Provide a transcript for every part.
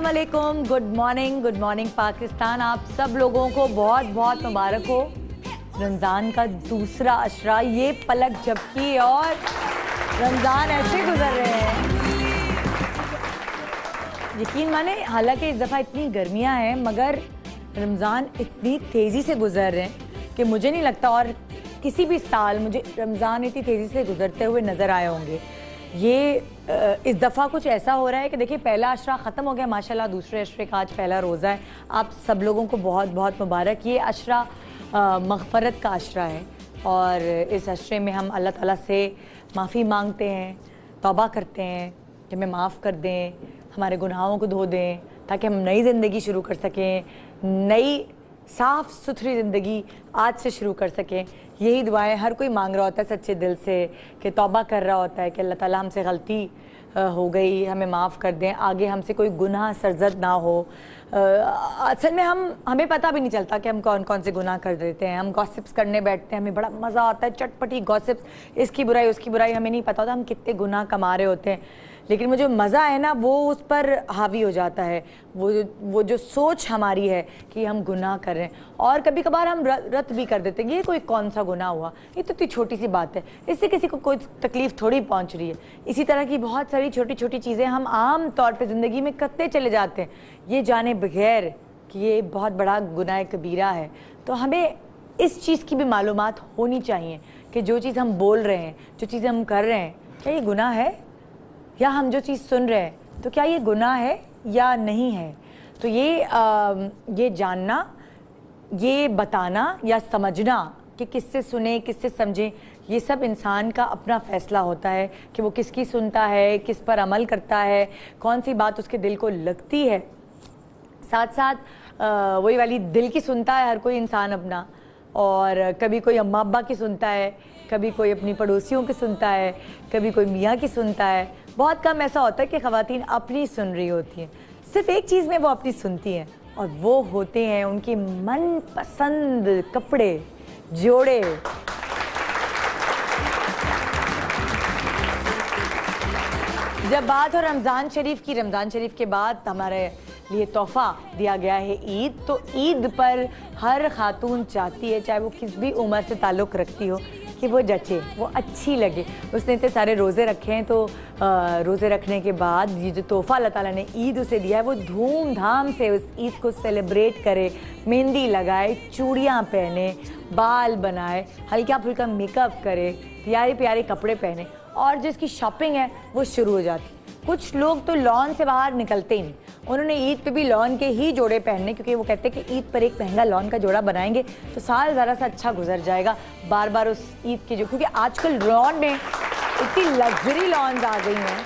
वालेकुम, good morning Pakistan. आप सब लोगों को बहुत बहुत मुबारक हो। रमज़ान का दूसरा अशरा, ये पलक झपकी और रमज़ान ऐसे गुजर रहे हैं, यकीन माने। हालांकि इस दफ़ा इतनी गर्मियां हैं मगर रमज़ान इतनी तेज़ी से गुजर रहे हैं कि मुझे नहीं लगता और किसी भी साल मुझे रमज़ान इतनी तेज़ी से गुजरते हुए नज़र आए होंगे। ये इस दफ़ा कुछ ऐसा हो रहा है कि देखिए, पहला अशरा ख़त्म हो गया माशाल्लाह, दूसरे अशरे का आज पहला रोज़ा है। आप सब लोगों को बहुत बहुत मुबारक। ये अशरा मग़फ़रत का अशरा है और इस अशरे में हम अल्लाह ताला से माफ़ी मांगते हैं, तौबा करते हैं कि हमें माफ़ कर दें, हमारे गुनाहों को धो दें ताकि हम नई ज़िंदगी शुरू कर सकें, नई साफ़ सुथरी ज़िंदगी आज से शुरू कर सकें। यही दुआएं हर कोई मांग रहा होता है सच्चे दिल से, कि तौबा कर रहा होता है कि अल्लाह ताला हमसे गलती हो गई, हमें माफ़ कर दें, आगे हमसे कोई गुनाह सरजद ना हो। असल में हमें पता भी नहीं चलता कि हम कौन कौन से गुनाह कर देते हैं। हम गॉसिप्स करने बैठते हैं, हमें बड़ा मज़ा आता है, चटपटी गॉसिप्स, इसकी बुराई उसकी बुराई, हमें नहीं पता होता हम कितने गुनाह कमा रहे होते हैं। लेकिन मुझे मज़ा है ना, वो उस पर हावी हो जाता है, वो जो सोच हमारी है कि हम गुनाह कर रहे हैं। और कभी कभार हम रत भी कर देते हैं, ये कोई कौन सा गुनाह हुआ, ये तो इतनी छोटी सी बात है, इससे किसी को कोई तकलीफ़ थोड़ी पहुंच रही है। इसी तरह की बहुत सारी छोटी छोटी चीज़ें हम आम तौर पे ज़िंदगी में करते चले जाते हैं, ये जाने बगैर कि ये बहुत बड़ा गुनाह कबीरा है। तो हमें इस चीज़ की भी मालूमात होनी चाहिए कि जो चीज़ हम बोल रहे हैं, जो चीज़ हम कर रहे हैं, क्या ये गुनाह है, या हम जो चीज़ सुन रहे हैं तो क्या ये गुनाह है या नहीं है। तो ये जानना, ये बताना या समझना कि किससे सुने किससे समझें, ये सब इंसान का अपना फ़ैसला होता है कि वो किसकी सुनता है, किस पर अमल करता है, कौन सी बात उसके दिल को लगती है। साथ साथ वही वाली दिल की सुनता है हर कोई इंसान अपना, और कभी कोई अम्मा अब्बा की सुनता है, कभी कोई अपनी पड़ोसियों की सुनता है, कभी कोई मियाँ की सुनता है। बहुत कम ऐसा होता है कि ख़वातीन अपनी सुन रही होती हैं। सिर्फ एक चीज़ में वो अपनी सुनती हैं और वो होते हैं उनके मनपसंद कपड़े, जोड़े। जब बात हो रमज़ान शरीफ की, रमज़ान शरीफ के बाद हमारे लिए तोहफ़ा दिया गया है ईद। तो ईद पर हर खातून चाहती है, चाहे वो किस भी उम्र से ताल्लुक़ रखती हो, कि वो जचे, वो अच्छी लगे। उसने इतने सारे रोज़े रखे हैं, तो रोज़े रखने के बाद ये जो तोहफ़ा अल्लाह ताला ने ईद उसे दिया है, वो धूमधाम से उस ईद को सेलिब्रेट करे, मेहंदी लगाए, चूड़ियाँ पहने, बाल बनाए, हल्का फुल्का मेकअप करे, प्यारे प्यारे कपड़े पहने, और जिसकी शॉपिंग है वो शुरू हो जाती। कुछ लोग तो लॉन से बाहर निकलते ही नहीं, उन्होंने ईद पे भी लॉन के ही जोड़े पहनने, क्योंकि वो कहते हैं कि ईद पर एक महंगा लॉन का जोड़ा बनाएंगे तो साल ज़रा सा अच्छा गुजर जाएगा। बार बार उस ईद की क्योंकि आजकल लॉन में इतनी लग्जरी लॉन्स आ गई हैं,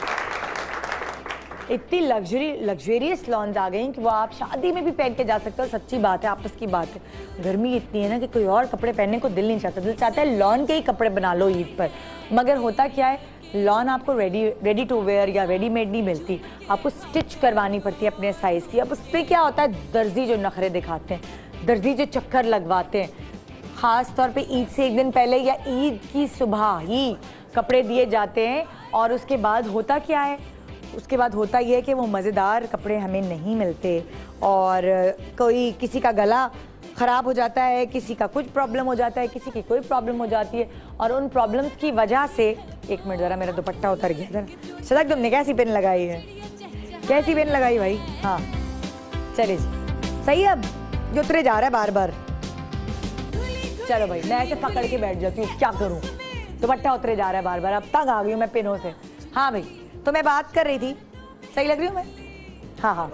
इतनी लग्जरियस लॉन्स आ गई हैं कि वो आप शादी में भी पहन के जा सकते हो। सच्ची बात है, आपस की बात है। गर्मी इतनी है ना कि कोई और कपड़े पहनने को दिल नहीं चाहता, दिल चाहता है लॉन के ही कपड़े बना लो ईद पर। मगर होता क्या है, लॉन आपको रेडी टू वेयर या रेडीमेड नहीं मिलती, आपको स्टिच करवानी पड़ती है अपने साइज़ की। अब उस पर क्या होता है, दर्जी जो नखरे दिखाते हैं, दर्जी जो चक्कर लगवाते हैं, ख़ास तौर पे ईद से एक दिन पहले या ईद की सुबह ही कपड़े दिए जाते हैं। और उसके बाद होता क्या है, उसके बाद होता यह है कि वो मज़ेदार कपड़े हमें नहीं मिलते, और कोई किसी का गला ख़राब हो जाता है, किसी का कुछ प्रॉब्लम हो जाता है, किसी की कोई प्रॉब्लम हो जाती है। और उन प्रॉब्लम्स की वजह से, एक मिनट ज़रा मेरा दुपट्टा उतर गया जरा। सदक, तुमने कैसी पेन लगाई है, कैसी पेन लगाई भाई? हाँ चलिए जी, सही है। अब जो उतरे जा रहा है बार बार, चलो भाई मैं ऐसे पकड़ के बैठ जाती हूँ, क्या करूँ, दुपट्टा उतरे जा रहा है बार बार, अब तंग आ गई हूँ मैं पेनों से। हाँ भाई, तो मैं बात कर रही थी, सही लग रही हूँ मैं? हाँ हाँ,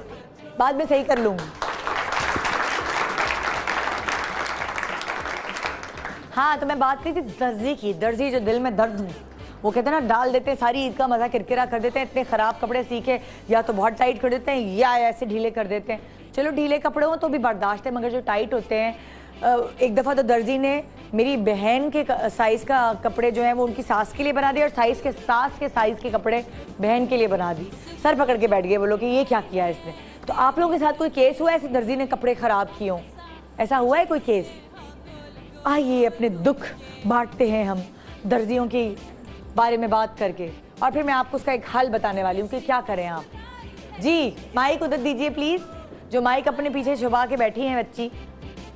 बाद में सही कर लूँगी। हाँ, तो मैं बात करी थी दर्जी की। दर्जी जो दिल में दर्द, वो कहते हैं ना, डाल देते हैं सारी ईद का मज़ा किरकिरा कर देते हैं, इतने ख़राब कपड़े सीखे, या तो बहुत टाइट कर देते हैं या ऐसे ढीले कर देते हैं। चलो ढीले कपड़े हो तो भी बर्दाश्त है, मगर जो टाइट होते हैं, एक दफ़ा तो दर्जी ने मेरी बहन के साइज़ का कपड़े जो हैं वो उनकी सास के लिए बना दिए, और सास के साइज़ के कपड़े बहन के लिए बना दिए। सर पकड़ के बैठ गए वो लोग कि ये क्या किया इसने। तो आप लोगों के साथ कोई केस हुआ ऐसे दर्जी ने कपड़े ख़राब किए हों? ऐसा हुआ है कोई केस? आइए अपने दुख बांटते हैं हम दर्जियों के बारे में बात करके, और फिर मैं आपको उसका एक हल बताने वाली हूँ कि क्या करें आप। जी माइक उधर दीजिए प्लीज, जो माइक अपने पीछे छुपा के बैठी हैं बच्ची।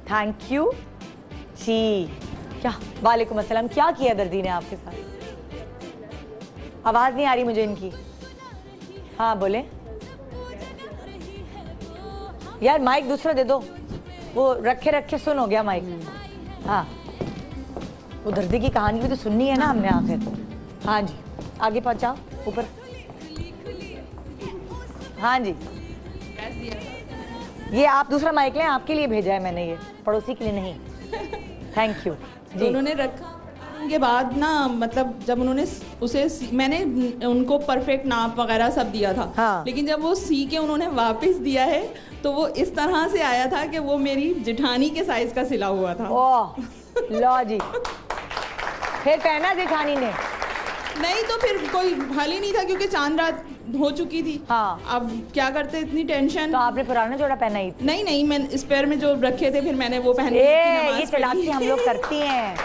थैंक यू जी। क्या वालेकुम अस्सलाम, क्या किया दर्जी ने आपके साथ? आवाज नहीं आ रही मुझे इनकी। हाँ बोले यार, माइक दूसरा दे दो, वो रखे रखे सुन हो गया माइक। हाँ वो दर्दी की कहानी भी तो सुननी है ना हमने आखिर। हाँ जी आगे पहुंचाओ ऊपर। हाँ जी ये आप दूसरा माइक लें, आपके लिए भेजा है मैंने, ये पड़ोसी के लिए नहीं। थैंक यू जी। उन्होंने रखा के बाद ना, मतलब जब उन्होंने उसे मैंने उनको परफेक्ट नाप वगैरह सब दिया था। हाँ। लेकिन जब वो सी के उन्होंने वापस दिया है तो वो इस तरह से आया था कि वो मेरी जेठानी के साइज का सिला हुआ था। ओह लो जी, फिर पहना जेठानी ने? नहीं तो फिर कोई हल ही नहीं था क्योंकि चांद रात हो चुकी थी। हाँ। अब क्या करते, इतनी टेंशन। तो आपने पुराना जोड़ा पहना ही? नहीं मैं स्पेयर में जो रखे थे फिर मैंने वो पहन ये चलाती हम लोग करती हैं,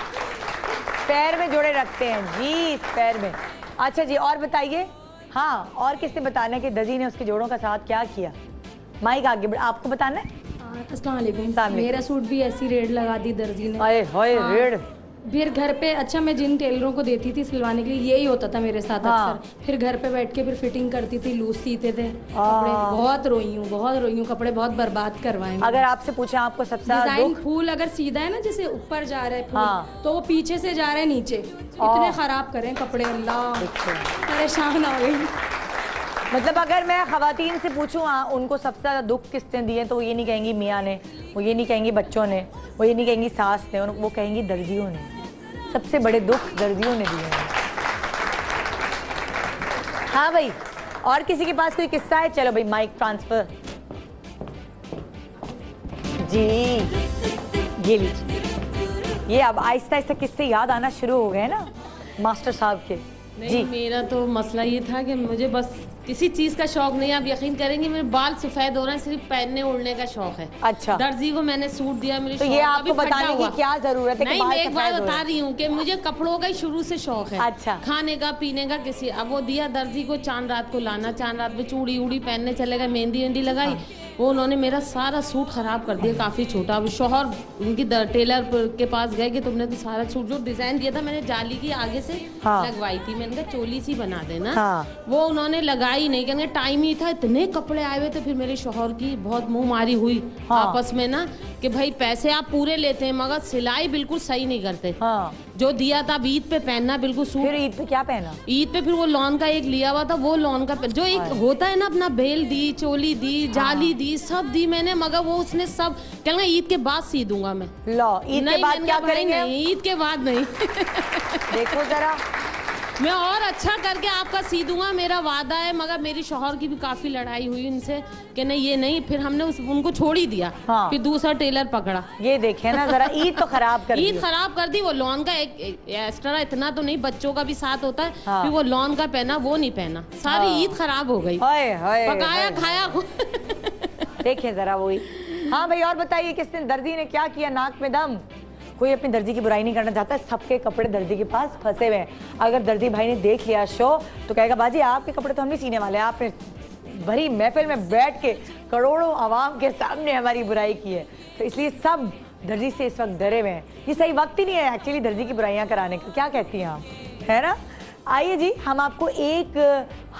पैर में जोड़े रखते हैं जी, पैर में। अच्छा जी और बताइए। हाँ और किसने बताना है कि दर्जी ने उसके जोड़ों का साथ क्या किया? माइक आगे, आपको बताना है। अस्सलाम वालेकुम। मेरा सूट भी ऐसी रेड लगा दी दर्जी ने। अरे होए रेड। फिर घर पे, अच्छा मैं जिन टेलरों को देती थी सिलवाने के लिए यही होता था मेरे साथ अक्सर। फिर घर पे बैठ के फिर फिटिंग करती थी, लूज सीते थे कपड़े। बहुत रोई हूँ, कपड़े बहुत बर्बाद करवाए। अगर आपसे पूछा आपको सबसे ज्यादा डिजाइन, फूल अगर सीधा है ना जैसे ऊपर जा रहा है फूल, तो वो पीछे से जा रहा है नीचे, इतने खराब करें कपड़े, अल्लाह परेशान हो गई। मतलब अगर मैं खवातीन से पूछूं उनको सबसे ज्यादा दुख किसने दिए, तो वो ये नहीं कहेंगी मियाँ ने, वो ये नहीं कहेंगी बच्चों ने, वो ये नहीं कहेंगी सास ने, वो कहेंगी दर्जियों ने। सबसे बड़े दुख दर्जियों ने दिए हैं। हाँ भाई और किसी के पास कोई किस्सा है? चलो भाई माइक ट्रांसफर जी, ये लीजिए। ये अब आहिस्ता आहिस्ता किस्से याद आना शुरू हो गए ना मास्टर साहब के। नहीं जी मेरा तो मसला ये था कि मुझे बस किसी चीज का शौक नहीं है। आप यकीन करेंगे मेरे बाल सफेद हो रहे हैं, सिर्फ पहनने ओढ़ने का शौक है। अच्छा। दर्जी को मैंने सूट दिया, मेरे तो ये आपको बताने की क्या जरूरत है? नहीं मैं एक बार बता रही हूँ कि मुझे कपड़ों का ही शुरू से शौक है। अच्छा। खाने का पीने का किसी, अब वो दिया दर्जी को, चांद रात को लाना, चांद रात में चूड़ी उड़ी पहनने चले गए, मेहंदी वेंदी लगाई। वो उन्होंने मेरा सारा सूट खराब कर दिया, काफी छोटा। अब शौहर उनकी टेलर के पास गए कि तुमने तो सारा सूट, जो डिजाइन दिया था मैंने जाली की आगे से लगवाई थी, मैंने कहा चोली सी बना देना। वो उन्होंने लगाई नहीं, कहने टाइम ही था, इतने कपड़े आए हुए थे। फिर मेरे शौहर की बहुत मुंह मारी हुई आपस में ना कि भाई पैसे आप पूरे लेते हैं मगर सिलाई बिल्कुल सही नहीं करते। जो दिया था ईद पे पहनना बिल्कुल सूट। फिर ईद पे क्या पहना? ईद पे फिर वो लॉन का एक लिया हुआ था, वो लॉन का जो एक होता है ना अपना, बेल दी, चोली दी, जाली दी, सब दी मैंने, मगर वो उसने सब कहना ईद के बाद सी दूंगा मैं। लो ईद के बाद क्या करेंगे? ईद के बाद नहीं। देखो जरा, मैं और अच्छा करके आपका सी दूंगा, मेरा वादा है। मगर मेरी शौहर की भी काफी लड़ाई हुई उनसे कि नहीं ये नहीं, फिर हमने उनको छोड़ ही दिया। फिर दूसरा टेलर पकड़ा। ये देखे ना जरा, ईद तो खराब कर दी। ईद खराब कर दी। वो लॉन का एक एक्स्ट्रा, इतना तो नहीं, बच्चों का भी साथ होता है। फिर वो लॉन का पहना, वो नहीं पहना, सारी ईद खराब हो गई। पकाया खाया। देखे जरा वही। हाँ भाई और बताइए, किस दिन दर्जी ने क्या किया? नाक में दम। कोई अपनी दर्जी की बुराई नहीं करना चाहता, सबके कपड़े दर्जी के पास फंसे हुए हैं। अगर दर्जी भाई ने देख लिया शो तो कहेगा बाजी आपके कपड़े तो हम नहीं सीने वाले, आपने भरी महफिल में बैठ के करोड़ों आवाम के सामने हमारी बुराई की है। तो इसलिए सब दर्जी से इस वक्त डरे हुए हैं। ये सही वक्त ही नहीं है एक्चुअली दर्जी की बुराइयां कराने का। क्या कहती हैं आप, है ना? आइए जी हम आपको एक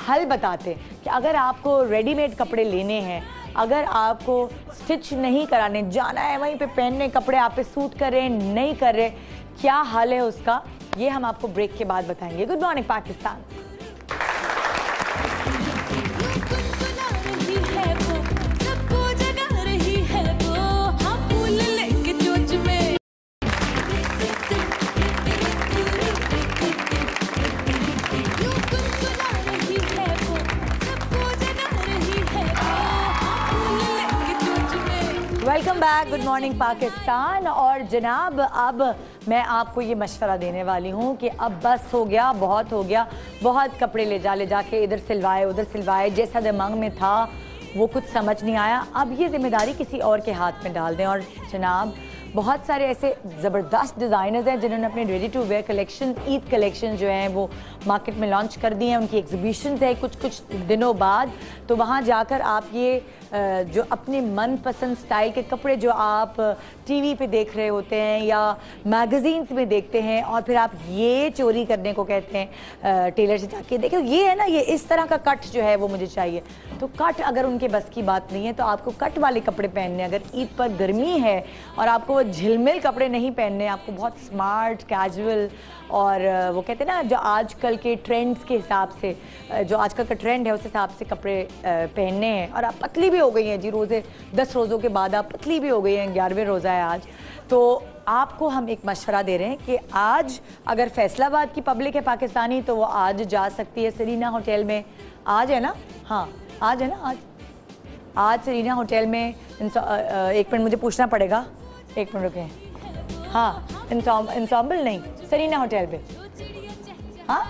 हल बताते हैं कि अगर आपको रेडीमेड कपड़े लेने हैं, अगर आपको स्टिच नहीं कराने जाना है, वहीं पे पहनने कपड़े आप पे सूट कर रहे हैं नहीं कर रहे, क्या हाल है उसका, ये हम आपको ब्रेक के बाद बताएंगे। Good morning Pakistan. Welcome back, good morning Pakistan. और जनाब अब मैं आपको ये मशवरा देने वाली हूँ कि अब बस हो गया, बहुत हो गया। बहुत कपड़े ले जाके इधर सिलवाए उधर सिलवाए, जैसा दिमाग में था वो कुछ समझ नहीं आया। अब ये जिम्मेदारी किसी और के हाथ में डाल दें। और जनाब बहुत सारे ऐसे ज़बरदस्त डिज़ाइनर्स हैं जिन्होंने अपने ready to wear collection, Eid collection जो हैं वो मार्केट में लॉन्च कर दी हैं। उनकी एग्जीबिशंस है कुछ दिनों बाद, तो वहाँ जाकर आप ये जो अपने मनपसंद स्टाइल के कपड़े जो आप टीवी पे देख रहे होते हैं या मैगजीन्स में देखते हैं और फिर आप ये चोरी करने को कहते हैं टेलर से जाके देखो ये है ना, ये इस तरह का कट जो है वो मुझे चाहिए। तो कट अगर उनके बस की बात नहीं है तो आपको कट वाले कपड़े पहनने, अगर ईद पर गर्मी है और आपको वो झिलमिल कपड़े नहीं पहनने, आपको बहुत स्मार्ट कैजुअल और वो कहते हैं ना जो आजकल के ट्रेंड्स के हिसाब से, जो आजकल का ट्रेंड है उस हिसाब से कपड़े पहनने हैं और आप पतली भी हो गई हैं जी, रोज़े 10 रोज़ों के बाद आप पतली भी हो गई हैं, 11वें रोज़ा है आज, तो आपको हम एक मशवरा दे रहे हैं कि आज अगर फैसलाबाद की पब्लिक है पाकिस्तानी तो वो आज जा सकती है सरीना होटल में। आज है ना? हाँ आज है ना, आज सरीना होटल में एक मिनट मुझे पूछना पड़ेगा, एक मिनट रुकें। हाँ इंसॉम्बल नहीं, सरीना होटल पे। हाँ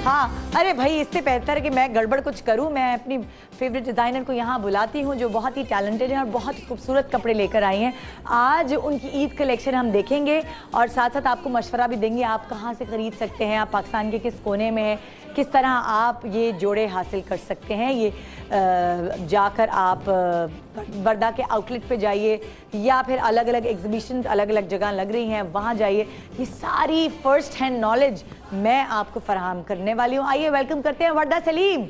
हाँ, अरे भाई इससे बेहतर है कि मैं गड़बड़ कुछ करूं, मैं अपनी फेवरेट डिज़ाइनर को यहाँ बुलाती हूँ जो बहुत ही टैलेंटेड है और बहुत ही खूबसूरत कपड़े लेकर आई हैं। आज उनकी ईद कलेक्शन हम देखेंगे और साथ साथ आपको मशवरा भी देंगे आप कहाँ से ख़रीद सकते हैं, आप पाकिस्तान के किस कोने में हैं, किस तरह आप ये जोड़े हासिल कर सकते हैं। ये जाकर आप वर्दा के आउटलेट पे जाइए या फिर अलग अलग एग्जीबिशंस अलग अलग जगह लग रही हैं वहाँ जाइए, ये सारी फर्स्ट हैंड नॉलेज मैं आपको फराहम करने वाली हूँ। आइए वेलकम करते हैं वर्दा सलीम।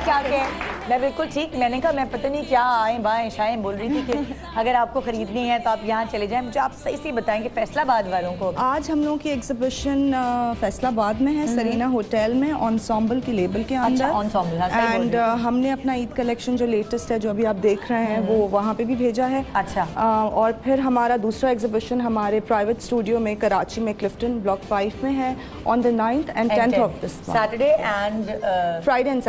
क्या क्या मैं बिल्कुल ठीक, मैंने कहा मैं पता नहीं क्या आए बाएं शाएं बोल रही थी कि अगर आपको ख़रीदनी है तो आप यहाँ चले जाएं। मुझे आप सही से बताएंगे फैसलाबाद वालों को। आज हम लोगों की एग्जीबिशन फैसलाबाद में है, सरीना होटल में, एनसेम्बल के लेबल के अंदर। अच्छा, एंड हमने अपना ईद कलेक्शन जो लेटेस्ट है जो अभी आप देख रहे हैं वो वहाँ पे भी भेजा है। अच्छा और फिर हमारा दूसरा एग्जीबिशन हमारे प्राइवेट स्टूडियो में कराची में क्लिफ्टन ब्लॉक 5 में है on the 9th and 10th of this Saturday and Friday and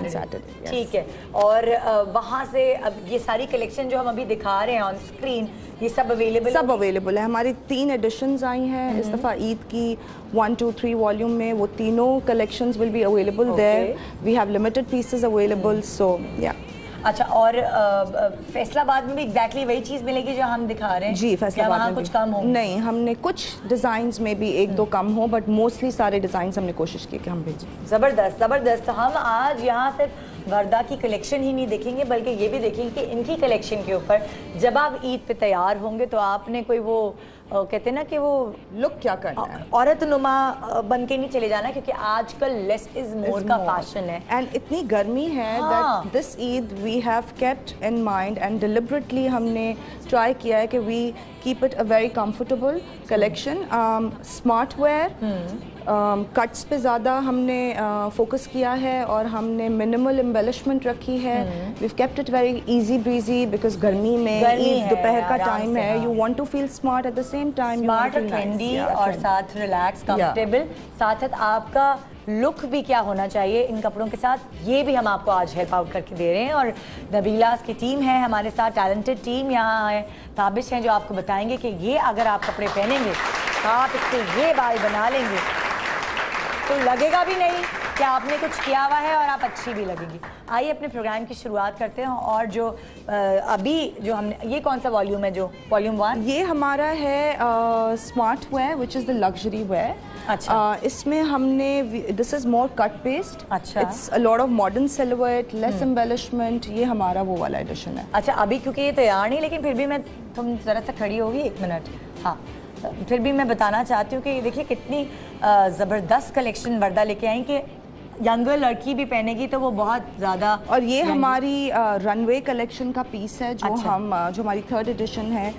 Saturday. ठीक है, और वहाँ से अब ये सारी कलेक्शन जो हम अभी दिखा रहे हैं ऑन स्क्रीन ये सब अवेलेबल है। हमारी 3 एडिशंस आई हैं इस दफ़ा ईद की, 1, 2, 3 वॉल्यूम में। वो तीनों collections will be available there. We have limited pieces available, so yeah. अच्छा, और फैसलाबाद में भी एग्जैक्टली वही चीज़ मिलेगी जो हम दिखा रहे हैं जी? फैसलाबाद में कुछ कम हो? नहीं, हमने कुछ डिज़ाइंस में भी 1-2 कम हो, बट मोस्टली सारे डिज़ाइंस हमने कोशिश की कि हम भेजें। ज़बरदस्त ज़बरदस्त। तो हम आज यहाँ सिर्फ वर्दा की कलेक्शन ही नहीं देखेंगे बल्कि ये भी देखेंगे कि इनकी कलेक्शन के ऊपर जब आप ईद पे तैयार होंगे तो आपने कोई वो कहते हैं ना कि वो लुक क्या करना है, औरत नुमा बन के नहीं चले जाना, क्योंकि आजकल लेस इज मोर का फैशन है। एंड इतनी गर्मी है that this Eid we have kept in mind and deliberately हमने ट्राई किया है कि we keep it a very comfortable collection. Smart wear cuts पे ज़्यादा हमने फोकस किया है और हमने मिनिमल एम्बेलिशमेंट रखी है। We kept it very easy breezy because गर्मी में दोपहर का टाइम है, you want to feel smart at the same time, smart और ट्रेंडी और साथ रिलैक्स कंफर्टेबल, साथ साथ आपका लुक भी क्या होना चाहिए इन कपड़ों के साथ, ये भी हम आपको आज हेल्प आउट करके दे रहे हैं। और नबीलास की टीम है हमारे साथ, टैलेंटेड टीम यहाँ है, ताबिश हैं जो आपको बताएंगे कि ये अगर आप कपड़े पहनेंगे तो आप इसके ये बाल बना लेंगे तो लगेगा भी नहीं कि आपने कुछ किया हुआ है और आप अच्छी भी लगेगी। आइए अपने प्रोग्राम की शुरुआत करते हैं। और जो अभी जो हमने, ये कौन सा वॉल्यूम है? जो वॉल्यूम 1 ये हमारा है smart wear which is the luxury wear. अच्छा, इसमें हमने this is more cut based. अच्छा, it's a lot of modern silhouette, less embellishment. ये हमारा वो वाला एडिशन है। अच्छा, अभी क्योंकि ये तैयार नहीं, लेकिन फिर भी मैं, तुम जरा सा खड़ी होगी 1 मिनट, हाँ, फिर भी मैं बताना चाहती हूँ कि देखिए कितनी ज़बरदस्त कलेक्शन वर्दा लेके आई कि यंगर लड़की भी पहनेगी तो वो बहुत ज़्यादा। और ये हमारी रनवे कलेक्शन का पीस है जो जो हमारी 3rd एडिशन है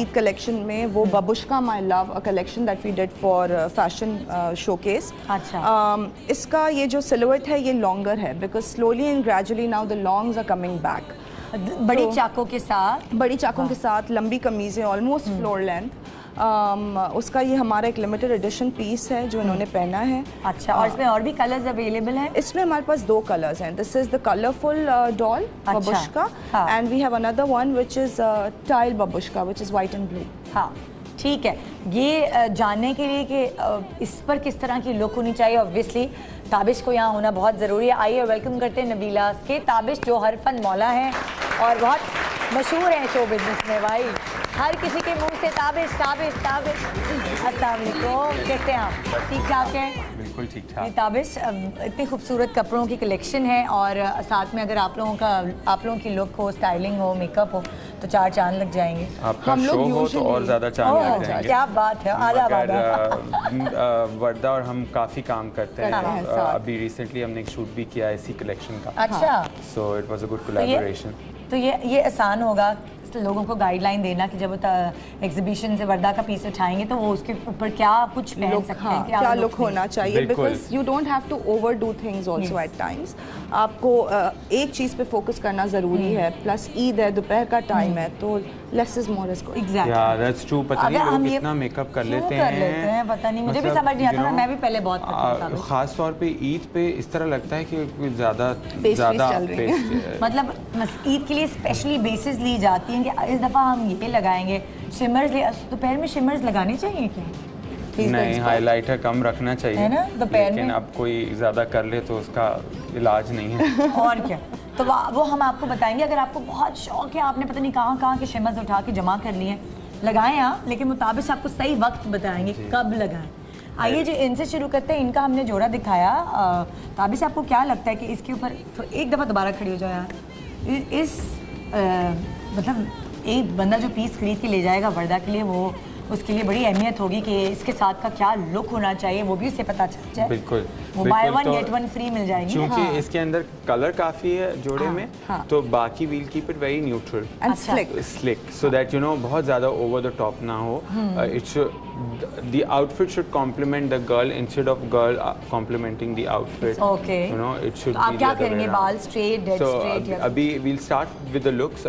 ईद कलेक्शन में। वो babushka my love, a collection that we did for fashion showcase. अच्छा, इसका ये जो सिलुएट है ये लॉन्गर है because slowly and gradually now the longs are coming back. बड़ी चाकों के साथ, बड़ी चाकों के साथ लंबी कमीज़ें, ऑलमोस्ट फ्लोर लेंथ। उसका ये हमारा एक लिमिटेड एडिशन पीस है जो इन्होंने पहना है। अच्छा, और इसमें और भी कलर्स अवेलेबल हैं? इसमें हमारे पास 2 कलर्स हैं। This is the colourful doll babushka and we have another one which is tile babushka which is white and blue. हाँ ठीक है, ये जानने के लिए कि इस पर किस तरह की लुक होनी चाहिए, ऑब्वियसली ताबिश को यहाँ होना बहुत ज़रूरी है। आइए वेलकम करते हैं नबीला के ताबिश, जो हर फन मौला हैं और बहुत मशहूर हैं शो बिजनेस में। भाई हर किसी के मुंह से ताबिश ताबिश ताबिश। अस्सलाम वालेकुम, कैसे हैं आप? ठीक ठाक हैं? बिल्कुल ठीक ठाक। ताबिश, इतनी खूबसूरत कपड़ों की कलेक्शन है और साथ में अगर आप लोगों की लुक हो, स्टाइलिंग हो, मेकअप हो तो 4 चांद लग जाएंगे। आपका शो हो तो और ज़्यादा चांद लग जाएंगे। क्या बात है, वर्दा और हम काफ़ी काम करते हैं। अभी रिसेंटली हमने एक शूट भी किया इसी कलेक्शन का। अच्छा, so it was a good collaboration. तो ये आसान होगा लोगों को गाइडलाइन देना कि जब वो एग्जीबिशन से वर्दा का पीस उठाएंगे तो वो उसके ऊपर क्या कुछ पहन सकते हैं, क्या लुक होना चाहिए, because you don't have to overdo things also at times. आपको एक चीज़ पे फोकस करना ज़रूरी है, प्लस ईद है, दोपहर का टाइम है, तो less is more is good. Exactly, या दैट्स ट्रू। पता नहीं लोग इतना मेकअप कर लेते हैं, पता नहीं, मुझे भी समझ नहीं आता था, मैं भी पहले बहुत करती थी। खास तौर पे ईद पे इस तरह लगता है कि ज़्यादा मतलब ईद के लिए स्पेशली बेसिस ली जाती हैं कि इस दफ़ा हम ये लगाएंगे, शिमर्स दोपहर में शिमर्स लगाने चाहिए क्या? नहीं, हाइलाइटर कम रखना चाहिए है ना दोपहर में, लेकिन अब कोई ज़्यादा कर ले तो उसका इलाज नहीं है। और क्या, तो वो हम आपको बताएंगे। अगर आपको बहुत शौक है, आपने पता नहीं कहाँ के शिमर्स उठा के जमा कर लिए, लगाएं आप, लेकिन मुताबिक आपको सही वक्त बताएंगे कब लगाएं। आइए जी, इनसे शुरू करते हैं। इनका हमने जोड़ा दिखाया। ताबिश, आपको क्या लगता है कि इसके ऊपर तो एक दफ़ा दोबारा खड़ी हो जाए यार, इस मतलब एक बंदा जो पीस खरीद के ले जाएगा वर्दा के लिए, वो उसके लिए बड़ी अहमियत होगी कि इसके साथ का क्या लुक होना चाहिए, वो भी उसे पता चल जाए। बिल्कुल, वो buy one get one free मिल जाएंगे क्योंकि इसके अंदर कलर काफ़ी है जोड़े में, तो बाकी we'll keep it very neutral and slick, so that you know बहुत ज़्यादा ओवर द टॉप ना हो। It's the outfit should complement the girl instead of girl complementing the outfit. Okay. You know, it should तो आप be क्या the other way करेंगे, around. बाल straight, dead straight या अभी we'll start with the looks.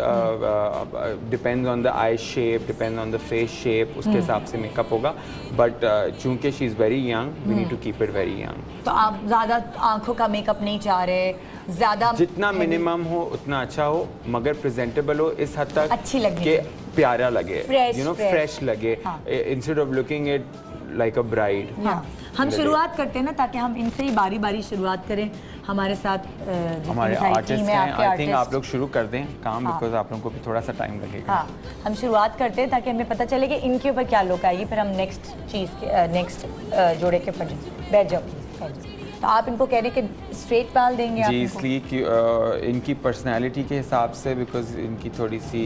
Depends on the eye shape, depends on the face shape. उसके हिसाब से मेकअप होगा. But चूंकि she is very young, we need to keep it very young. तो आप ज़्यादा आँखों का मेकअप नहीं चाह रहे, ज़्यादा जितना मिनिमम हो उतना अच्छा हो, मगर प्रेजेंटेबल हो इस हद तक अच्छी लगे, कि प्यारा लगे, Fresh, फ्रेश लगे, instead of looking it like a bride. हम शुरुआत करते हैं ना, ताकि हम इनसे ही बारी बारी शुरुआत करें। हमारे साथ हमारे आर्टिस्ट हैं, आई थिंक आप लोग शुरू कर दें काम, बिकॉज आप लोगों को भी थोड़ा सा टाइम लगेगा। हाँ, हम शुरुआत करते हैं ताकि हमें पता चले कि इनके ऊपर क्या लुक आएगी, फिर हम नेक्स्ट जोड़े के ऊपर बैठ जाओ प्लीज। तो आप इनको कह रहे हैं कि स्ट्रेट बाल देंगे जी, इसलिए कि इनकी पर्सनालिटी के हिसाब से, बिकॉज इनकी थोड़ी सी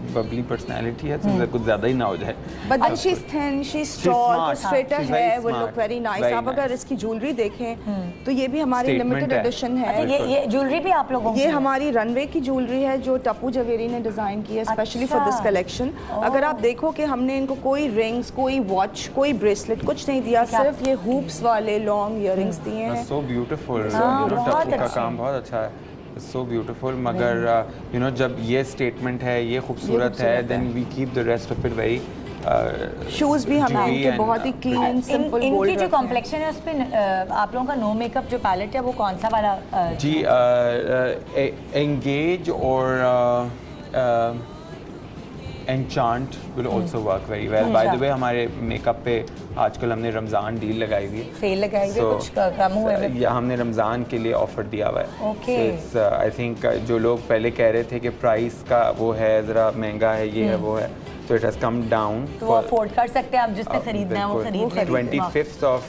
बबली पर्सनालिटी है, तो कुछ ज़्यादा ही ना हो जाए। But then she's thin, she's tall, तो straighter she's है, very will look smart, very nice। very आप अगर nice। इसकी ज्वेलरी देखें तो ये भी हमारी Statement लिमिटेड है। एडिशन है। ये ज्वेलरी भी आप लोगों ये हमारी रनवे की ज्वेलरी है जो टप्पू जवेरी ने डिजाइन की है स्पेशली फॉर दिस कलेक्शन। अगर आप देखो कि हमने इनको कोई रिंग्स, कोई वॉच, कोई ब्रेसलेट कुछ नहीं दिया, सिर्फ ये हुप्स वाले लॉन्ग इयररिंग्स दिए हैं। सो ब्यूटीफुल, टप्पू का काम बहुत अच्छा है, सो ब्यूटीफुल। मगर यू नो जब ये स्टेटमेंट है, ये खूबसूरत है, then we keep the rest of it very. Shoes भी हमने इनके बहुत ही क्लीन सिंपल इनकी जो कॉम्प्लेक्शन है उस पे आप लोगों का नो मेकअप जो पैलेट है वो कौन सा वाला? जी, एंगेज और enchant will also work very well. By the way, हमारे मेकअप पे आजकल हमने रमज़ान डील लगाई हुई है, सेल लगाई हुई है, कुछ कम हुए हैं। या हमने रमज़ान के लिए ऑफर दिया हुआ है। ओके, आई थिंक जो लोग पहले कह रहे थे कि प्राइस का वो है, ज़रा महंगा है, ये है वो है, so it has come down। तो अफोर्ड कर सकते हैं आप, जिससे खरीदना है वो खरीद लें। 25th of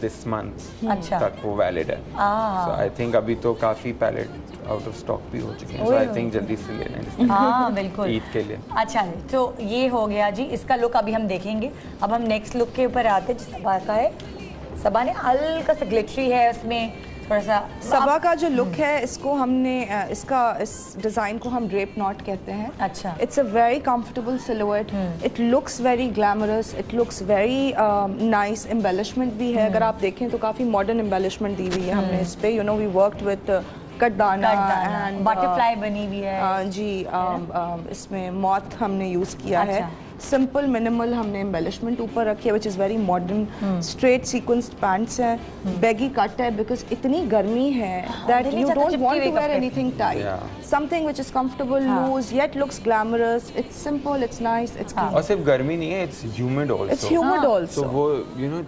this month तक वो वैलिड है। So I think अभी तो काफ़ी पैलेट आउट ऑफ स्टॉक भी हो चुके हैं, so I think जल्दी से ले लें। हाँ बिल्कुल, ईद के लिए। अच्छा, तो ये हो गया जी, इसका लुक अभी हम देखेंगे। अब हम नेक्स्ट लुक के ऊपर आते हैं। सबा का है, सबा ने हल्का सा ग्लिटरी है, उसमें थोड़ा सा सबा का जो लुक है, इसको हमने इस डिज़ाइन को हम ड्रेप नॉट कहते हैं। अच्छा, it's a very comfortable silhouette, it looks very glamorous, it looks very nice. Embellishment भी है, अगर आप देखें तो काफ़ी मॉडर्न एम्बेलिशमेंट दी हुई है हमने इस पे। You know, we worked with कटदाना एंड बटरफ्लाई बनी हुई है। जी, इसमें मॉथ हमने यूज़ किया है। सिंपल मिनिमल हमने एम्बेलिशमेंट ऊपर रखी है, which is very modern. Straight sequenced pants है, बैगी कट है, बिकॉज इतनी गर्मी है that you don't want to wear anything tight, something which is comfortable, loose yet looks glamorous, it's simple, it's nice, it's clean. और सिर्फ गर्मी नहीं है, it's humid also, it's humid also, तो वो यू नो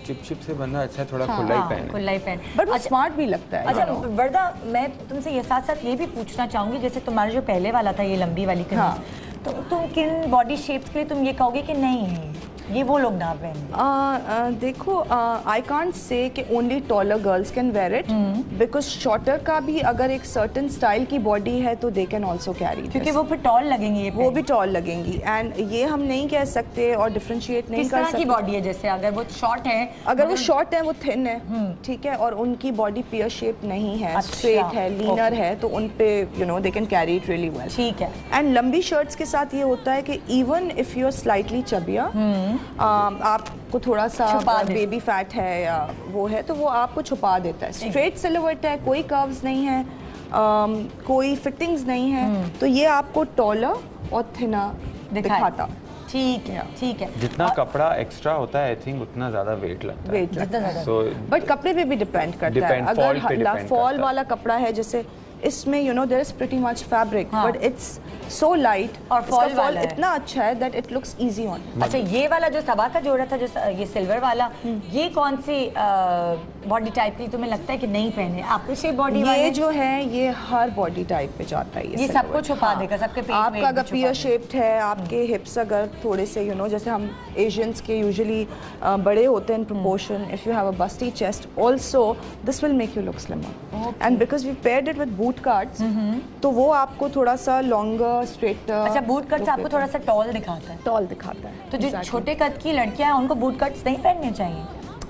चिप से बंदा अच्छा थोड़ा खुला ही पहने, खुला ही पहन, बट वो स्मार्ट भी लगता है। अच्छा वर्दा, मैं तुमसे ये साथ साथ ये भी पूछना चाहूंगी, जैसे तुम्हारा जो पहले वाला था ये लंबी वाली कमीज, तो तुम किन बॉडी शेप्स के लिए तुम ये कहोगे कि नहीं है ये वो लोग ना पहने? देखो, आई कांट से कि only taller girls can wear it, because shorter का भी अगर एक सर्टन स्टाइल की बॉडी है तो दे कैन ऑल्सो कैरी, क्योंकि वो फिर टॉल लगेंगी, ये वो भी टॉल लगेंगी। एंड ये हम नहीं कह सकते और डिफरेंशिएट नहीं कर सकते की बॉडी है, जैसे अगर वो शॉर्ट है, अगर वो शॉर्ट है, वो थिन है, ठीक है, और उनकी बॉडी पियर शेप नहीं है, स्ट्रेट है, लीनर है, तो उन पे you no they can carry it really well, ठीक है। एंड लंबी शर्ट्स के साथ ये होता है कि even if you are slightly chubby, आपको थोड़ा सा बेबी फैट है या वो है, तो वो आपको छुपा देता है। स्ट्रेट सिलुएट है, कोई कर्व्स नहीं है, कोई फिटिंग्स नहीं है, तो ये आपको टॉलर और थिनर दिखाता। ठीक है, ठीक है। जितना कपड़ा एक्स्ट्रा होता है आई थिंक उतना ज्यादा वेट लगता है, जितना ज्यादा। So, बट कपड़े पे भी डिपेंड करता है। अगर फॉल वाला कपड़ा है, जैसे इसमें you know there is pretty much fabric, but it's so light और फॉल इतना अच्छा है that it looks easy on. अच्छा, ये वाला जो सबा का जोड़ा था, जो ये सिल्वर वाला, ये कौन सी बॉडी टाइप की तुम्हें लगता है कि नहीं पहने? आपके शेप बॉडी वाले ये जो है ये हर बॉडी टाइप पे जाता है, ये सबको छुपा देगा, सबके पेट में। आपका अगर पियर शेप्ड है, आपके हिप्स अगर थोड़े से यू नो जैसे हम एशियंस के यूजुअली बड़े होते हैं in proportion, if you have a busty chest also this will make you look slimmer, and because we paired it with boot cuts, तो वो आपको थोड़ा सा लॉन्गर स्ट्रेट। अच्छा, बूट कट्स आपको थोड़ा सा टॉल दिखाता है? टॉल दिखाता है। तो जो छोटे कद की लड़कियां हैं उनको बूट कट्स नहीं पहनने चाहिए?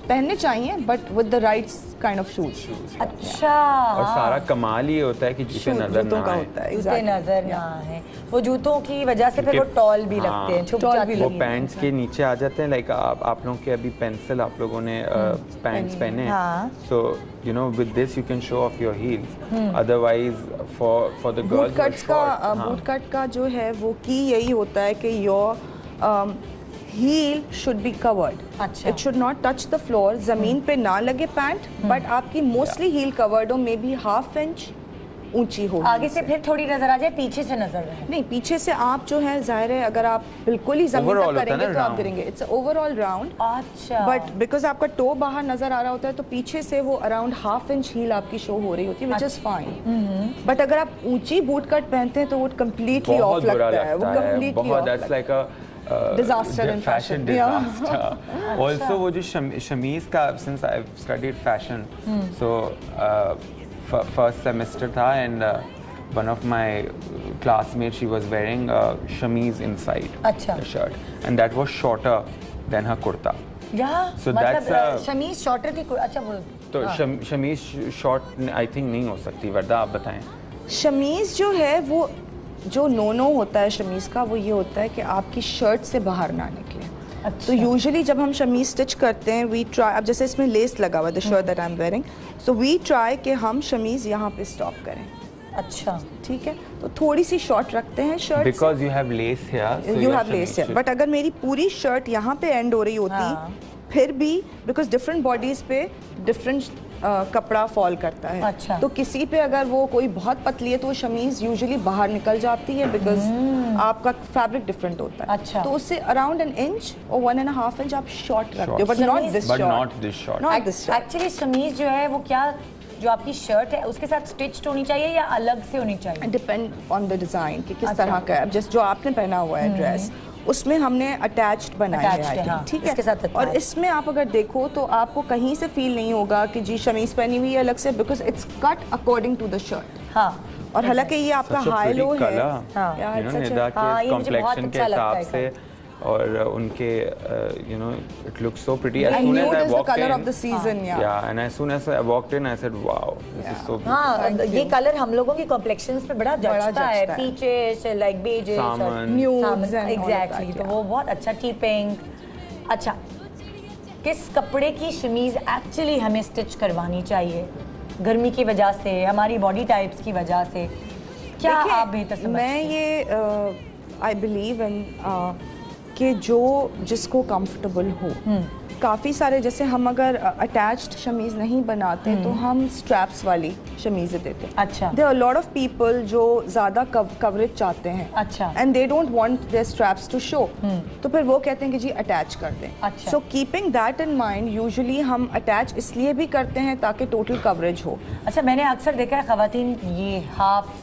पहनने चाहिए, but with the right kind of shoes. अच्छा, और सारा कमाल ये होता है कि जूते नजर ना आए, जूते नजर ना आए, वो जूतों की वजह से फिर वो टॉल भी लगते हैं, छुप जाते हैं, वो पैंट्स के नीचे आ जाते हैं। लाइक आप लोगों के अभी पेंसिल आप लोगों ने पैंट्स पहने, so you know with this you can show off your heels, otherwise for the girls boot cut का जो है वो की यही होता है कि your heel should be covered. अच्छा. It should not touch the floor. जमीन पे ना लगे पैंट, बट आपकी मोस्टली heel covered हो, मे बी ½ इंच ऊंची हो। आगे से फिर थोड़ी नजर आ जाए, पीछे से नजर रहे? नहीं, पीछे से आप जो है जाहिर है अगर आप बिल्कुल ही जमीन तक करेंगे तो आप गिरेंगे। It's overall round. अच्छा। बट बिकॉज आपका टो बाहर नजर आ रहा होता है, तो पीछे से वो अराउंड ½ इंच हील आपकी शो हो रही होती है, विच इज फाइन। बट अगर आप ऊंची बूट कट पहनते हैं तो वो कम्प्लीटली ऑफ लगता है, वो completely of. disaster in fashion. Disaster. Also, वो जो शमीज का, since I've studied fashion, so first semester था, and one of my classmates, she was wearing a shameez inside अच्छा. the shirt, and that was shorter than her kurta. So that's chemise shorter की, अच्छा वो तो शमीज short I think नहीं हो सकती। वर्दा आप बताएं। शमीज जो है वो जो नो होता है शमीज का, वो ये होता है कि आपकी शर्ट से बाहर ना निकले। अच्छा। तो यूजुअली जब हम शमीज स्टिच करते हैं, वी ट्राई, अब जैसे इसमें लेस लगा हुआ है, the shirt that I am wearing, so we try कि हम शमीज यहाँ पे स्टॉप करें। अच्छा, ठीक है, तो थोड़ी सी शॉर्ट रखते हैं shirt, because you have less here, you have less here. But अगर मेरी पूरी शर्ट यहाँ पे एंड हो रही होती, फिर भी बिकॉज डिफरेंट बॉडीज पे डिफरेंट कपड़ा फॉल करता है। अच्छा। तो किसी पे अगर वो कोई बहुत पतली है तो वो शमीज यूजुअली बाहर निकल जाती है, बिकॉज आपका फैब्रिक डिफरेंट होता है। अच्छा। तो उससे अराउंड एन इंच और 1.5 इंच आप शॉर्ट रखते हो, but not this short. Not this short. Actually chemise जो है वो क्या, जो आपकी शर्ट है उसके साथ स्टिच्ड होनी चाहिए या अलग से होनी चाहिए? डिपेंड ऑन द डिजाइन कि किस तरह का है। जैसे जो आपने पहना हुआ है ड्रेस, उसमें हमने अटैच्ड बनाया है, ठीक है, इसके साथ और इसमें आप अगर देखो तो आपको कहीं से फील नहीं होगा कि जी शमीज पहनी हुई है अलग से, because it's cut according to the shirt. हाँ, और हालांकि ये आपका हाई लो है, निदा के कॉम्प्लेक्शन के हिसाब से और उनके you know it looks so pretty. As soon as I walked in, color of the season, and as soon as I walked in, I said, wow, this is so beautiful. हाँ, ये colour हम लोगों की complexions पे बड़ा जचता है, peaches, like badges, nudes, exactly, तो वो बहुत अच्छा। T pink. अच्छा, किस कपड़े की शमीज एक्चुअली हमें स्टिच करवानी चाहिए गर्मी की वजह से, हमारी बॉडी टाइप्स की वजह से? क्या आप बेहतर समझते हैं? मैं ये आई बिलीव इन कि जो जिसको कंफर्टेबल हो। काफ़ी सारे जैसे हम अगर अटैच्ड शमीज़ नहीं बनाते तो हम स्ट्रैप्स वाली शमीज़ें देते हैं। अच्छा। There are lot of people जो ज़्यादा कवरेज चाहते हैं। अच्छा। And they don't want their straps to show, तो फिर वो कहते हैं कि जी अटैच कर दें। अच्छा। So keeping that in mind usually हम अटैच इसलिए भी करते हैं ताकि टोटल कवरेज हो। अच्छा, मैंने अक्सर देखा है खवातीन ये हाफ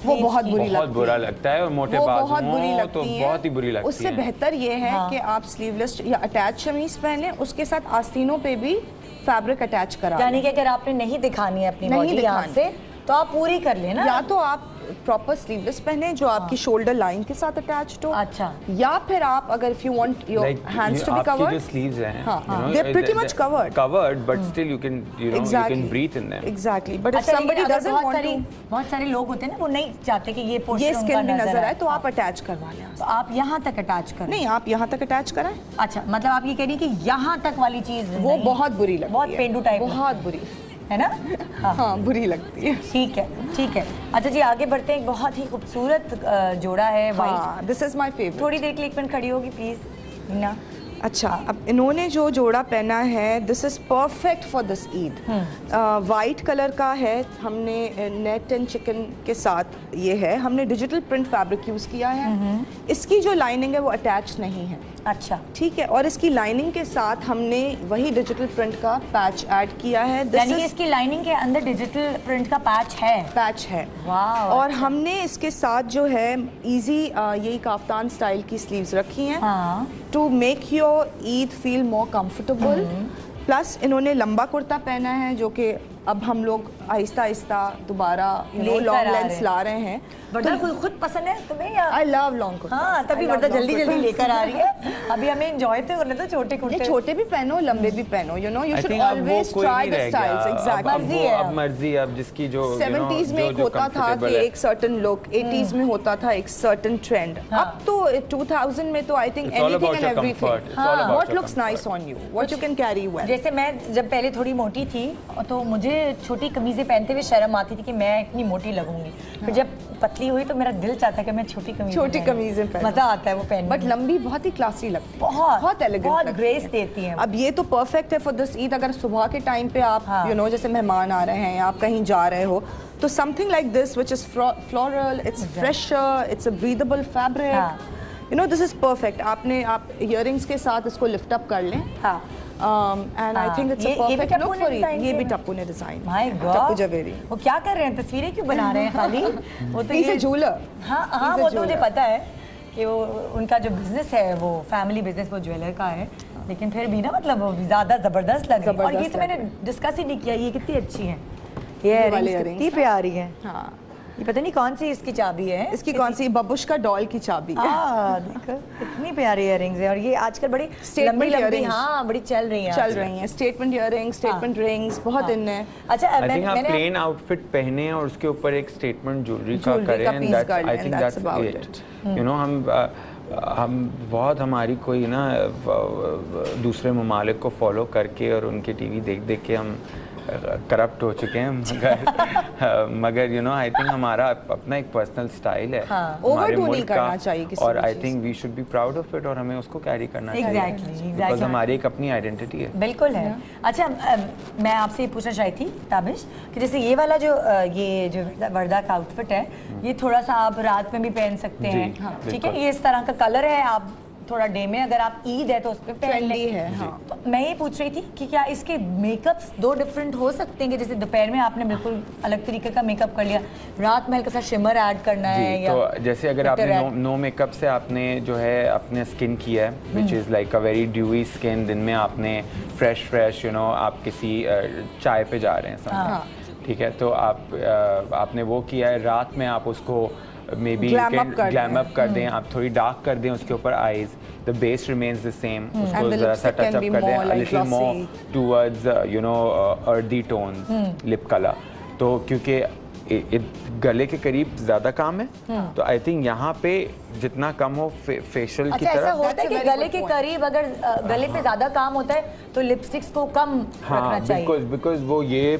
वो बहुत बुरी लगती है, बहुत बुरा लगता है, और मोटे वो बाजू बहुत बुरी लगती तो है। बहुत ही बुरी लगती उससे है। बेहतर ये है हाँ। कि आप स्लीवलेस या अटैच शमीज पहने, उसके साथ आस्तीनों पे भी फैब्रिक अटैच करा लें। यानी कि अगर आपने नहीं दिखानी है अपनी नहीं बॉडी यहाँ दिखानी। से तो आप पूरी कर लेना। या तो आप प्रॉपर स्लीवलेस पहने जो आपकी शोल्डर लाइन के साथ अटैच्ड हो। अच्छा। या फिर आप अगर if you want your hands to be आपकी जो कवर्ड, स्लीव्स हैं, हाँ, you know, they're pretty much covered. covered, but still you can, you know, you can breathe in them. Exactly. But if अच्छा, somebody लेकिन अगर doesn't want to, बहुत सारे लोग होते हैं ना, वो नहीं चाहते कि ये पोर्शन ये स्किन भी नजर आए, तो हाँ। आप अटैच करवा लें। तो आप यहाँ तक अटैच करें। नहीं, आप यहाँ तक अटैच कराएं। अच्छा, मतलब आप ये कह रही हैं कि यहाँ तक वाली चीज वो बहुत बुरी लगती है, बहुत पेंडू टाइप, बहुत बुरी है ना। हाँ, बुरी लगती है। ठीक है, ठीक है। अच्छा जी, आगे बढ़ते हैं। एक बहुत ही खूबसूरत जोड़ा है वाइट। हाँ, दिस इज माय फेवरेट। थोड़ी देर के लिए एक मिनट खड़ी होगी प्लीज मीना। अच्छा, अब इन्होंने जो जोड़ा पहना है, this is perfect for this Eid. White colour का है, हमने नेट एंड चिकन के साथ ये है, हमने डिजिटल प्रिंट फैब्रिक यूज किया है। इसकी जो लाइनिंग है वो अटैच नहीं है। अच्छा, ठीक है, और इसकी लाइनिंग के साथ हमने वही डिजिटल प्रिंट का पैच ऐड किया है। यानी कि इसकी लाइनिंग के अंदर डिजिटल प्रिंट का पैच है। वाह। और हमने इसके साथ जो है इजी यही काफ्तान स्टाइल की स्लीव्स रखी हैं हाँ। To make your Eid feel more comfortable. Plus इन्होंने लंबा कुर्ता पहना है जो कि अब हम लोग आहिस्ता आहिस्ता दोबारा लॉन्ग लेंथ्स ला रहे हैं। वर्दा खुद पसंद है तुम्हें या? I love long kurta. हाँ, तभी वर्दा जल्दी जल्दी लेकर आ रही है। अभी हमें एंजॉय तो करने तो छोटे कुर्ते। ये छोटे भी पहनो, लंबे भी पहनो, you know, you should always try the styles. Exactly, मर्जी है। अब मर्जी, अब जिसकी जो 70s में एक होता था कि एक सर्टेन लुक, 80s में होता था एक सर्टेन ट्रेंड। अब तो 2000 में तो I think anything and everything what looks nice on you, what you can carry well. जैसे मैं जब पहले थोड़ी मोटी थी तो मुझे छोटी कमीजें पहनते हुए शर्म आती थी कि मैं इतनी मोटी लगूंगी। फिर जब पतली हुई तो मेरा दिल चाहता कि मैं छोटी कमीजें पहनूं। मजा आता है वो पहनने में। बट लंबी बहुत ही क्लासी लगती है, बहुत एलिगेंट, बहुत ग्रेस देती है। अब ये तो परफेक्ट है फॉर दिस ईद। अगर सुबह के टाइम पे आप यू नो जैसे मेहमान आ रहे हैं या आप कहीं जा रहे हो, तो something like this which is floral, it's fresher, it's a breathable fabric, you know, this is perfect. आप इयररिंग्स के साथ इसको लिफ्ट अप कर लें। And I think it's a perfect look for Eid. ये भी टप्पू ने design. My god, Tappu Javeri. वो क्या कर रहे हैं, तस्वीरें क्यों बना रहे हैं खाली? वो तो ये झूलर। हाँ, वो तो मुझे पता है कि वो उनका जो बिजनेस है वो फैमिली बिजनेस, वो ज्वेलर का है, लेकिन फिर भी ना मतलब वो ज्यादा जबरदस्त लग रही है। और ये तो मैंने डिस्कस ही नहीं किया, ये कितनी अच्छी है, ये कितनी प्यारी है। हाँ, ये पता नहीं कौन सी इसकी चाबी है, इसकी कौन सी बबुश का डॉल की चाबी है। देखो कितनी प्यारी इयरिंग्स है। और ये आजकल बड़ी लंबी लंबी, हाँ, बड़ी चल रही हैं स्टेटमेंट इयरिंग्स, स्टेटमेंट रिंग्स, बहुत इन है। अच्छा, मैंने प्लेन आउटफिट पहने और उसके ऊपर एक स्टेटमेंट ज्वेलरी का करें, and that's, I think that's it. You know, हम बहुत, हमारी कोई ना दूसरे ममालिक को फॉलो करके और उनके टीवी देख देख के हम करप्ट हो चुके हैं, मगर यू नो आई थिंक हमारा अपना एक पर्सनल स्टाइल है, हमारे मुल्क का, और I think we should be proud of it, और हमें उसको कैरी करना चाहिए, बिकॉज़ हमारी एक अपनी आइडेंटिटी है। बिल्कुल है। अच्छा, मैं आपसे ये पूछना चाहती थी ताबिश कि जैसे ये वाला जो ये जो वर्दा का आउटफिट है, ये थोड़ा सा आप रात में भी पहन सकते हैं, ठीक है, ये इस तरह का कलर है, आप थोड़ा डे में, अगर आप ईद है तो उस पर पहन लें। हाँ। तो मैं ये पूछ रही थी कि क्या इसके मेकअप्स दो डिफरेंट हो सकते हैं, कि जैसे दोपहर में आपने बिल्कुल अलग तरीके का मेकअप कर लिया, रात में हल्का सा शिमर ऐड करना है, या तो जैसे अगर आपने नो मेकअप से आपने जो है अपने स्किन किया है, which is like a very dewy skin, दिन में आपने फ्रेश यू नो आप किसी चाय पे जा रहे हैं, ठीक है, तो आपने वो किया है, रात में आप उसको मे बी ग्लैम अप कर दें, आप थोड़ी डार्क कर दें उसके ऊपर eyes, the base remains the same, उसको जरा सा टच अप कर दें, a little more towards you know earthy tones, lip colour, तो क्योंकि गले के करीब ज्यादा काम है, तो आई थिंक यहाँ पे जितना कम हो फेशियल की तरफ। ऐसा होता है कि गले के करीब अगर गले पे ज्यादा काम होता है तो लिपस्टिक्स को कम रखना चाहिए, बिकॉज वो ये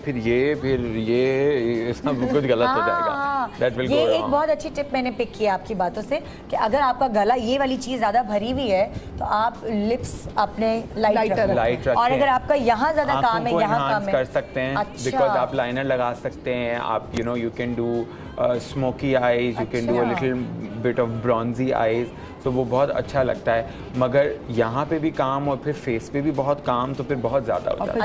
सब कुछ गलत हो जाएगा। that will ये go एक wrong. बहुत अच्छी टिप मैंने पिक की आपकी बातों से कि अगर आपका गला ये वाली चीज ज्यादा भरी हुई है तो आप लिप्स अपने लाइट रखें। और अगर आपका यहाँ ज्यादा काम है, यहाँ काम है, कर सकते हैं, अच्छा। बिकॉज आप लाइनर लगा सकते हैं, आप you can do smoky eyes, you can do a little bit of bronzy eyes, तो वो बहुत अच्छा लगता है। मगर यहाँ पे भी काम और फिर फेस पे भी बहुत काम, तो फिर बहुत ज़्यादा हो जाता है।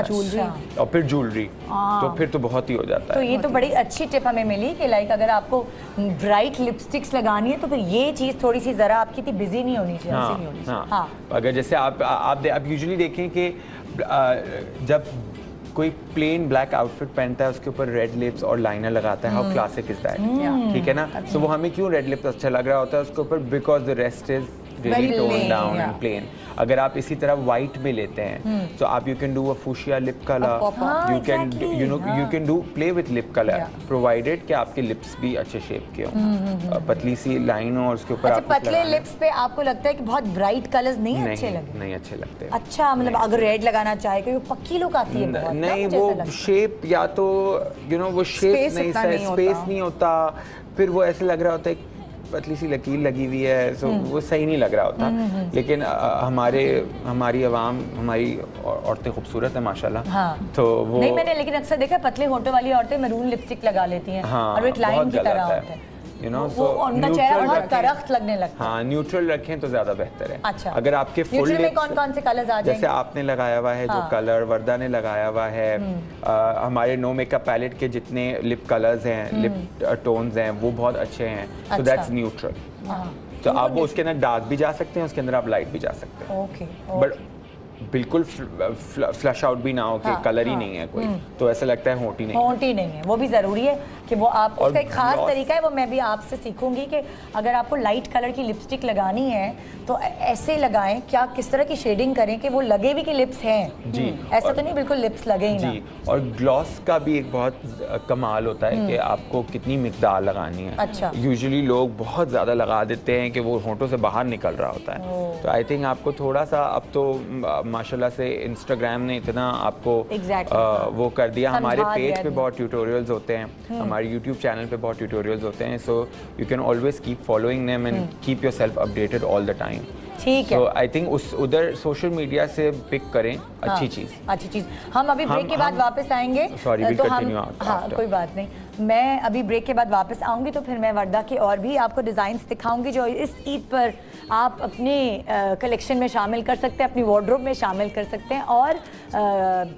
और फिर ज्वेलरी, तो फिर तो बहुत ही हो जाता तो है। ये तो बड़ी अच्छी टिप हमें मिली कि लाइक अगर आपको ब्राइट लिपस्टिक्स लगानी है तो फिर ये चीज़ थोड़ी सी ज़रा आपकी इतनी बिजी नहीं होनी चाहिए। हाँ, नहीं होनी चाहिए। हाँ। अगर जैसे आप यूजुअली देखें कि जब कोई प्लेन ब्लैक आउटफिट पहनता है उसके ऊपर रेड लिप्स और लाइनर लगाता है, हाउ क्लासिक इज दैट, ठीक है ना? सो वो हमें क्यों रेड लिप्स अच्छा लग रहा होता है उसके ऊपर, because the rest is really toned down and plain. अगर आप इसी तरह व्हाइट में लेते हैं तो आप you can do a fuchsia lip colour, you can you can do play with lip colour, provided कि आपके लिप्स भी अच्छे शेप के हों, पतली सी लाइन हो और उसके ऊपर अच्छा, पतले लिप्स पे आपको लगता है कि बहुत ब्राइट कलर्स नहीं अच्छे लगते? नहीं अच्छे लगते। अच्छा, मतलब अगर रेड लगाना चाहे क्योंकि पक्की लुक आती है बहुत, नहीं वो शेप या तो वो शेप नहीं, स्पेस नहीं होता, फिर वो ऐसे लग रहा होता है पतली सी लकीर लगी हुई है, सो वो सही नहीं लग रहा होता। लेकिन हमारी आवाम, हमारी औरतें खूबसूरत है माशाल्लाह। हाँ। तो वो नहीं, मैंने लेकिन अक्सर देखा पतले होठों वाली औरतें मैरून लिपस्टिक लगा लेती हैं। हाँ, और एक लाइन की तरह होता है, सो उनका चेहरा बहुत करख्त लगने लगता है। हाँ, न्यूट्रल रखें तो ज्यादा बेहतर है। अच्छा, अगर आपके फुल न्यूट्रल में कौन कौन से कलर्स आ जाएंगे? जैसे आपने लगाया हुआ है जो कलर, वर्दा ने लगाया हुआ है, हमारे नो मेकअप पैलेट के जितने लिप कलर्स हैं, लिप टोन्स हैं, वो बहुत अच्छे हैं, सो दैट्स न्यूट्रल। तो आप वो उसके अंदर डार्क भी जा सकते हैं, उसके अंदर आप लाइट भी जा सकते हैं। ओके, बट बिल्कुल फ्लश आउट भी ना हो कि कलर ही नहीं है कोई, तो ऐसा लगता है होंठ ही नहीं है। होंठ ही नहीं है, वो भी जरूरी है कि वो आप, उसका एक खास तरीका है, वो मैं भी आपसे सीखूंगी कि अगर आपको लाइट कलर की लिपस्टिक लगानी है तो ऐसे लगाएं, क्या किस तरह की शेडिंग करें कि वो लगे भी कि लिप्स हैं जी, ऐसा तो नहीं बिल्कुल लिप्स लगे ही ना। जी, और ग्लॉस का भी एक बहुत कमाल होता है कि आपको कितनी मिकदार लगानी है। अच्छा। यूजुअली लोग बहुत ज़्यादा लगा देते हैं कि वो होंठों से बाहर निकल रहा होता है, तो आई थिंक आपको थोड़ा सा, अब तो माशाल्लाह से इंस्टाग्राम ने इतना आपको वो कर दिया, हमारे पेज पे बहुत ट्यूटोरियल्स होते हैं, हमारे यूट्यूब चैनल पे बहुत ट्यूटोरियल्स होते हैं, so you can always keep following them and keep yourself updated all the time. ठीक है, तो आई थिंक उधर सोशल मीडिया से पिक करें अच्छी चीज़। हम अभी ब्रेक के बाद वापस आएंगे, तो हम, हाँ कोई बात नहीं, मैं अभी ब्रेक के बाद वापस आऊंगी तो फिर मैं वर्दा के और भी आपको डिज़ाइंस दिखाऊंगी जो इस ईद पर आप अपने कलेक्शन में शामिल कर सकते हैं, अपनी वार्डरोब में शामिल कर सकते हैं। और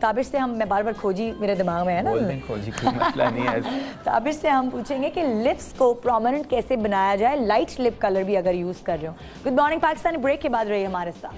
ताबिश से मैं बार बार खोजी मेरे दिमाग में है ना, खोजी कोई मसला नहीं है। ताबिश से हम पूछेंगे कि लिप्स को प्रोमिनेंट कैसे बनाया जाए, लाइट लिप कलर भी अगर यूज़ कर रहे हो। गुड मॉर्निंग पाकिस्तान, ब्रेक के बाद रहिए हमारे साथ।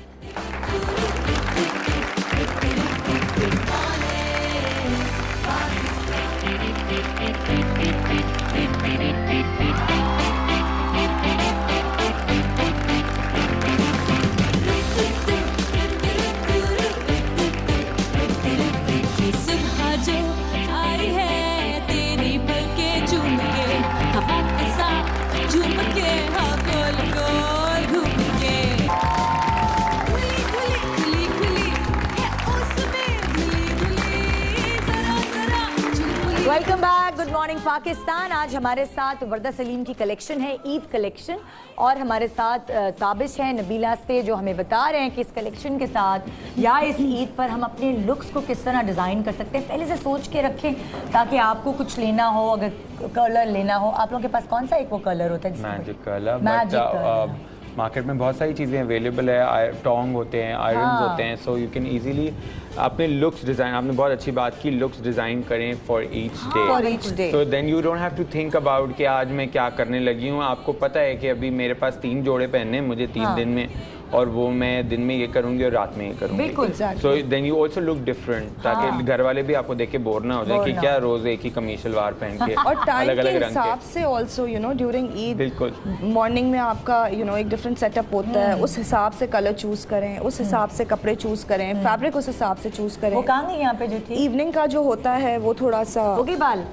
Welcome back, good morning Pakistan. आज हमारे साथ वर्दा सलीम की कलेक्शन है, ईद कलेक्शन, और हमारे साथ ताबिश है नबीला से, जो हमें बता रहे हैं कि इस कलेक्शन के साथ या इस ईद पर हम अपने लुक्स को किस तरह डिज़ाइन कर सकते हैं। पहले से सोच के रखें ताकि आपको कुछ लेना हो, अगर कलर लेना हो, आप लोगों के पास कौन सा एक वो कलर होता है? Magic colour. मार्केट में बहुत सारी चीज़ें अवेलेबल है, टोंग होते हैं, आयरन्स होते हैं, सो यू कैन इजीली अपने लुक्स डिज़ाइन, आपने बहुत अच्छी बात की, लुक्स डिज़ाइन करें for each day, so then you don't have to think about कि आज मैं क्या करने लगी हूँ। आपको पता है कि अभी मेरे पास 3 जोड़े पहनने हैं मुझे 3 दिन में, और वो मैं दिन में ये करूंगी और रात में ये करूंगी, बिल्कुल। So then you also look different, ताकि घर वाले भी आपको देख के बोर ना हो जाए कि क्या रोज एक ही कमीज सलवार पहन के, और टाइम अलग के अलग रंग हिसाब से ऑल्सो ड्यूरिंग ईद, बिल्कुल मॉर्निंग में आपका एक डिफरेंट सेटअप होता है, उस हिसाब से कलर चूज करें, उस हिसाब से कपड़े चूज करें, फैब्रिक उस हिसाब से चूज करें। वो कहाँ गई यहाँ पे जो थी? इवनिंग का जो होता है वो थोड़ा सा ओके बाल,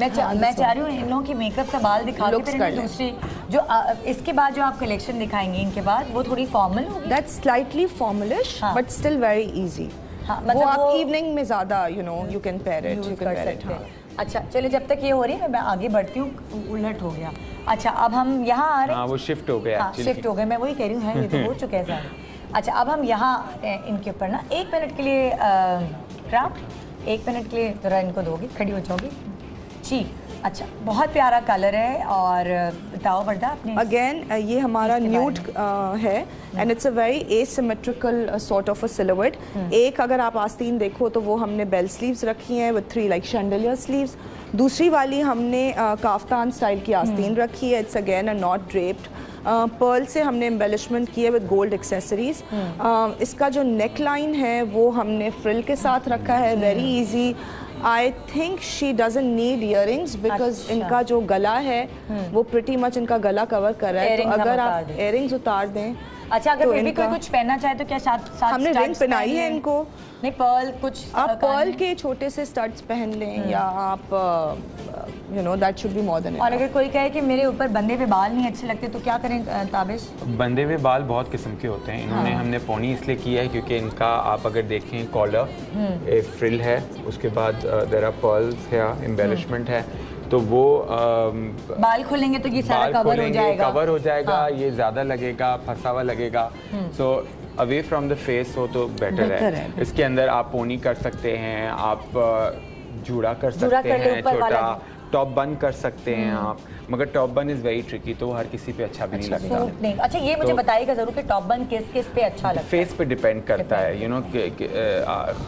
मैं चाह रही हूँ इन लोगों की मेकअप का बाल दिखा के फिर इन्हें दूसरी जो इसके बाद जो आप कलेक्शन दिखाएंगे इनके बाद वो थोड़ी फॉर्मल होगी। That's slightly formalish but still very easy. हाँ, वो आप इवनिंग में ज्यादा you can pair it, use कर सकते हैं। अच्छा चलिए, जब तक ये हो रही है मैं आगे बढ़ती हूँ। उलट हो गया। अच्छा अब हम यहाँ आ रहे हैं। हाँ वो शिफ्ट हो गया। हाँ शिफ्ट हो गए, मैं वही कह रही हूँ, है ये तो हो चुका है सारे। अच्छा अब हम यहाँ इनके ऊपर ना 1 मिनट के लिए क्राफ्ट 1 मिनट के लिए ज़रा इनको दोगी, खड़ी हो जाओगी जी। अच्छा बहुत प्यारा कलर है। और बताओ वर्दा अपने। अगेन ये हमारा न्यूड है and it's a very asymmetrical sort of a silhouette. एक अगर आप आस्तीन देखो तो वो हमने बेल स्लीव्स रखी हैं विद 3 लाइक शैंडलियर स्लीव्स। दूसरी वाली हमने काफ्तान स्टाइल की आस्तीन रखी है। It's again a not draped. Pearl से हमने एम्बेलिशमेंट की है विद गोल्ड एक्सेसरीज। इसका जो नेक लाइन है वो हमने फ्रिल के साथ रखा है, very easy. I think she doesn't need earrings because इनका जो गला है वो प्रिटी मच इनका गला कवर कर रहा है। तो अगर आप इयरिंग्स उतार दें। अच्छा अगर फिर भी कोई कुछ पहनना चाहे तो क्या साथ हमने रिंग पहनाई है इनको। नहीं पर्ल कुछ आप पर्ल के छोटे से स्टड्स पहन लें या आप you know that should be more than. और अगर कोई कहे कि मेरे ऊपर बंधे हुए बाल नहीं अच्छे लगते तो क्या करें ताबिश? बंधे हुए बाल बहुत किस्म के होते हैं। इन्होंने हमने पोनी इसलिए किया है क्योंकि इनका आप अगर देखें कॉलर एक फ्रिल है, उसके बाद देयर आर पर्ल्स है, एम्बेलिशमेंट है, तो वो बाल खोलेंगे तो ये सारा कवर हो जाएगा। हाँ। ये ज़्यादा लगेगा, फंसा हुआ लगेगा। So away from the face हो तो बेटर है। इसके अंदर आप पोनी कर सकते हैं, आप जूड़ा कर सकते हैं, छोटा टॉप बन कर सकते हैं आप, मगर टॉप बन इज़ वेरी ट्रिकी, तो हर किसी पे अच्छा भी नहीं लगता। नहीं। अच्छा ये मुझे बताइएगा ज़रूर कि टॉप बन किस किस पे अच्छा लगता है? फेस पे डिपेंड करता है, यू नो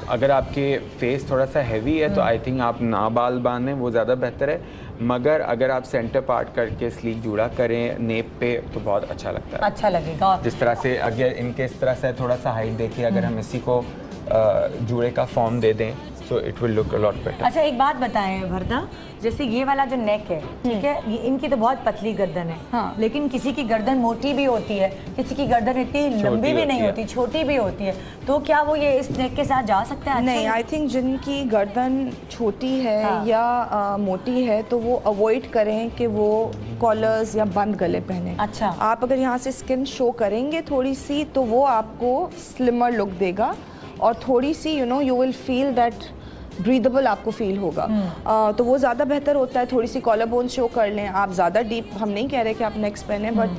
अगर आपके फेस थोड़ा सा हैवी है तो आई थिंक आप ना बाल बांधें, वो ज़्यादा बेहतर है। मगर अगर आप सेंटर पार्ट करके स्लीक जूड़ा करें नेप पे तो बहुत अच्छा लगता है, अच्छा लगेगा। जिस तरह से अगर इनके इस तरह से थोड़ा सा हाइट देखिए, अगर हम इसी को जूड़े का फॉर्म दे दें so it will look a lot better। अच्छा एक बात बताएं वर्दा, जैसे ये वाला जो नेक है ठीक है, ये इनकी तो बहुत पतली गर्दन है। हाँ। लेकिन किसी की गर्दन मोटी भी होती है, किसी की गर्दन इतनी लंबी भी नहीं होती, छोटी भी होती है, तो क्या वो ये इस नेक के साथ जा सकते हैं? नहीं, आई थिंक जिनकी गर्दन छोटी है या मोटी है तो वो अवॉइड करें कि वो कॉलर्स या बंद गले पहने। अच्छा। आप अगर यहाँ से स्किन शो करेंगे थोड़ी सी तो वो आपको स्लिमर लुक देगा और थोड़ी सी you know you will feel that breathable आपको फील होगा। तो वो ज़्यादा बेहतर होता है। थोड़ी सी कॉलर बोन शो कर लें आप, ज़्यादा डीप हम नहीं कह रहे कि आप नेक्स पहने, बट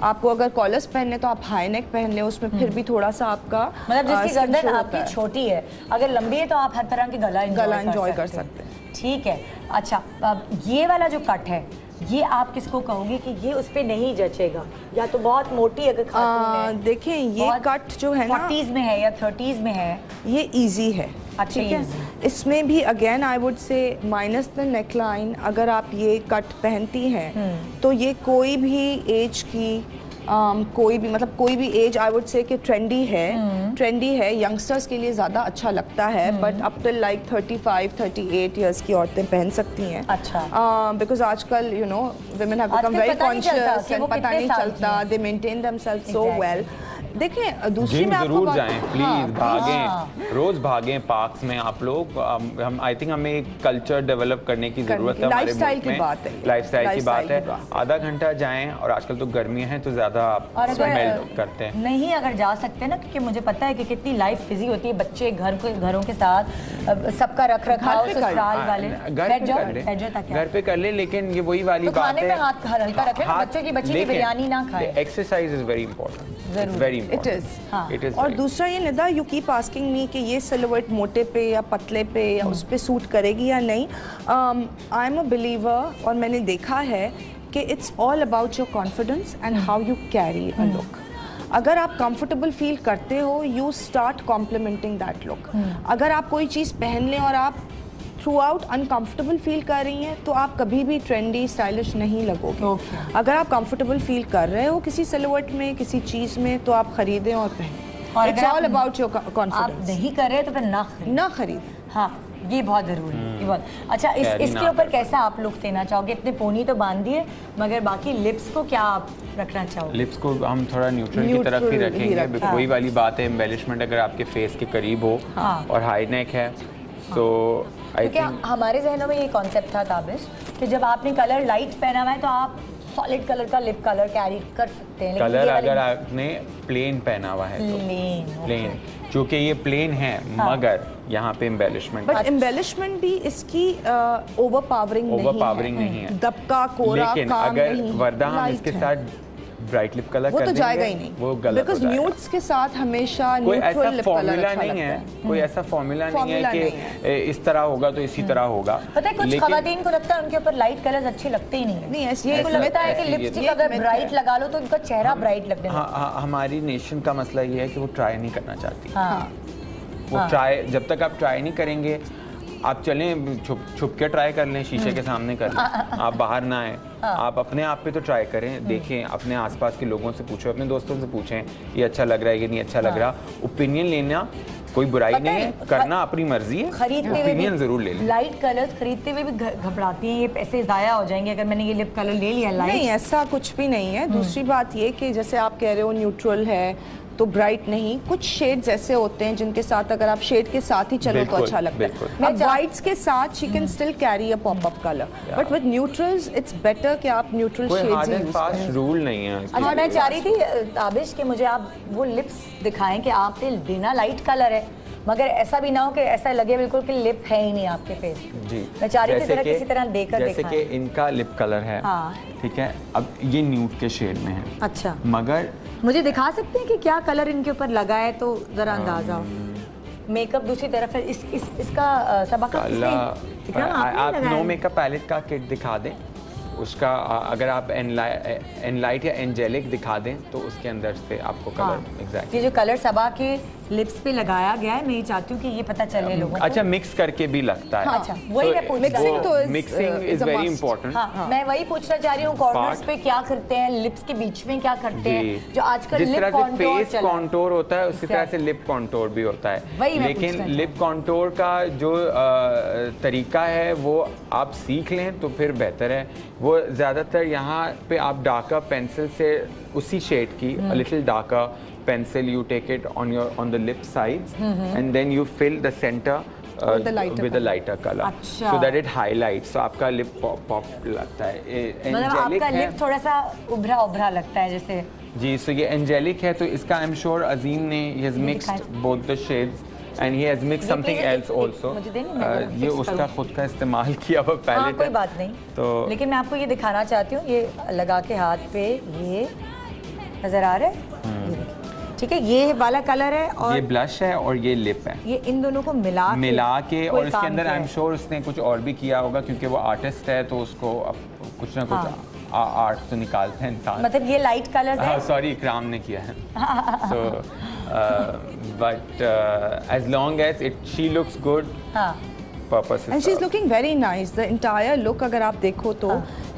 आपको अगर कॉलर्स पहनने तो आप हाई नेक पहन लें, उसमें फिर भी थोड़ा सा आपका मतलब जिसकी गर्दन आपकी छोटी है, अगर लंबी है तो आप हर तरह के गला एंजॉय कर सकते हैं। ठीक है। अच्छा ये वाला जो कट है ये आप किसको कहोगे कि ये उस पे नहीं जचेगा, या तो बहुत मोटी अगर खातून है? देखें ये कट जो है ना 40s में है या 30s में है, ये इजी है। अच्छा, ठीक है। इसमें भी अगेन आई वुड से माइनस द नेकलाइन, अगर आप ये कट पहनती हैं तो ये कोई भी एज की कोई भी मतलब कोई भी एज आई वुड से कि ट्रेंडी है यंगस्टर्स के लिए ज़्यादा अच्छा लगता है, but up till like 35-38 years की औरतें पहन सकती हैं। अच्छा। बिकॉज आजकल you know women have become very conscious and पता नहीं चलता, दे मेंटेन देमसेल्व्स सो वेल। देखें दूसरी में आपको जरूर जाएं प्लीज, भागें, रोज भागें पार्क्स में आप लोग। हम आई थिंक हमें एक कल्चर डेवलप करने की जरूरत है। लाइफस्टाइल की बात है, लाइफस्टाइल की बात है। आधा घंटा जाएं, और आजकल तो गर्मियां हैं तो ज्यादा स्मेल करते हैं। नहीं अगर जा सकते ना, क्योंकि मुझे पता है कि कितनी लाइफ बिजी होती है, बच्चे घरों के साथ सबका रख रखाव ससुराल वाले, घर पे कर ले, लेकिन ये वही वाली बात है, खाने में हाथ हल्का रखें, बच्चों की बच्ची की बिरयानी ना खाए। Exercise is very important, very it is. और दूसरा ये Nida, you keep asking me कि ये सिलुएट मोटे पे या पतले पे या उस पे सूट करेगी या नहीं। आई एम अ बिलीवर, और मैंने देखा है कि it's all about your confidence and how you carry a look. अगर आप कंफर्टेबल फील करते हो, you start complimenting that look. अगर आप कोई चीज़ पहन लें और आप थ्रू आउट अनकम्फर्टेबल फील कर रही हैं तो आप कभी भी ट्रेंडी स्टाइलिश नहीं लगोगे। अगर आप कंफर्टेबल फील कर रहे हो किसी सिलुएट में, किसी चीज़ में, तो आप खरीदें और पहनें। और it's all about your confidence. आप नहीं कर रहे तो फिर ना खरीदें। हाँ ये बहुत ज़रूरी है। बहुत अच्छा। इसके ऊपर कैसा आप लुक देना चाहोगे? इतने पोनी तो बांध दिए, मगर बाकी लिप्स को क्या आप रखना चाहोगे? लिप्स को हम थोड़ा न्यूट्रल की तरफ ही रखेंगे। वही वाली बात है, एम्बेलिशमेंट अगर आपके फेस के करीब हो और हाई नेक है तो क्या हमारे जहनों में ये कॉन्सेप्ट था ताबिश कि जब आपने कलर लाइट पहना हुआ है तो आप सॉलिड कलर का लिप कलर कैरी कर सकते हैं। कलर अगर आपने प्लेन पहना हुआ है तो प्लेन जो कि ये प्लेन है, मगर यहाँ पे एम्बेलिशमेंट, बट एम्बेलिशमेंट भी इसकी ओवरपावरिंग नहीं है, दबका कोरा लेकिन काम अगर नहीं, वर्दा हम light इसके है। साथ ब्राइट लिप कलर वो कर तो देंगे, जाएगा ही नहीं, वो गलत हो बिकॉज जाएगा। न्यूड्स के साथ हमेशा कोई न्यूट्रल ऐसा लिप कलर फॉर्मूला अच्छा नहीं लगता है, कोई ऐसा फॉर्मूला नहीं Formula है नहीं कि इस तरह होगा तो इसी तरह होगा। पता है कुछ लेकिन खवातीन को लगता है उनके ऊपर लाइट कलर्स अच्छे लगते ही नहीं है। नहीं, ऐसे- ये ऐसा- लगता है कि ऐसे ये- लिपस्टिक ये अगर myth ब्राइट है। लगा लो तो उनका चेहरा ब्राइट लगने लगता है। हाँ, हमारी नेशन का मसला ये है कि वो ट्राई नहीं करना चाहती। हाँ वो ट्राई, जब तक आप ट्राई नहीं करेंगे, आप चलें छुप के ट्राई कर लें, शीशे के सामने कर लें, आप बाहर ना आए, आप अपने आप पे तो ट्राई करें, देखें, अपने आसपास के लोगों से पूछो, अपने दोस्तों से पूछें ये अच्छा लग रहा है कि नहीं अच्छा लग रहा। ओपिनियन लेना कोई बुराई पता नहीं है, है, करना अपनी मर्जी है, खरीदते हुए ओपिनियन भी जरूर ले लें। लाइट कलर्स खरीदते हुए भी घबराती हैं, ये पैसे ज़ाया हो जाएंगे अगर मैंने ये लिप कलर ले लिया नहीं, लाइट। ऐसा कुछ भी नहीं है। दूसरी बात ये कि जैसे आप कह रहे हो न्यूट्रल है तो ब्राइट नहीं, कुछ शेड्स ऐसे होते हैं जिनके साथ अगर आप शेड के साथ ही चलो तो बिल्कुल, अच्छा लगता बिल्कुल। है। अब व्हाइट्स के साथ she can still carry a pop up colour, but with neutrals it's better कि आप न्यूट्रल कोई shades hard he and use fast करें। रूल नहीं है। अच्छा, मैं चाह रही थी ताबिश कि मुझे आप वो लिप्स दिखाएं कि आपने देना लाइट कलर है मगर ऐसा भी ना हो कि ऐसा लगे बिल्कुल कि लिप है ही नहीं आपके फेस। जी, मैं चाह रही थी जैसे जरा कि- किसी तरह देकर जैसे दिखाएं। कि इनका लिप कलर है, हाँ। ठीक है, अब ये न्यूड के शेड में है, अच्छा, मगर मुझे दिखा सकते हैं कि क्या कलर इनके ऊपर लगा है तो जरा अंदाजा हो। मेकअप दूसरी तरफ है, इसका सबका आप नो मेकअप पैलेट का किट दिखा दें, उसका अगर आप एनलाइट या एंजेलिक दिखा दें तो उसके अंदर से आपको कलर एग्जैक्ट। ये जो कलर सबा के लिप्स पे लगाया गया है, मैं ये चाहती हूँ कि ये पता चले लोगों को। अच्छा, मिक्स करके भी लगता है। अच्छा, वही मैं पूछ mixing तो is- mixing is is a very must. Important. हाँ, मैं वही पूछना चाह रही हूँ, कॉर्नर्स Part- पे क्या करते हैं, लिप्स के बीच में क्या करते हैं, जो आजकल जिस लिप तरह से कॉन्टोर फेस चला है। कॉन्टोर होता है उसी तरह से लिप कॉन्टोर भी होता है, वही मैं पूछना लेकिन चाहती लिप कॉन्टोर का जो तरीका है वो आप सीख लें तो फिर बेहतर है। वो ज़्यादातर यहाँ पे आप डार्कर पेंसिल से उसी शेड की little darker pencil, you take it on the lip sides, and then you fill the center With the lighter with a lighter color, अच्छा। so that it highlights, so आपका lip pop लगता है। मतलब Angelic आपका है, lip थोड़ा सा उभरा उभरा लगता है जैसे। जी, so ये angelic है तो इसका I'm sure अजीम ने he has mixed both the shades and he has mixed ये something please else also। मुझे देंगे, मैं जरा ये fix उसका करूँ। खुद का इस्तेमाल किया हुआ हाँ, पैलेट कोई है। बात नहीं, तो लेकिन मैं आपको ये दिखाना चाहती हूँ, ये लगा के हाथ पे ये नजर आ रहा है, ठीक है, ये वाला कलर है और ये ब्लश है और ये लिप है, ये इन दोनों को मिला के कोई और इसके काम अंदर किया आई एम है। श्योर उसने कुछ और भी किया होगा क्योंकि वो आर्टिस्ट है तो उसको अब कुछ ना कुछ आर्ट तो निकालते हैं इंसान। मतलब ये लाइट कलर है। सॉरी, इकराम ने किया है। So but as long as it she looks good, हाँ, purpose And she's looking very nice. The entire look अगर आप देखो तो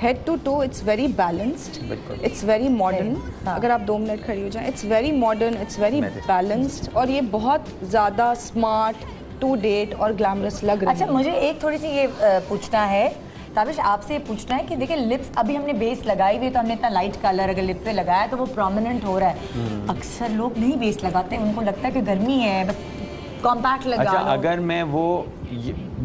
head to toe it's very balanced. बिल्कुल। It's very modern. हाँ। अगर आप 2 मिनट खड़ी हो जाएं, it's very modern, it's very Magic. balanced और ये बहुत ज़्यादा smart, to date और glamorous लग रही अच्छा, है। मुझे एक थोड़ी सी ये पूछना है ताबिश, आपसे ये पूछना है कि देखिए लिप्स अभी हमने बेस लगाई हुई है तो हमने इतना लाइट कलर अगर लिप पे लगाया तो वो प्रोमिनेंट हो रहा है। अक्सर लोग नहीं बेस लगाते, उनको लगता है कि गर्मी है बस कॉम्पैक्ट लगा अच्छा, लो। अगर मैं वो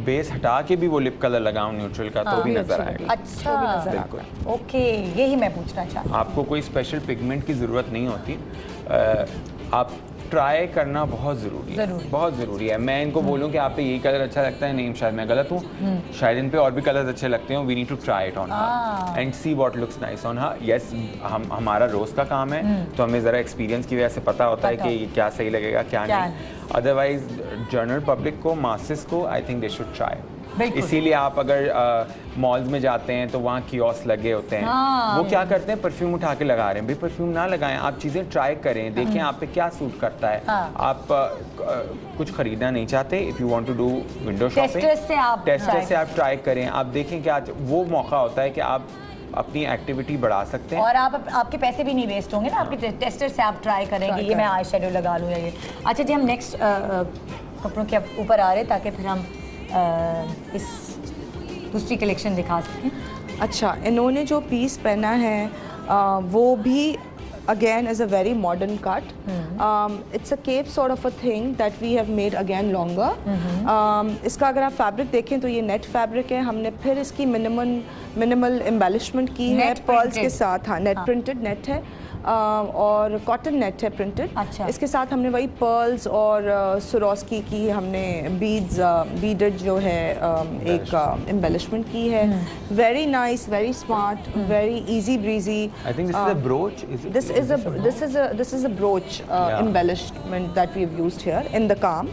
बेस हटा के भी वो लिप कलर लगाऊं न्यूट्रल का तो भी नजर आएगा। अच्छा, बिल्कुल। ओके, यही मैं पूछना चाहती हूँ। आपको कोई स्पेशल पिगमेंट की ज़रूरत नहीं होती, आप ट्राई करना बहुत ज़रूरी है, बहुत ज़रूरी है। मैं इनको बोलूँ कि आप पे यही कलर अच्छा लगता है, नहीं शायद मैं गलत हूँ, शायद इन पे और भी कलर्स अच्छे लगते हैं। We need to try it on her and see what looks nice on her. Yes, हमारा रोज़ का काम है तो हमें ज़रा एक्सपीरियंस की वजह से पता होता है कि क्या सही लगेगा क्या नहीं। अदरवाइज जनरल पब्लिक को, मासेस को, I think they should try. इसीलिए आप अगर मॉल्स में जाते हैं तो वहाँ कियोस्क लगे होते हैं, वो क्या करते हैं, परफ्यूम उठा के लगा रहे हैं। भाई परफ्यूम ना लगाएं, आप चीज़ें ट्राई करें, देखें आप पे क्या सूट करता है। आप कुछ खरीदना नहीं चाहते, if you want to do window shopping, tester से आप ट्राई करें, आप देखें क्या वो मौका होता है कि आप अपनी एक्टिविटी बढ़ा सकते हैं और आपके पैसे भी नहीं वेस्ट होंगे ना, आपके टेस्टर से आप ट्राई करेंगे ये मैं आई शेडो लगा लूँ या ये। अच्छा जी, हम नेक्स्ट कपड़ों के ऊपर आ रहे ताकि फिर हम इस दूसरी कलेक्शन दिखा सकें। अच्छा, इन्होंने जो पीस पहना है वो भी again is a very modern cut. It's a cape sort of a thing that we have made again longer. इसका अगर आप फैब्रिक देखें तो ये नेट फैब्रिक है, हमने फिर इसकी मिनिमल एम्बेलिशमेंट की है पर्ल्स के साथ। हाँ, नेट प्रिंटेड नेट है। और कॉटन नेट है प्रिंटेड। अच्छा। इसके साथ हमने वही पर्ल्स और सुरोस्की की हमने बीडेड जो है एक एम्बेलिशमेंट की है। Very nice, very smart, very easy breezy. I think this is a brooch. This is a brooch embellishment that we have used here in the calm.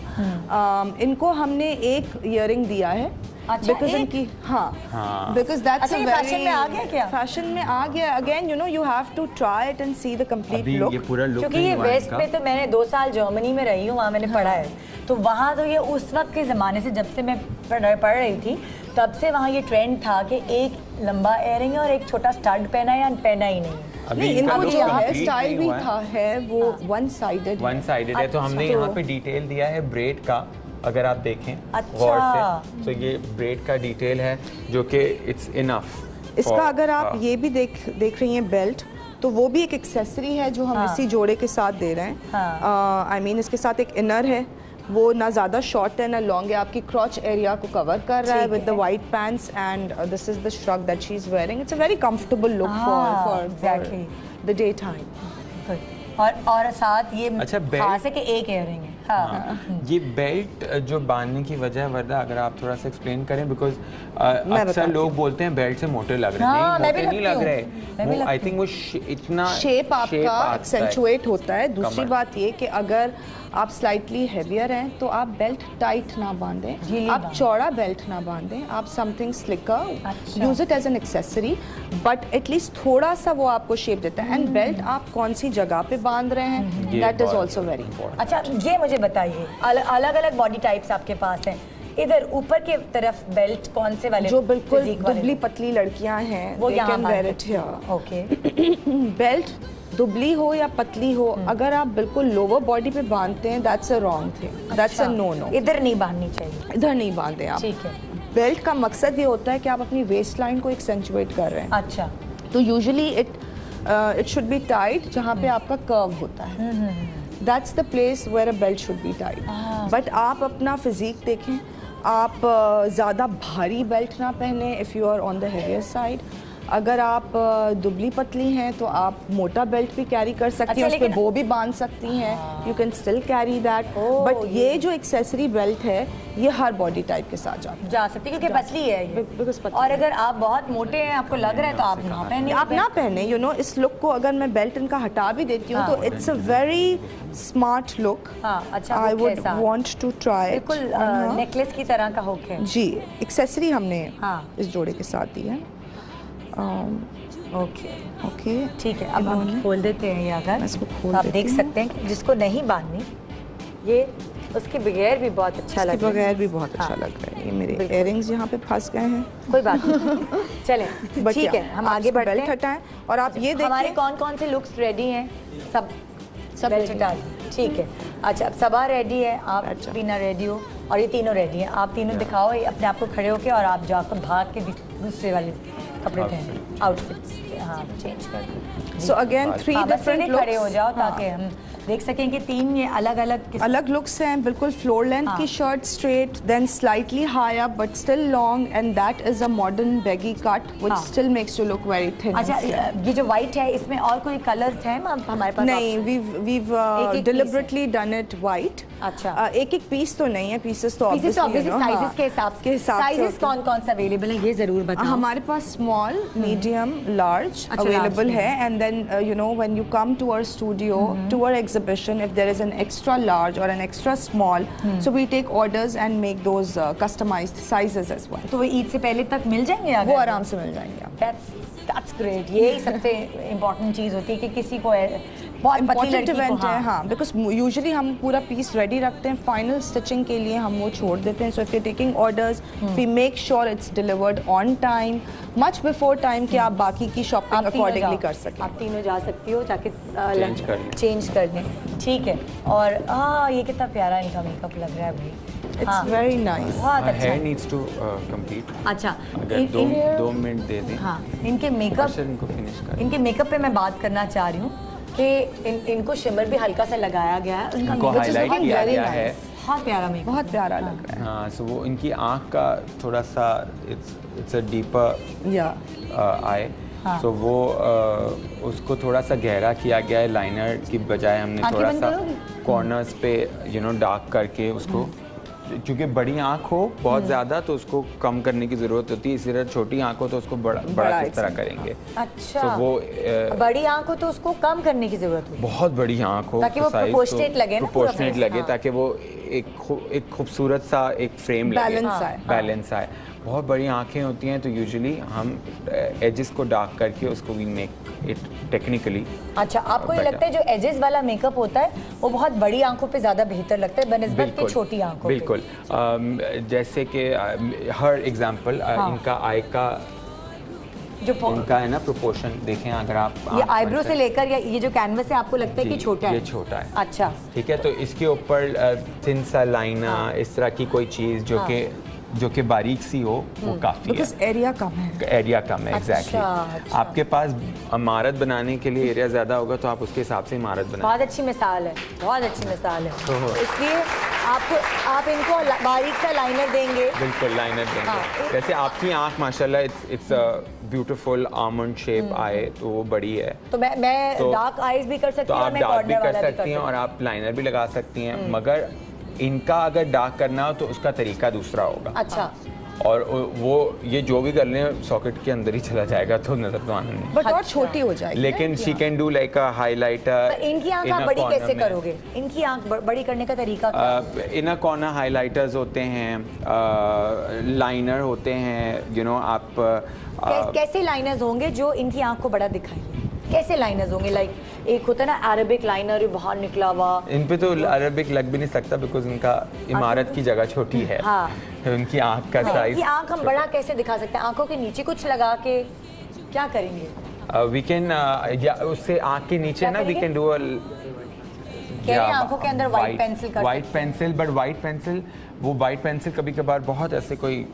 इनको हमने एक ईयरिंग दिया है। अच्छा, because इनकी हाँ because that's अच्छा, a ये very fashion में आ गया क्या? फैशन में आ गया। Again, you know, you have to try it and see the complete अभी look. ये पूरा look क्योंकि ये वेस्ट पे तो मैंने 2 साल जर्मनी में रही हूँ, वहाँ मैंने पढ़ा है, तो वहाँ तो ये उस वक्त के ज़माने से, जब से मैं पढ़ रही थी तब से वहाँ ये ट्रेंड था कि एक लंबा इयरिंग और एक छोटा स्टड पहना या पहना ही नहीं। नहीं, इनको जो हेयर स्टाइल भी था है वो वन साइडेड है। तो हमने यहाँ पे डिटेल दिया है ब्रेड का, अगर आप देखें गौर से, तो ये ब्रेड का डिटेल है जो कि इट्स इनफ। इसका अगर आप ये भी देख रही हैं बेल्ट, तो वो भी एक एक्सेसरी है जो हम इसी जोड़े के साथ दे रहे हैं। I mean, इसके साथ एक इनर है, वो ना ज़्यादा शॉर्ट है ना लॉन्ग है, आपकी क्रॉच एरिया को कवर कर रहा है with the white pants and this is the shrug that she is wearing. It's a very comfortable look for the day time. और साथ ये अच्छा, खास है कि एक इयरिंग है। हाँ। ये बेल्ट जो बांधने की वजह है, वर्दा अगर आप थोड़ा सा एक्सप्लेन करें, बिकॉज अक्सर लोग बोलते हैं बेल्ट से मोटे लग रहे हैं। हाँ, नहीं, मोटे नहीं लग रहे। आई थिंक वो इतना शेप आपका एक्सेंचुएट होता है। दूसरी बात ये कि अगर आप स्लाइटली हेवियर हैं तो आप बेल्ट टाइट ना बांधें, आप चौड़ा बेल्ट ना बांधें, आप something slicker use it as an accessory, but at least थोड़ा सा वो आपको शेप देता है। एंड बेल्ट आप कौन सी जगह पे बांध रहे हैं, that is also very important. अच्छा, ये मुझे बताइए, अलग अलग बॉडी टाइप्स आपके पास हैं, इधर ऊपर के तरफ बेल्ट कौन से वाले? जो बिल्कुल दुबली पतली लड़कियां हैं वो यहाँ ओके। बेल्ट दुबली हो या पतली हो, अगर आप बिल्कुल लोअर बॉडी पे बांधते हैं, that's a wrong thing, that's a no no. इधर नहीं बांधनी चाहिए, इधर नहीं बांधे आप। ठीक है। बेल्ट का मकसद ये होता है कि आप अपनी वेस्ट लाइन को एक्सेंचुएट कर रहे हैं। अच्छा, तो usually it should be tight जहाँ पे आपका कर्व होता है, that's the place where a belt should be tight. But आप अपना फिजिक देखें, आप ज़्यादा भारी बेल्ट ना पहने if you are on the heavier side. अगर आप दुबली पतली हैं तो आप मोटा बेल्ट भी कैरी कर सकती हैं, उस पर बो भी बांध सकती हैं, you can still carry that. But ये जो एक्सेसरी बेल्ट है ये हर बॉडी टाइप के साथ जा सकती है, क्योंकि पतली है ये। और अगर आप बहुत मोटे हैं, आपको लग रहा है, तो आप ना पहने। यू नो, इस लुक को अगर मैं बेल्ट इनका हटा भी देती हूँ तो it's a very smart look. I would want to try. बिल्कुल नेकलेस की तरह का हुक है जी। एक्सेसरी हमने इस जोड़े के साथ दी है। ओके, ठीक है। अब हम खोल देते हैं ये, अगर तो आप देख सकते हैं कि जिसको नहीं बांधनी, ये उसके बगैर भी बहुत अच्छा लग रहा है। बगैर भी बहुत अच्छा लग रहा है। ये मेरे इयररिंग्स यहाँ पे फंस गए हैं, कोई बात नहीं। चलें, ठीक है, हम आगे बढ़ते हैं। हटाएं और आप ये देखिए हमारे कौन कौन से लुक्स रेडी हैं। सब ठीक है। अच्छा, सबा रेडी है, आप बीना रेडी हो, और ये तीनों रेडी हैं। आप तीनों दिखाओ अपने आप को खड़े होके, और आप जाकर भाग के दूसरे वाले कपड़े पहने, आउटफिट्स चेंज कर दो। So again 3 different looks. खड़े हो जाओ ताकि हम देख सकें कि 3 ये अलग लुक्स हैं। बिल्कुल फ्लोर लेंथ की shirt, straight, then slightly high up but still long, and that is a modern baggy cut which still makes you look very thin. अच्छा, ये जो व्हाइट है, इसमें और कोई कलर्स हैं हमारे पास? नहीं, we've deliberately done it white। अच्छा, एक पीस तो नहीं है, पीसेस तो ऑब्वियसली साइजेस के हिसाब से। साइजेस कौन कौन से अवेलेबल है, ये जरूर बताओ। हमारे पास स्मॉल, मीडियम, लार्ज अवेलेबल है। And then you know, when you come to our studio, to our exhibition, if there is an extra large or an extra small, so we take orders and make those customized sizes as well. तो वो ईद से पहले तक मिल जाएंगे? वो आराम से मिल जाएंगे। That's great। यही सबसे इम्पोर्टेंट चीज़ होती है कि किसी को बहुत इम्पोर्टेंट इवेंट है। हाँ, बिकॉज यूजुअली हम पूरा पीस रेडी रखते हैं, फाइनल स्टिचिंग के लिए हम वो छोड़ देते हैं। So if you taking orders, we make sure it's delivered on time, much before time, कि आप बाकी की शॉपिंग अकॉर्डिंगली कर सकें। आप तीनों जा सकती हो, जाके चेंज कर लें। ठीक है। और ये कितना प्यारा इनका मेकअप लग रहा है भाई। It's very nice. बहुत अच्छा। Hair needs to complete. अच्छा, अगर 2 मिनट दे दें। हाँ, इनके मेकअप पे मैं बात करना चाह रही हूँ कि इनको शिमर भी हल्का सा लगाया गया है, इनको हाईलाइट किया गया है। बहुत प्यारा मेकअप, बहुत प्यारा लग रहा है। हाँ, सो वो इनकी आँख का थोड़ा सा इट्स अ डीपर आई, सो वो उसको थोड़ा सा गहरा किया गया है, लाइनर की बजाय हमने थोड़ा सा कॉर्नर्स पे डार्क करके उसको, क्योंकि बड़ी आंख हो बहुत ज़्यादा तो उसको कम करने की ज़रूरत होती है, इसी तरह छोटी आंख हो तो उसको बड़ा किस तरह करेंगे। अच्छा, तो वो बड़ी आंख हो तो उसको कम करने की ज़रूरत है, बहुत बड़ी आंख हो ताकि वो प्रोपोर्शनेट लगे, प्रोपोर्शनेट लगे, ताकि वो एक खूबसूरत सा एक फ्रेम लगे, बैलेंस आए। बहुत बड़ी आंखें होती हैं तो यूजुअली हम एजेस को डार्क करके उसको वी मेक इट टेक्निकली। अच्छा, आपको ये लगता है जो एजेस वाला मेकअप होता है वो बहुत बड़ी आंखों पे ज़्यादा बेहतर लगता है बनिस्बत के छोटी आंखों? बिल्कुल, जैसे कि हर एग्जांपल इनका आई का जो इनका है ना प्रोपोर्शन देखें, अगर आप ये आईब्रो से लेकर या ये जो कैनवस है आपको लगता है कि छोटा है? ये छोटा है। अच्छा, ठीक है, तो इसके ऊपर थिन सा लाइनर इस तरह की कोई चीज़ जो कि बारीक सी हो वो काफ़ी है, एरिया कम है। एरिया कम है, एग्जैक्टली। आपके पास इमारत बनाने के लिए एरिया ज़्यादा होगा तो आप उसके हिसाब से इमारत बनाएं। बहुत अच्छी मिसाल है, बहुत अच्छी मिसाल है। इसलिए आप इनको बारीक सा लाइनर देंगे? बिल्कुल लाइनर देंगे। जैसे आपकी आँख माशाल्लाह इट्स ब्यूटीफुल आलमंड शेप आए तो वो बड़ी है, तो मैं डार्क आईज भी कर सकती हूँ, तो आप डार्क भी कर सकती हैं और आप लाइनर भी लगा सकती हैं, मगर इनका अगर डार्क करना हो तो उसका तरीका दूसरा होगा। अच्छा, और वो ये जो भी कर लें सॉकेट के अंदर ही चला जाएगा तो नजर तो आना नहीं, बट और छोटी हो जाएगी। लेकिन she can do like a highlighter. इनकी आंख आप बड़ी कैसे करोगे? इनकी आंख बड़ी करने का तरीका क्या? इन अ कॉर्नर हाइलाइटर्स होते हैं, लाइनर होते हैं, आप कैसे लाइनर्स होंगे जो इनकी आंख को बड़ा दिखाएंगे? कैसे लाइनर्स होंगे? लाइक एक होता है ना अरेबिक लाइनर, ये बाहर निकला हुआ। इन पे तो अरेबिक लग भी नहीं सकता बिकॉज इनका इमारत की जगह छोटी है। हाँ, उनकी आंख का साइज। इनकी आंख हम बड़ा कैसे दिखा सकते हैं? आंखों के नीचे कुछ लगा के क्या करेंगे? वी कैन या उससे आंख के नीचे ना वी कैन डू आंखों के अंदर व्हाइट पेंसिल कर, white pencil, but white pencil वो व्हाइट पेंसिल कभी कभार बहुत ऐसे कोई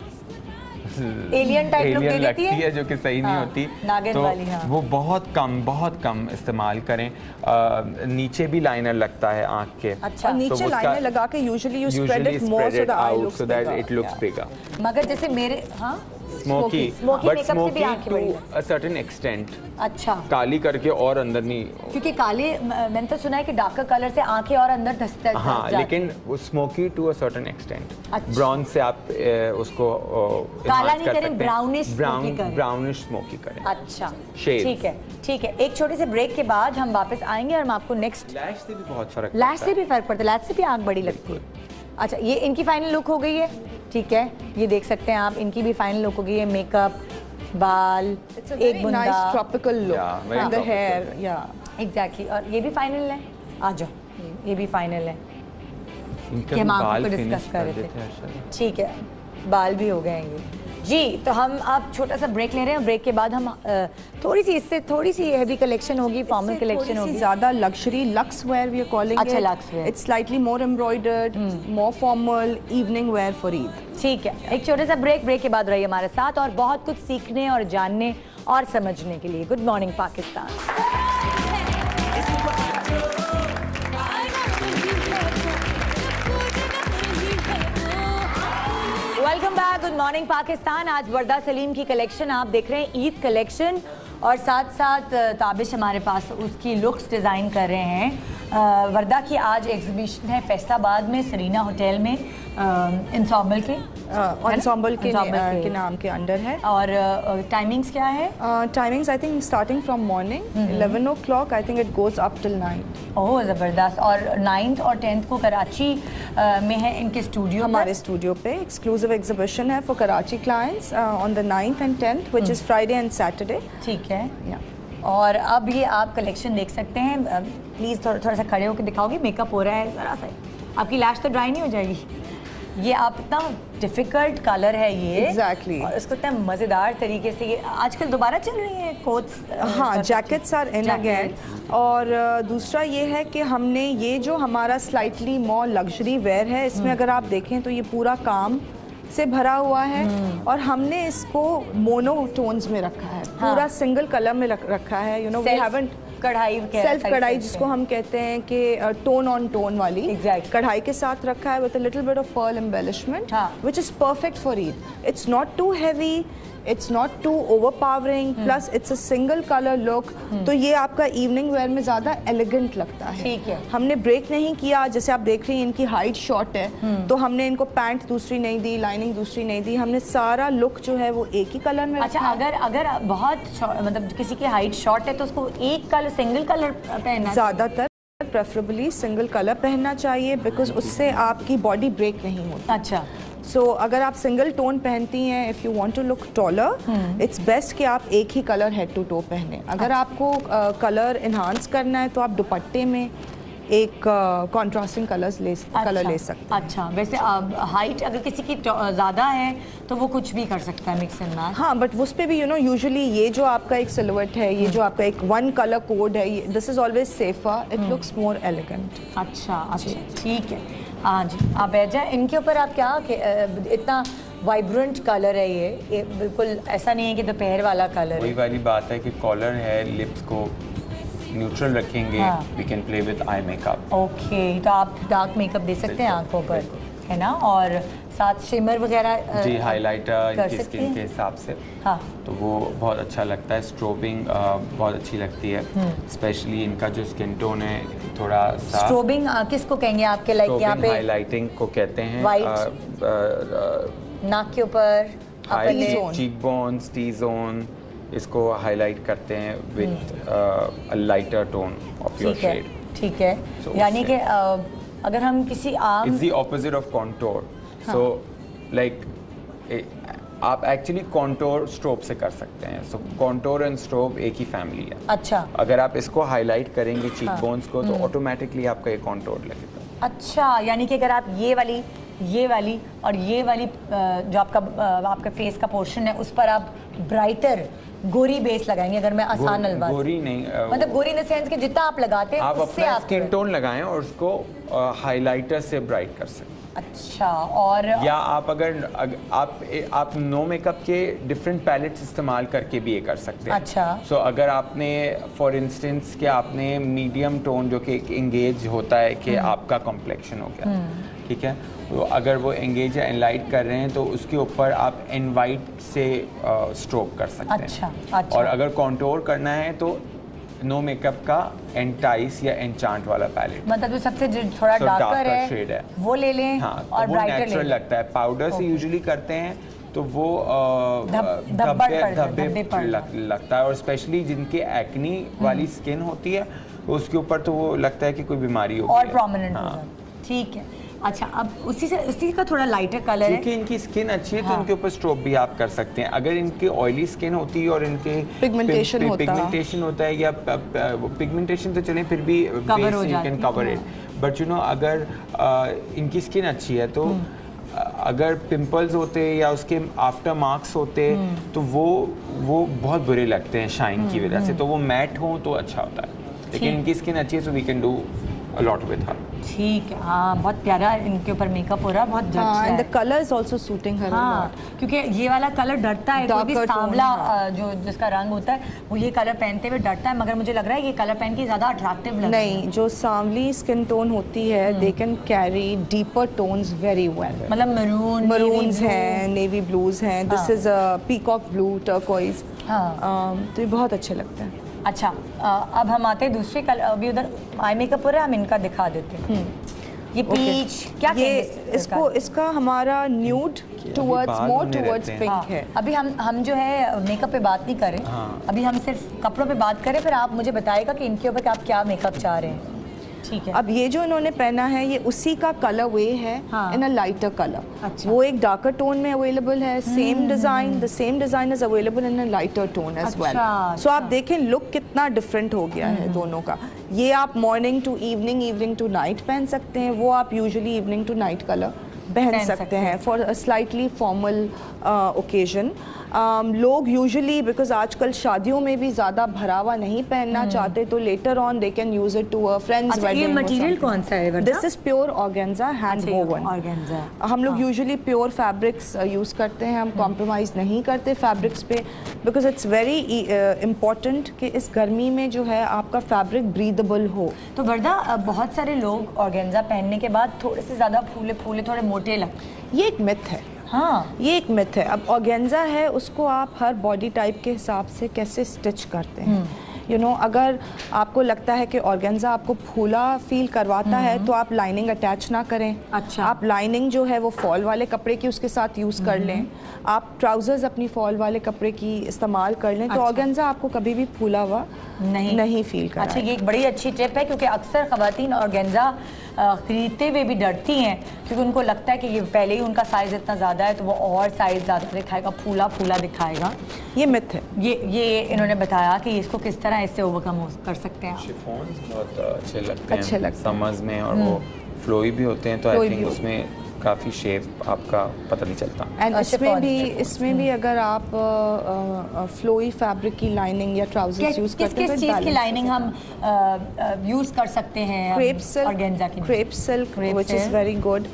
एलियन टाइप लुक दे देती है जो कि सही नहीं होती, नागिन तो वाली। हाँ, वो बहुत कम इस्तेमाल करें। नीचे भी लाइनर लगता है आंख के। अच्छा, और नीचे लाइनर लगा के usually you spread it more so that it looks bigger. मगर जैसे मेरे smoky but smoky to a certain extent. अच्छा, काली करके और अंदर नहीं, क्योंकि काले मैंने तो सुना है कि डार्कर कलर से आंखें और अंदर धंसते हैं। हाँ, लेकिन वो smoky to a certain extent. Brown से आप उसको काला नहीं करें, ब्राउनिश स्मोकी करें। अच्छा, ठीक है। एक छोटे से ब्रेक के बाद हम वापस आएंगे और हम आपको नेक्स्ट। लैश से भी बहुत फर्क, लैश से भी फर्क पड़ता है, लैश से भी आंख बड़ी लगती है। अच्छा, ये इनकी फाइनल लुक हो गई है, ठीक है, ये देख सकते हैं आप, इनकी भी फाइनल लुक हो गई है। मेकअप, बाल, एक बुंदा, tropical look and the hair, yeah exactly. और ये भी फाइनल है, आ जाओ, ये भी फाइनल है कि हम आपको डिस्कस कर रहे थे। ठीक है, बाल भी हो गए हैं जी। तो हम अब छोटा सा ब्रेक ले रहे हैं, ब्रेक के बाद हम थोड़ी सी हैवी कलेक्शन होगी, फॉर्मल कलेक्शन होगी, ज़्यादा luxury, lux wear we are calling it. अच्छा, lux wear, it's slightly more embroidered, more formal evening wear for Eid. ठीक है, एक छोटा सा ब्रेक के बाद रहिए हमारे साथ और बहुत कुछ सीखने और जानने और समझने के लिए। Good morning Pakistan. Welcome back, good morning Pakistan. आज वर्दा सलीम की कलेक्शन आप देख रहे हैं, ईद कलेक्शन, और साथ साथ ताबिश हमारे पास उसकी लुक्स डिज़ाइन कर रहे हैं। वर्दा की आज एग्जीबिशन है फैसलाबाद में, सरीना होटल में, इंसॉम्बल के नाम के अंडर है। और टाइमिंग्स क्या है? Timings I think starting from morning 11 o'clock, I think it goes up till 9। ओह, ज़बरदस्त। और 9th और 10th को कराची में है इनके स्टूडियो, हमारे स्टूडियो पे एक्सक्लूसिव एग्जीबिशन है for Karachi clients on the 9th and 10th which is Friday and Saturday. ठीक है, और अब ये आप कलेक्शन देख सकते हैं। प्लीज़ थोड़ा सा खड़े होकर दिखाओगे, मेकअप हो रहा है ज़रा सा, आपकी लैश तो ड्राई नहीं हो जाएगी? ये आप इतना डिफिकल्ट कलर है ये, एग्जैक्टली, और इसको इतना मज़ेदार तरीके से ये आजकल दोबारा चल रही है कोट्स। हाँ, जैकेट्स आर इन अगेन। और दूसरा ये है कि हमने ये जो हमारा स्लाइटली मोर लग्जरी वेयर है, इसमें अगर आप देखें तो ये पूरा काम से भरा हुआ है और हमने इसको मोनोटोन्स में रखा है, पूरा सिंगल कलर में रखा है। यू नो, वी हैवंट कढ़ाई, सेल्फ कढ़ाई जिसको हम कहते हैं कि टोन ऑन टोन वाली कढ़ाई के साथ रखा है with a little bit of pearl embellishment, which is perfect for Eid. It's not too heavy, it's not too overpowering, plus it's a single colour look, तो ये आपका इवनिंग वेयर में ज़्यादा एलिगेंट लगता है। ठीक है। हमने ब्रेक नहीं किया, जैसे आप देख रही हैं इनकी हाइट शॉर्ट है, तो हमने इनको पैंट दूसरी नहीं दी, लाइनिंग दूसरी नहीं दी, हमने सारा लुक जो है वो एक ही कलर में अच्छा, अगर बहुत मतलब किसी की हाइट शॉर्ट है तो उसको एक कलर, सिंगल कलर पहनना, ज़्यादातर प्रेफरेबली सिंगल कलर पहनना चाहिए, बिकॉज उससे आपकी बॉडी ब्रेक नहीं होती। अच्छा, सो अगर आप सिंगल टोन पहनती हैं, if you want to look taller, it's best कि आप एक ही कलर हेड टू टो पहने। अगर आपको कलर इन्हांस करना है तो आप दुपट्टे में एक कॉन्ट्रास्टिंग कलर ले सकते हैं। अच्छा, वैसे हाइट अगर किसी की ज़्यादा है तो वो कुछ भी कर सकता है, मिक्स एंड मैच। हाँ, बट उस पर भी यूजुअली ये जो आपका एक सिलुएट है, ये जो आपका एक वन कलर कोड है, this is always safer, it looks more elegant. अच्छा, ठीक है। हाँ जी, आप बैठ जाए। इनके ऊपर आप क्या इतना वाइब्रेंट कलर है ये बिल्कुल ऐसा नहीं है कि दोपहर वाला कलर है। वही वाली बात है कि कॉलर है, लिप्स को न्यूट्रल रखेंगे, we can play with eye makeup. Okay, तो आप डार्क मेकअप दे सकते हैं आंखों पर, है ना, और साथ शिमर वगैरह जी, हाइलाइटर इनकी स्किन के हिसाब से। हाँ, तो वो बहुत अच्छा लगता है। स्ट्रोबिंग बहुत अच्छी लगती है, स्पेशली इनका जो स्किन टोन है थोड़ा सा। स्ट्रोबिंग किसको कहेंगे आपके, लाइक यहाँ पे हाइलाइटिंग को कहते हैं। नाक के ऊपर, चीक बोन्स, टी जोन, इसको हाईलाइट करते हैं with a lighter tone of your shade. ठीक है, यानी कि अगर हम किसी आम, it's the opposite of contour. So like आप एक्चुअली कॉन्टोर स्ट्रोब से कर सकते हैं। सो कॉन्टोर एंड स्ट्रोब एक ही फैमिली है। अच्छा, अगर आप इसको हाईलाइट करेंगे चीक बोन्स को तो ऑटोमेटिकली आपका ये कॉन्टोर लगेगा। अच्छा, यानी कि अगर आप ये वाली और ये वाली जो आपका फेस का पोर्शन है उस पर आप ब्राइटर गोरी बेस लगाएंगे, अगर मैं आसान अलफाज, गोरी नहीं, मतलब गोरी इन द सेंस कि जितना आप लगाते हैं आप उससे अपना आप स्किन टोन लगाएं और उसको हाइलाइटर से ब्राइट कर सकते हैं। अच्छा, और या आप अगर आप नो मेकअप के डिफरेंट पैलेट्स इस्तेमाल करके भी ये कर सकते हैं। अच्छा, सो अगर आपने फॉर इंस्टेंस कि आपने मीडियम टोन जो कि एंगेज होता है कि आपका कॉम्प्लेक्शन हो गया, ठीक है, तो अगर वो एंगेज या एनलाइट कर रहे हैं तो उसके ऊपर आप इनवाइट से स्ट्रोक कर सकते हैं। अच्छा। और अगर कॉन्टोर करना है तो नो मेकअप का एंटाइस या एन्चांट वाला पैलेट, मतलब जो सबसे थोड़ा डार्कर है शेड है वो ले लें। हाँ, और वो ब्राइटर नेचुरल लगता है। पाउडर से यूजुअली करते हैं तो वो धब्बे लगता है, और स्पेशली जिनके एक्नी वाली स्किन होती है उसके ऊपर तो वो लगता है कि कोई बीमारी हो और प्रोमिनेंट हो जाता है। ठीक है, अच्छा, अब उसी का थोड़ा लाइटर कलर है क्योंकि इनकी स्किन अच्छी है तो इनके ऊपर स्ट्रोब भी आप कर सकते हैं। अगर इनकी ऑयली स्किन होती है और इनके पिगमेंटेशन होता है या पिगमेंटेशन तो चले फिर भी can cover it, but you know अगर इनकी स्किन अच्छी है तो अगर पिंपल्स होते या उसके आफ्टर मार्क्स होते तो वो बहुत बुरे लगते हैं शाइन की वजह से, तो वो मैट हो तो अच्छा होता है। लेकिन इनकी स्किन अच्छी है, so we can do a lot with her। ठीक है, हाँ, बहुत प्यारा इनके ऊपर मेकअप हो रहा है, बहुत जच रहा है। and the color is also suiting her a lot। क्योंकि ये वाला कलर डरता है, कोई भी सांवला जो जिसका रंग होता है वो ये कलर पहनते हुए डरता है, मगर मुझे लग रहा है ये कलर पहन के ज़्यादा अट्रैक्टिव लग रहा है। नहीं, जो सांवली स्किन टोन होती है they can carry deeper tones very well, मतलब मरून्स हैं, नेवी ब्लूज हैं, this is a peacock blue, turquoise, तो ये बहुत अच्छे लगते हैं। अच्छा, अब हम आते हैं दूसरे कलर, अभी उधर आई मेकअप हो रहा है, हम इनका दिखा देते हैं। ये पीच क्या ये इसका हमारा nude towards more towards pink है। अभी हम जो है मेकअप पे बात नहीं करें, अभी हम सिर्फ कपड़ों पे बात करें, फिर आप मुझे बताइएगा कि इनके ऊपर आप क्या मेकअप चाह रहे हैं। ठीक है, अब ये जो इन्होंने पहना है ये उसी का कलर वे है इन अ लाइटर कलर। अच्छा, वो एक डार्कर टोन में अवेलेबल है, same design, the same design is available in a lighter tone as well. So आप देखें लुक कितना डिफरेंट हो गया है दोनों का। ये आप morning to evening, evening to night पहन सकते हैं, वो आप usually evening to night colour पहन सकते हैं for a slightly formal occasion. लोग यूजुअली बिकॉज आजकल शादियों में भी ज़्यादा भरावा नहीं पहनना चाहते, तो later on they can use it to a friend's wedding. ये मटेरियल कौन सा है? This is pure organza, hand woven organza. हम लोग यूजुअली प्योर फैब्रिक्स यूज़ करते हैं, हम कॉम्प्रोमाइज़ नहीं करते फैब्रिक्स पे, बिकॉज इट्स वेरी इम्पॉर्टेंट कि इस गर्मी में जो है आपका फैब्रिक ब्रीदेबल हो। तो वर्दा, बहुत सारे लोग ऑर्गेन्जा पहनने के बाद थोड़े से ज़्यादा फूले फूले थोड़े मोटे लगते हैं, ये एक मिथ है। हाँ ये एक मिथ है। अब ऑर्गेन्जा है, उसको आप हर बॉडी टाइप के हिसाब से कैसे स्टिच करते हैं। अगर आपको लगता है कि ऑर्गेन्जा आपको फूला फील करवाता है तो आप लाइनिंग अटैच ना करें। अच्छा। आप लाइनिंग जो है वो फॉल वाले कपड़े की उसके साथ यूज़ कर लें। आप ट्राउजर्स अपनी फॉल वाले कपड़े की इस्तेमाल कर लें। तो ऑर्गेन्जा आपको कभी भी फूला हुआ नहीं फील कराएगा। अच्छा, ये एक बड़ी अच्छी टिप है, क्योंकि अक्सर ख़वातीन ऑर्गेन्जा खरीदते हुए भी डरती हैं, क्योंकि उनको लगता है कि ये पहले ही उनका साइज़ इतना ज़्यादा है तो वो और साइज़ ज़्यादा दिखाएगा, फूला फूला दिखाएगा। ये मिथ है। ये इन्होंने बताया कि इसको किस तरह इससे ओवरकम कर सकते हैं। शिफॉन बहुत अच्छे लगते हैं समर्स में, और वो फ्लोई भी होते हैं, तो आई थिंक उसमें काफ़ी शेप आपका पता नहीं चलता। एंड इसमें भी अगर आप फ्लोई फैब्रिक की लाइनिंग या ट्राउजर्स यूज करते हैं, किस चीज़ की लाइनिंग हम यूज कर सकते हैं? Crepe silk which is very good.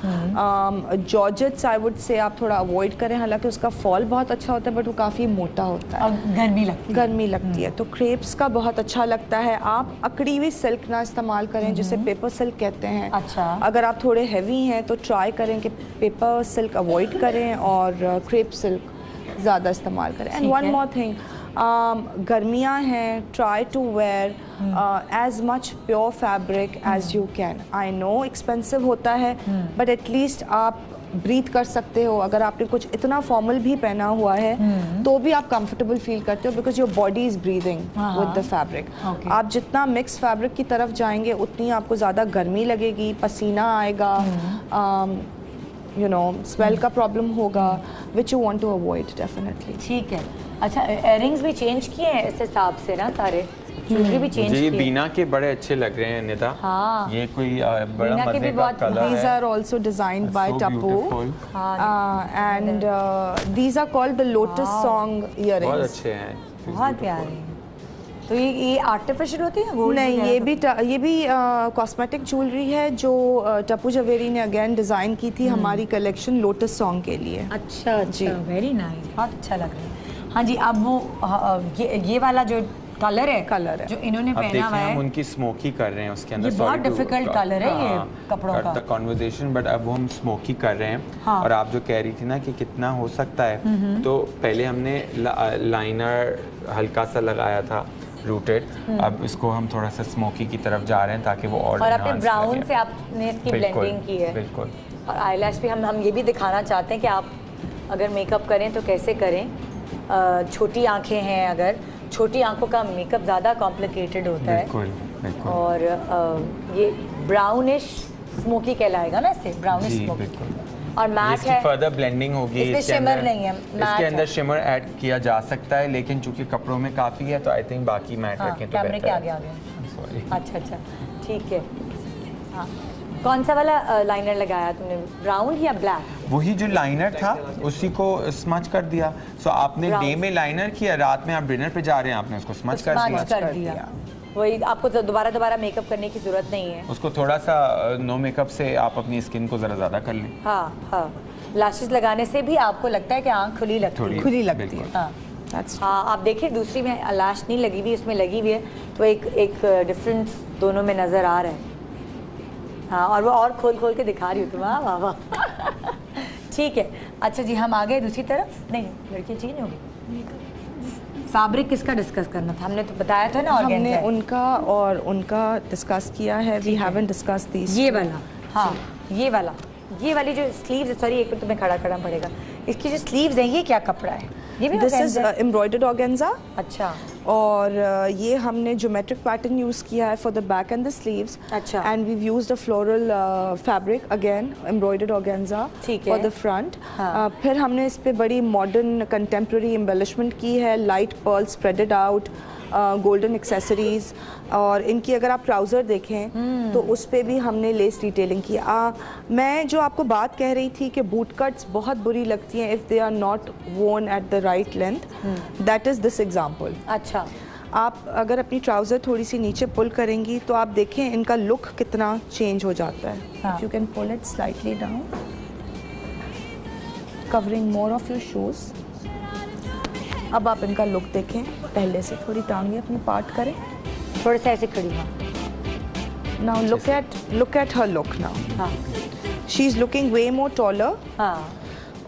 Georgettes I would से आप थोड़ा अवॉइड करें, हालांकि उसका फॉल बहुत अच्छा होता है बट वो काफ़ी मोटा होता है, गर्मी लगती है। तो क्रेप्स का बहुत अच्छा लगता है। आप अकड़ी हुई सिल्क ना इस्तेमाल करें, जिसे पेपर सिल्क कहते हैं। अच्छा। अगर आप थोड़े हैवी हैं तो ट्राई करें कि पेपर सिल्क अवॉइड करें और क्रेप सिल्क ज़्यादा इस्तेमाल करें। एंड वन मोर थिंग, गर्मियाँ हैं, try to wear as much pure fabric as you can. I know expensive होता है, बट एटलीस्ट आप ब्रीथ कर सकते हो। अगर आपने कुछ इतना फॉर्मल भी पहना हुआ है तो भी आप कंफर्टेबल फील करते हो, because your body is breathing with the fabric. आप जितना मिक्स फैब्रिक की तरफ जाएंगे उतनी आपको ज़्यादा गर्मी लगेगी, पसीना आएगा, स्वेल का प्रॉब्लम होगा, which you want to avoid definitely. ठीक है। अच्छा, इयररिंग्स भी चेंज किए हैं इस हिसाब से ना, सारे ज्वेलरी भी चेंज किए। ये बीना के बड़े अच्छे लग रहे हैं निदा। हाँ, ये कोई बड़ा मजे का कलर है। These are also designed by Tapu, and these are called the Lotus Song earrings. बहुत अच्छे हैं, बहुत प्यारे। तो ये आर्टिफिशियल होती है? नहीं, ये भी कॉस्मेटिक ज्वेलरी है जो टप्पू जवेरी ने अगेन डिज़ाइन की थी हमारी कलेक्शन लोटस सॉन्ग के लिए। अच्छा जी, वेरी नाइस, बहुत अच्छा लग रहा है। हाँ जी, अब वो ये वाला जो कलर है जो इन्होंने पहना हुआ है, हम उनकी स्मोकी कर रहे हैं उसके अंदर। ये बहुत डिफिकल्ट कलर है ये कपड़ों का कन्वर्सेशन, बट अब वो हम स्मोकी कर रहे हैं। और आप जो कह रही थी ना कि कितना हो सकता है, तो पहले हमने लाइनर हल्का सा लगाया था रूटेड, अब इसको हम थोड़ा सा स्मोकी की तरफ जा रहे हैं ताकि वो और आपने ब्राउन से आपने इसकी ब्लेंडिंग की है। बिल्कुल। और आईलैश भी हम ये भी दिखाना चाहते हैं कि आप अगर मेकअप करें तो कैसे करें। छोटी आंखें हैं, अगर छोटी आंखों का मेकअप ज़्यादा कॉम्प्लिकेटेड होता है। बिल्कुल। और ये ब्राउनिश स्मोकी कहलाएगा ना, इससे ब्राउनिश स्मोकी। और मैट है, फर्दर ब्लेंडिंग होगी। इसमें शिमर नहीं है, इसके अंदर शिमर ऐड किया जा सकता है, लेकिन चूंकि कपड़ों में काफ़ी है तो आई थिंक बाकी मैट रखें तो कैमरे के आगे आ गए। अच्छा, ठीक है। हाँ, कौन सा वाला लाइनर लगाया तुमने, ब्राउन या ब्लैक? वही जो लाइनर था उसी को स्मच कर दिया। सो आपने डे में लाइनर किया, रात में आप डिनर पे जा रहे हैं, आपने उसको स्मच कर दिया। वही, आपको तो दोबारा मेकअप करने की जरूरत नहीं है। उसको थोड़ा सा नो मेकअप से आप अपनी स्किन को जरा ज्यादा कर लें। हाँ, लैशेस लगाने से भी आपको लगता है कि आंख खुली लगती है। हाँ, आप देखिए दूसरी में लैश नहीं लगी हुई, इसमें लगी हुई है, तो एक डिफरेंस दोनों में नजर आ रहा है। हाँ, और वो और खोल के दिखा रही हूँ तुम। वाह ठीक है। अच्छा जी, हम आ गए दूसरी तरफ। नहीं, लड़की चेंज होगी। फैब्रिक किसका डिस्कस करना था? हमने तो बताया था ना, हमने उनका डिस्कस किया है। We haven't discuss this. ये वाला, हाँ, ये वाली जो स्लीव्स, सॉरी एक मिनट तुम्हें खड़ा करना पड़ेगा। इसकी जो स्लीव्स हैं, ये क्या कपड़ा है? ये भी दिस इज एम्ब्रॉयडर्ड ऑर्गेन्जा। अच्छा। और ये हमने ज्योमेट्रिक पैटर्न यूज किया है for the back and the sleeves. अच्छा। And we used a floral fabric, again embroidered organza for the front. फिर हमने इस पे बड़ी मॉडर्न कंटेम्प्रेरी एम्बेलिशमेंट की है, light pearl spreaded out, golden accessories. और इनकी अगर आप ट्राउज़र देखें तो उस पे भी हमने लेस डिटेलिंग की। मैं जो आपको बात कह रही थी कि बूट कट्स बहुत बुरी लगती हैं if they are not worn at the right length, that is this example. अच्छा। आप अगर अपनी ट्राउज़र थोड़ी सी नीचे पुल करेंगी तो आप देखें इनका लुक कितना चेंज हो जाता है। You can pull it slightly down, covering more of your shoes. अब आप इनका लुक देखें, पहले से थोड़ी टांगे अपनी पार्ट करें, थोड़े से ऐसे खड़ी। हाँ, now look at her look now. हाँ, she is looking way more taller. हाँ,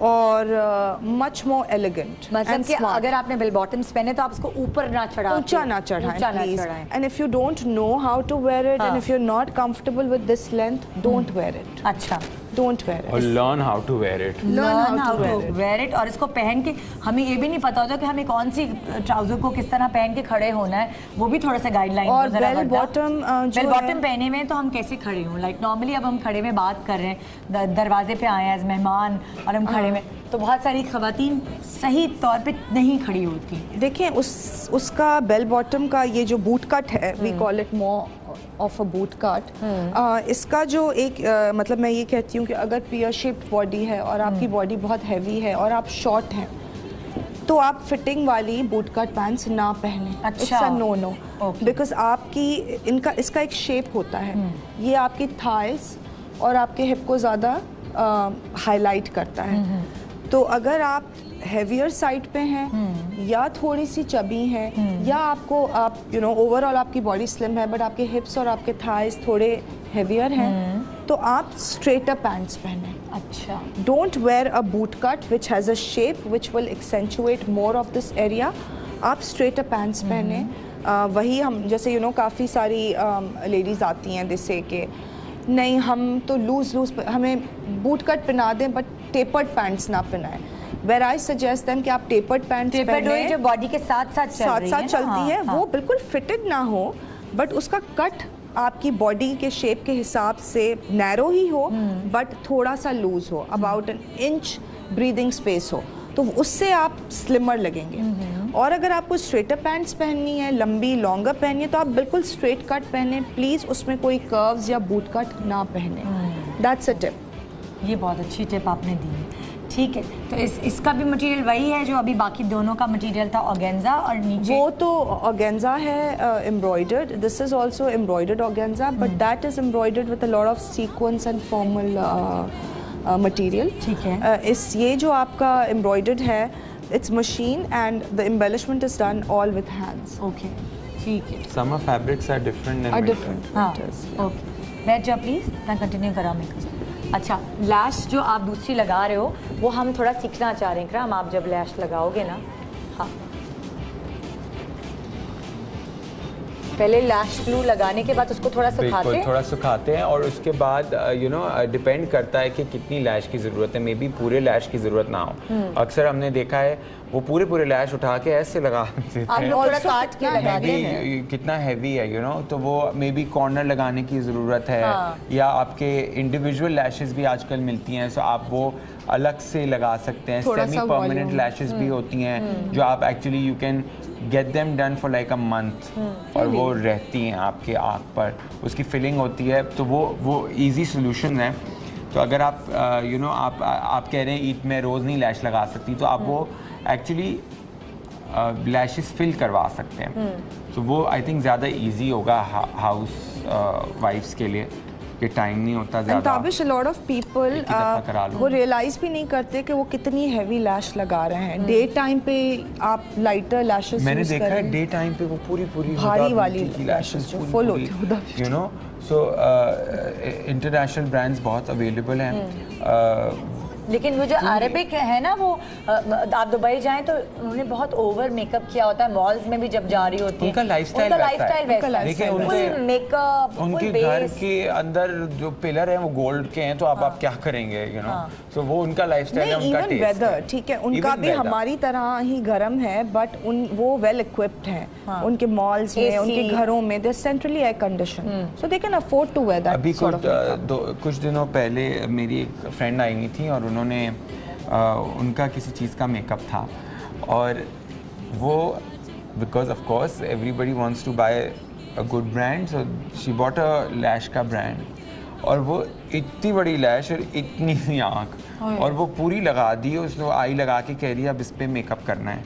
और मच मोर एलिगेंट। मतलब कि अगर आपने बेल बॉटम्स पहने तो आप उसको ऊपर ना चढ़ाएं, ऊंचा ना चढ़ाएं please. And if you don't know how to wear it and if you are not comfortable with this length, don't wear it. अच्छा, डोंट वेयर इट और learn how to wear it. Learn how to wear it. और इसको पहन के हमें ये भी नहीं पता होता कि हमें कौन सी ट्राउजर को किस तरह पहन के खड़े होना है, वो भी थोड़ा सा गाइडलाइन। और बेल बॉटम पहने में तो हम कैसे खड़े हों, लाइक नॉर्मली अब हम खड़े में बात कर रहे हैं, दरवाजे पे आए एज मेहमान और हम खड़े में, तो बहुत सारी खवातीन सही तौर पे नहीं खड़ी होती। देखिए उसका बेल बॉटम का ये जो बूट कट है, we call it more of a boot cut. इसका जो एक मतलब मैं ये कहती हूँ कि अगर पियर शेप्ड बॉडी है और आपकी बॉडी बहुत हैवी है और आप शॉर्ट हैं, तो आप फिटिंग वाली बूट कट पैंट्स ना पहने। अच्छा, नो बिकॉज आपकी इसका एक शेप होता है, ये आपकी थाइस और आपके हिप को ज़्यादा हाईलाइट करता है। तो अगर आप हेवियर साइड पे हैं या थोड़ी सी चबी हैं या आप ओवरऑल आपकी बॉडी स्लिम है बट आपके हिप्स और आपके थाइस थोड़े हेवियर हैं, तो आप स्ट्रेटर पैंट्स पहने। अच्छा, don't where a boot cut which has a shape which will accentuate more of this area. आप स्ट्रेटर पैंट्स पहने। वही हम जैसे काफ़ी सारी लेडीज़ आती हैं जैसे कि नहीं हम तो लूज हमें बूट कट पहना दें बट टेपर्ड पैंट्स ना पहनाएं। Where I suggest them कि आप टेपर्ड पैंट्स पहने जो बॉडी के साथ साथ चलती है, वो बिल्कुल फिटेड ना हो बट उसका कट आपकी बॉडी के शेप के हिसाब से नैरो ही हो बट थोड़ा सा लूज हो, about an inch breathing space हो, तो उससे आप स्लिमर लगेंगे। और अगर आपको स्ट्रेटर पैंट्स पहननी है, लंबी लॉन्गर पहननी है, तो आप बिल्कुल स्ट्रेट कट पहने प्लीज़, उसमें कोई कर्व्स या बूट कट ना पहने। That's a tip. ये बहुत अच्छी टिप आपने दी है। ठीक है, तो इसका भी मटेरियल वही है जो अभी बाकी दोनों का मटेरियल था, ऑर्गेन्जा, और नीचे वो तो ऑर्गेन्जा है embroidered. This is also embroidered organza but that is embroidered with a lot of sequence and formal material. ठीक है, ये जो आपका एम्ब्रॉयडर्ड है, it's machine and the embellishment is done all with hands. Okay, ठीक है। Summer fabrics are different than winter. हाँ, okay. बैठ जाओ प्लीज, मैं कंटिन्यू करा मेकअप। अच्छा, लैश जो आप दूसरी लगा रहे हो वो हम थोड़ा सीखना चाह रहे हैं इकराम, आप जब लैश लगाओगे ना, हाँ, पहले लैश ग्लू लगाने के बाद उसको थोड़ा सुखाते हैं। थोड़ा सुखाते हैं और उसके बाद डिपेंड करता है कि कितनी लैश की ज़रूरत है। मे बी पूरे लैश की ज़रूरत ना हो। अक्सर हमने देखा है वो पूरे लैश उठा के ऐसे लगा देते हैं। आप लोग थोड़ा काट के लगाते हैं। कितना हैवी है तो वो मे बी कॉर्नर लगाने की ज़रूरत है। या आपके इंडिविजुअल लैशेस भी आजकल मिलती हैं, सो आप वो अलग से लगा सकते हैं। सेमी परमानेंट लैशेस भी होती हैं जो आप actually you can get them done for like a month और वो रहती हैं आपके आँख पर, उसकी फिलिंग होती है, तो वो ईजी सोल्यूशन है। तो अगर आप आप कह रहे हैं ईद में रोज़ नहीं लैश लगा सकती, तो आप वो एक्चुअली लैशेस फिल करवा सकते हैं। तो वो आई थिंक ज़्यादा इजी होगा हाउस वाइफ्स के लिए, कि टाइम नहीं होता ज़्यादा। Tabish, a lot of people वो रियलाइज भी नहीं करते कि वो कितनी हैवी लैश लगा रहे हैं। डे टाइम पे आप लाइटर लैशेस मैंने देखा है डे टाइम पे वो पूरी भारी वाली लैशेस फुल होती है, सो इंटरनेशनल ब्रांड्स बहुत अवेलेबल हैं। लेकिन वो जो अरेबिक है ना, वो आप दुबई जाएं तो उन्होंने बहुत ओवर मेकअप किया होता है, मॉल्स में भी जब जा रही होती है। उनका लाइफस्टाइल देखिए, मेकअप उनके घर के अंदर जो पिलर हैं वो गोल्ड के हैं, तो आप क्या करेंगे, सो वो उनका लाइफस्टाइल है, उनका टेस्ट है। वेदर ठीक है, उनका भी हमारी तरह ही गर्म है बट वो वेल इक्विप्ड हैं। उनके मॉल्स में, उनके घरों में they centrally air condition, so they can afford to wear that. अभी कुछ दिनों पहले मेरी एक फ्रेंड आई हुई थी और उन्होंने उनका किसी चीज़ का मेकअप था और वो because of course everybody wants to buy a good brand, so she bought a lash का ब्रांड, और वो इतनी बड़ी लैश और इतनी सी आँख, और वो पूरी लगा दी, उसने आई लगा के कह रही अब इस पर मेकअप करना है।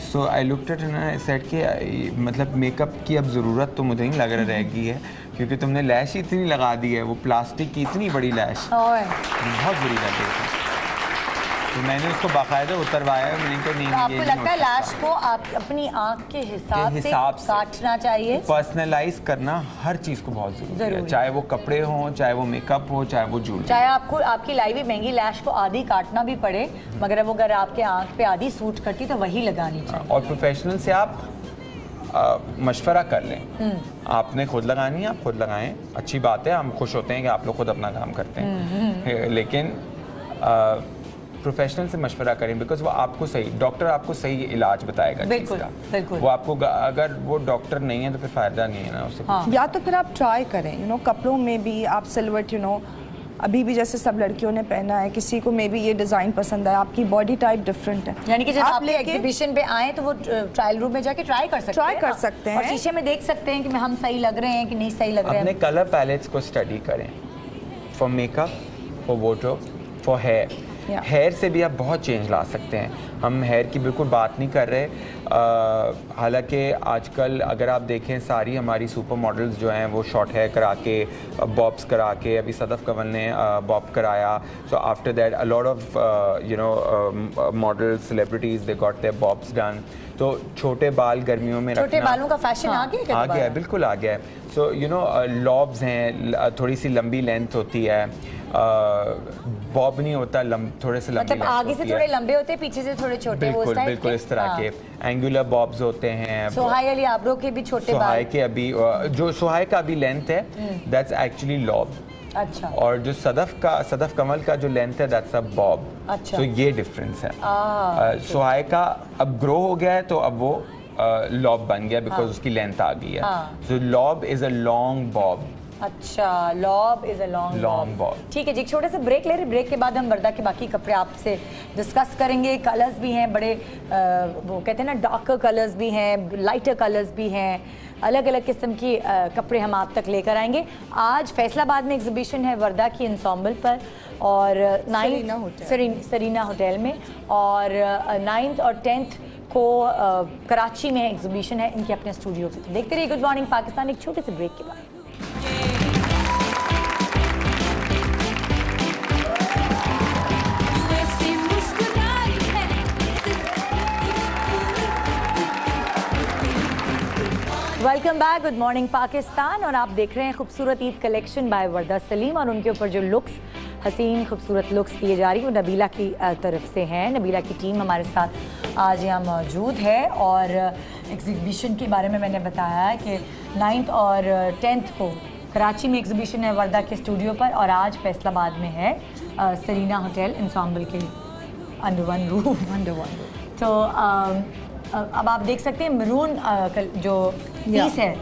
So I looked at and said कि मतलब मेकअप की अब ज़रूरत तो मुझे नहीं लग रहा रहेगी है, क्योंकि तुमने लैश ही इतनी लगा दी है, वो प्लास्टिक की इतनी बड़ी लैश, बहुत बुरी लग रही थी। तो मैंने उसको बाकायदा उतरवाया है। मैंने कहा नहीं, तो आपको ये लगता है लैश को आप अपनी आंख के हिसाब से काटना चाहिए? पर्सनलाइज करना हर चीज़ को बहुत ज़रूरी है, चाहे वो कपड़े हों, चाहे वो मेकअप हो, चाहे वो ज्वेलरी, चाहे आपको आपकी लाई हुई महंगी लैश को आधी काटना भी पड़े, मगर वो अगर आपके आंख पे आधी सूट करती तो वही लगानी चाहिए। और प्रोफेशनल से आप मशवरा कर लें। आपने खुद लगानी है, आप खुद लगाएं, अच्छी बात है, हम खुश होते हैं कि आप लोग खुद अपना काम करते हैं, लेकिन प्रोफेशनल से मशवरा करें, बिकॉज वो आपको सही, डॉक्टर आपको सही इलाज बताएगा। बिल्कुल बिल्कुल। वो आपको, अगर वो डॉक्टर नहीं है तो फिर फायदा नहीं है ना उससे। हाँ। या तो फिर आप ट्राई करें, कपड़ों में भी आप सिल्वर, अभी भी जैसे सब लड़कियों ने पहना है, किसी को मे बी ये डिज़ाइन पसंद है, आपकी बॉडी टाइप डिफरेंट है, यानी कि जब आप एग्जीबिशन पे आए तो वो ट्रायल रूम में जाके ट्राई कर सकते हैं और शीशे में देख सकते हैं कि हम सही लग रहे हैं कि नहीं सही लग रहे हैं। अपने कलर पैलेट्स को स्टडी करें, for makeup, for wardrobe, for hair. Hair से भी आप बहुत चेंज ला सकते हैं। हम हेयर की बिल्कुल बात नहीं कर रहे, हालांकि आजकल अगर आप देखें सारी हमारी सुपर मॉडल्स जो हैं वो शॉर्ट हेयर करा के, बॉब्स करा के, अभी सदफ कंवल ने बॉब कराया, so after that a lot of models, celebrities, they got their bobs done. तो छोटे बाल गर्मियों में छोटे बालों का फैशन आ गया है, बिल्कुल आ गया है। सो लॉब्स हैं, थोड़ी सी लंबी लेंथ होती है, बॉब नहीं होता, थोड़े से लंबे, मतलब आगे से थोड़े लंबे होते हैं, पीछे से थोड़े छोटे, बिल्कुल बिल्कुल इस तरह के एंगुलर बॉब्स होते हैं। सोहाई अली आबरो के भी छोटे बाल, सोहाई के अभी जो सोहाई का अभी लेंथ है दैट्स एक्चुअली लॉब। अच्छा। और जो सदफ कमल का जो लेंथ है दैट्स अ बॉब। अच्छा। तो ये डिफरेंस है। सोहाई का अब ग्रो हो गया है तो अब वो लॉब बन गया, बिकॉज उसकी लेंथ आ गई है। So lob is a long bob. अच्छा, lob is a long bob. ठीक है जी, छोटे से ब्रेक ले रहे, ब्रेक के बाद हम वर्दा के बाकी कपड़े आपसे डिस्कस करेंगे। कलर्स भी हैं बड़े, वो कहते हैं ना, डार्कर कलर्स भी हैं, लाइटर कलर्स भी हैं, अलग अलग किस्म की कपड़े हम आप तक लेकर आएंगे। आज फैसलाबाद में एग्जीबिशन है वर्दा की इंसॉम्बल पर, और 9 सरीना होटल में, और 9th और 10th को कराची में एग्जीबिशन है इनके अपने स्टूडियो पे। देखते रहिए गुड मॉर्निंग पाकिस्तान, एक छोटे से ब्रेक के बाद। Welcome back, good morning Pakistan, और आप देख रहे हैं खूबसूरत ईद कलेक्शन बाय वर्दा सलीम, और उनके ऊपर जो लुक्स, हसीन खूबसूरत लुक्स दिए जा रही है वो नबीला की तरफ से हैं। नबीला की टीम हमारे साथ आज यहाँ मौजूद है, और एग्जीबिशन के बारे में मैंने बताया है कि 9th और 10th को कराची में एग्जीबिशन है वर्दा के स्टूडियो पर, और आज फैसलाबाद में है सरीना होटल इंसॉम्बल के अंडर वन रूफ। तो अब आप देख सकते हैं मरून जो पीस है